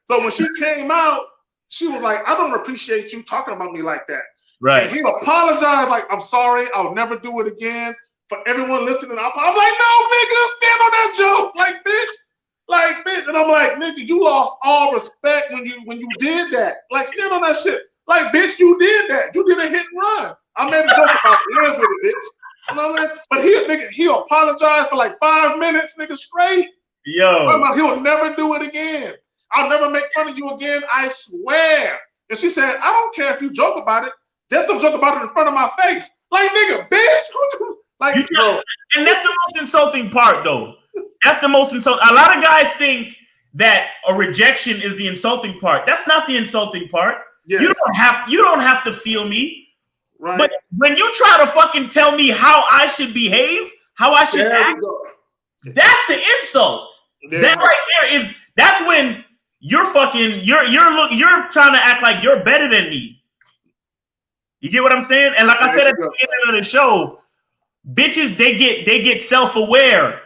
C: when she came out, she was like, I don't appreciate you talking about me like that.
A: right.
C: And he apologized, like, I'm sorry, I'll never do it again. For everyone listening, I'm like, no, nigga, stand on that joke, like, bitch. Like, bitch, and I'm like, nigga, you lost all respect when you did that. Like, stand on that shit. Like, bitch, you did that. You did a hit and run. I made a joke about it. Live with it, bitch. You know what I'm saying? But he apologized for like 5 minutes, nigga, straight.
A: Yo,
C: He'll never do it again. I'll never make fun of you again, I swear. And she said, I don't care if you joke about it. Just don't joke about it in front of my face. Like, nigga, bitch. Like, bro.
A: And that's the most insulting part, though. That's the most insulting. A lot of guys think that a rejection is the insulting part. That's not the insulting part. Yes. You don't have to feel me.
C: Right.
A: But when you try to fucking tell me how I should behave, how I should act, that's the insult. That right there that's when you're fucking you're trying to act like you're better than me. You get what I'm saying? And like I said at the beginning of the show, bitches, they get self-aware.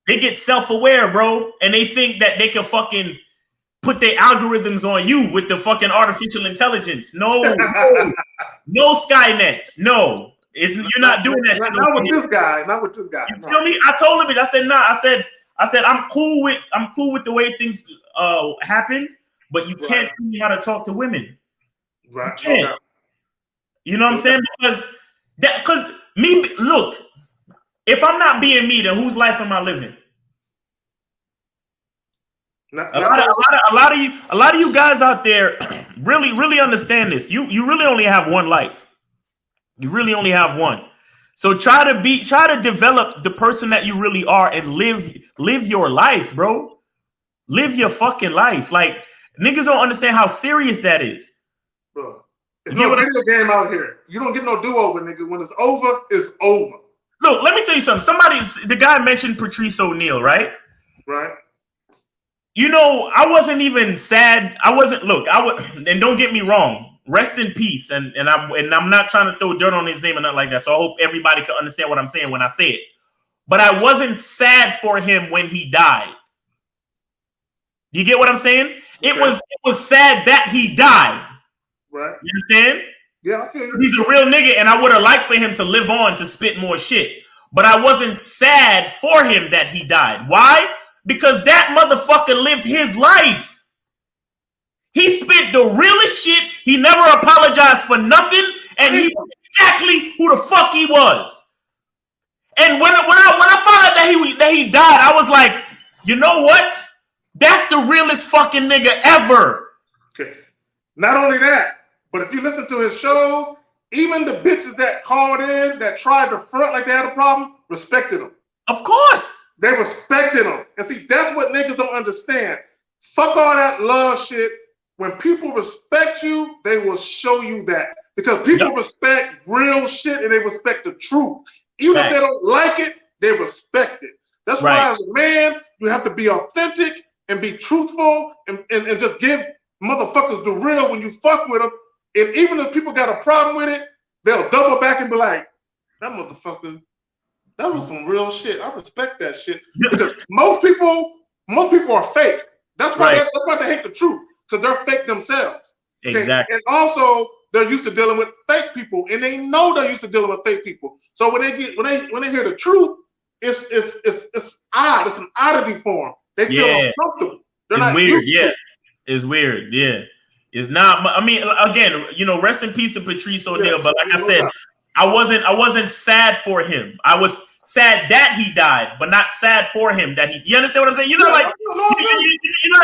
A: They get self-aware, bro, and they think that they can fucking put their algorithms on you with the fucking artificial intelligence. No, no Skynet. No, you're not doing that shit.
C: Not with this guy. Not with this guy.
A: You feel me? I told him it. I said, nah. I said I'm cool with the way things happen, but you can't tell me how to talk to women.
C: Right.
A: You can't. You know what I'm saying? Because me, look, if I'm not being me, then whose life am I living? A lot of you guys out there really understand this. You really only have one life. You really only have one. So try to develop the person that you really are and live your life, bro. Live your fucking life. Like, niggas don't understand how serious that is.
C: Bro, it's no video game out here. You don't get no do-over, nigga. When it's over, it's over.
A: Look, let me tell you something. The guy mentioned Patrice O'Neal, right?
C: Right.
A: You know, I wasn't even sad. And don't get me wrong. Rest in peace. And I'm not trying to throw dirt on his name or nothing like that. So I hope everybody can understand what I'm saying when I say it. But I wasn't sad for him when he died. You get what I'm saying? Okay. It was sad that he died.
C: Right.
A: You understand?
C: Yeah, I feel you.
A: He's a real nigga, and I would have liked for him to live on to spit more shit. But I wasn't sad for him that he died. Why? Because that motherfucker lived his life. He spit the realest shit. He never apologized for nothing, and he was exactly who the fuck he was. And when I found out that he died, I was like, you know what? That's the realest fucking nigga ever.
C: Okay. Not only that, but if you listen to his shows, even the bitches that called in, that tried to front like they had a problem, respected him.
A: Of course.
C: They respected him. And see, that's what niggas don't understand. Fuck all that love shit. When people respect you, they will show you that. Because people respect real shit and they respect the truth. Even if they don't like it, they respect it. That's why as a man, you have to be authentic and be truthful and just give motherfuckers the real when you fuck with them. And even if people got a problem with it, they'll double back and be like, that motherfucker, that was some real shit. I respect that shit. Because most people are fake. That's why they hate the truth. Because they're fake themselves.
A: Exactly.
C: And also they're used to dealing with fake people. And they know they're used to dealing with fake people. So when they hear the truth, it's odd. It's an oddity for them. They feel uncomfortable.
A: It's weird, It's weird, It's not. I mean, again, you know, rest in peace to Patrice O'Neal. But like I said, I wasn't sad for him. I was sad that he died, but not sad for him that he. You understand what I'm saying? You know, like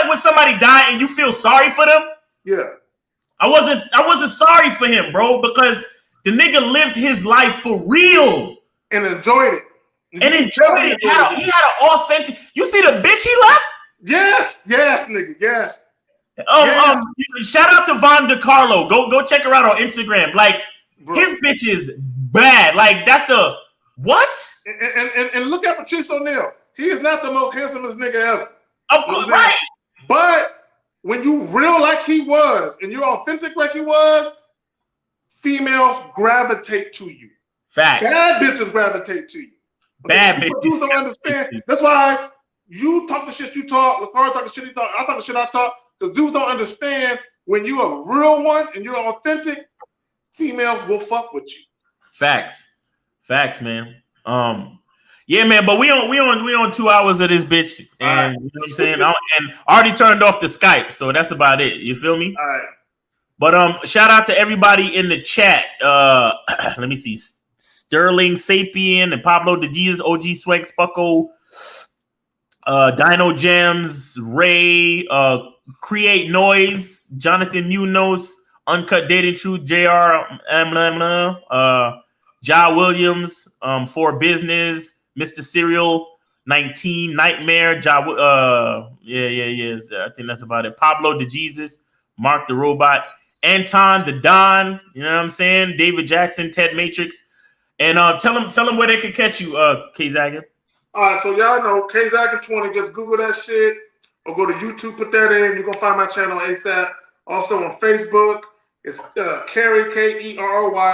A: when somebody died and you feel sorry for them.
C: Yeah.
A: I wasn't sorry for him, bro, because the nigga lived his life for real
C: and enjoyed it.
A: and enjoyed it. He had an authentic. You see the bitch he left?
C: Yes, nigga, yes.
A: Shout out to Von DeCarlo. Go check her out on Instagram. Like, bro, his bitch is bad. Like, that's a what?
C: And look at Patrice O'Neal. He is not the most handsomest nigga ever.
A: Of course, right.
C: But when you real like he was, and you're authentic like he was, females gravitate to you.
A: Facts.
C: Bad bitches gravitate to you.
A: Bad bitches.
C: Dudes don't understand. That's why you talk the shit you talk. LaCar talk the shit he talk. I talk the shit I talk. Because dudes don't understand when you're a real one and you're authentic, females will fuck with you.
A: Facts, man. Yeah, man. But we on 2 hours of this bitch, and you know what I'm saying. And I already turned off the Skype, so that's about it. You feel me?
C: All right.
A: But shout out to everybody in the chat. Let me see. Sterling Sapien and Pablo de Jesus, OG Swag Spucko, Dino Gems, Ray, Create Noise, Jonathan Munoz, Uncut Dating Truth, JR, Ja Williams, For Business, Mr. Serial, 19, Nightmare, I think that's about it. Pablo de Jesus, Mark the Robot, Anton the Don, you know what I'm saying? David Jackson, Ted Matrix. And tell them where they can catch you, K Zaggin.
C: All right, so y'all know K Zaggin 20. Just Google that shit or go to YouTube, put that in. You're gonna find my channel ASAP. Also on Facebook, it's Kerry Kerry,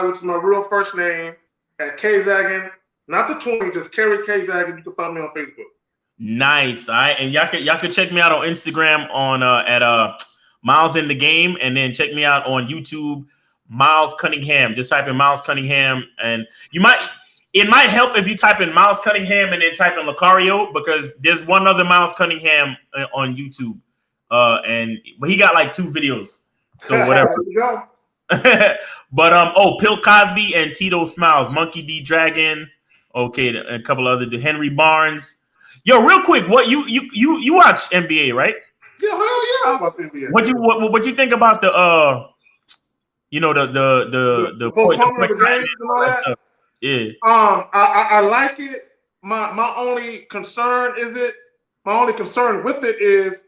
C: which is my real first name, at K Zaggin. Not the 20, just Kerry K Zaggin. You can find me on Facebook. Nice.
A: All right, and y'all can check me out on Instagram on at Miles in the Game, and then check me out on YouTube. Miles Cunningham. Just type in Miles Cunningham, and it might help if you type in Miles Cunningham and then type in Lucario, because there's one other Miles Cunningham on YouTube, but he got like 2 videos, so whatever.
C: There you go.
A: But Pill Cosby and Tito Smiles, Monkey D Dragon, okay, a couple other Henry Barnes. Yo, real quick, what you watch NBA, right?
C: Yeah, hell yeah, I watch NBA.
A: What you think about the the
C: postponement of the games and all that
A: stuff? Yeah.
C: I like it. My only concern with it is,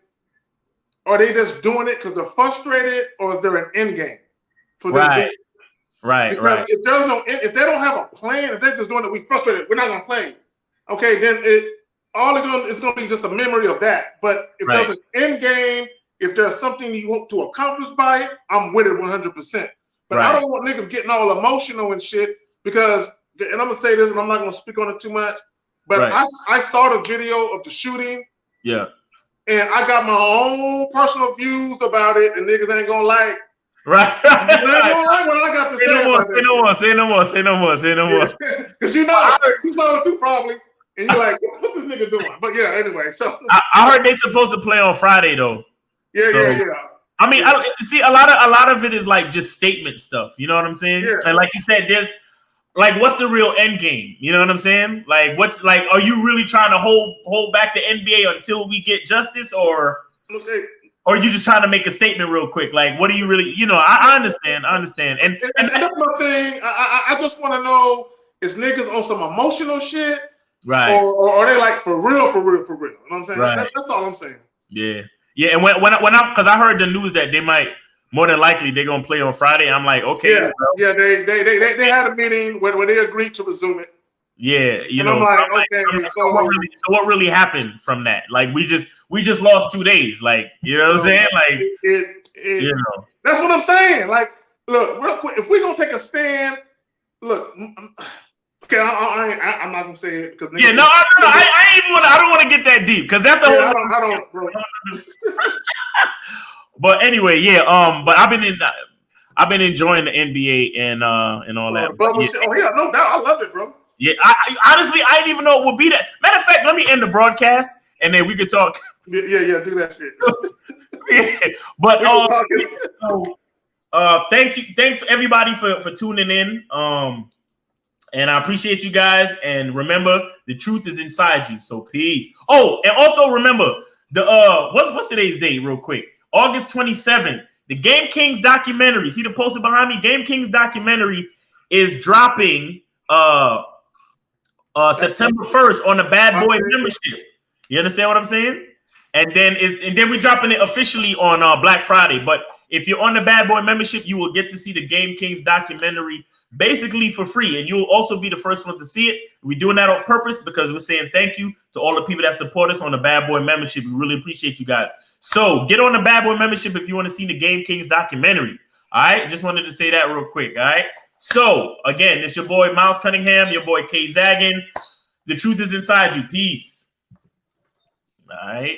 C: are they just doing it because they're frustrated, or is there an end game for them? Right. Because if they don't have a plan, if they're just doing it, we frustrated, we're not gonna play. Okay, then it's gonna be just a memory of that. But if there's an end game, if there's something you hope to accomplish by it, I'm with it 100%. But I don't want niggas getting all emotional and shit, because, and I'm gonna say this, and I'm not gonna speak on it too much, but I saw the video of the shooting. Yeah. And I got my own personal views about it, and niggas ain't gonna like. Right. They ain't gonna like what I got to say.
A: Say no more.
C: Because you saw it too, probably. And you're like, what this nigga doing? But yeah, anyway. So
A: I heard they supposed to play on Friday though.
C: Yeah.
A: I mean, I see a lot of it is like just statement stuff. You know what I'm saying? Yeah. And like you said, there's like, what's the real end game? You know what I'm saying? Like, are you really trying to hold back the NBA until we get justice, or are you just trying to make a statement real quick? Like, what do you really? I understand. And
C: that's my thing. I just want to know, is niggas on some emotional shit, right? Or are they like for real? You know what I'm saying? Right. That's all I'm saying.
A: Yeah. And when I heard the news that they might, more than likely, they're gonna play on Friday, I'm like, okay.
C: Yeah, bro. Yeah. They had a meeting where they agreed to resume it.
A: Yeah,
C: and I'm like, okay.
A: So what really happened from that? Like, we just lost 2 days. Like, you know what I'm saying? Like,
C: that's what I'm saying. Like, look, real quick, if we're gonna take a stand, look. Okay, I'm not gonna say it because
A: I don't want to get that deep, because that's a whole.
C: I don't, bro.
A: But anyway, but I've been enjoying the NBA and all that.
C: No doubt, I love it, bro.
A: Yeah, I honestly didn't even know it would be that. Matter of fact, let me end the broadcast and then we could talk.
C: Yeah, do that shit.
A: But thanks everybody for tuning in. And I appreciate you guys. And remember, the truth is inside you. So peace. Oh, and also remember the what's today's date, real quick? August 27th. The Game Kings documentary. See the poster behind me? Game Kings documentary is dropping September 1st on the Bad Boy membership. You understand what I'm saying? And then we're dropping it officially on Black Friday. But if you're on the Bad Boy membership, you will get to see the Game Kings documentary basically for free. And you'll also be the first one to see it. We're doing that on purpose because we're saying thank you to all the people that support us on the Bad Boy membership. We really appreciate you guys. So get on the Bad Boy membership if you want to see the Game Kings documentary. All right? Just wanted to say that real quick. All right? So, again, it's your boy Miles Cunningham, your boy K Zaggin. The truth is inside you. Peace. All right.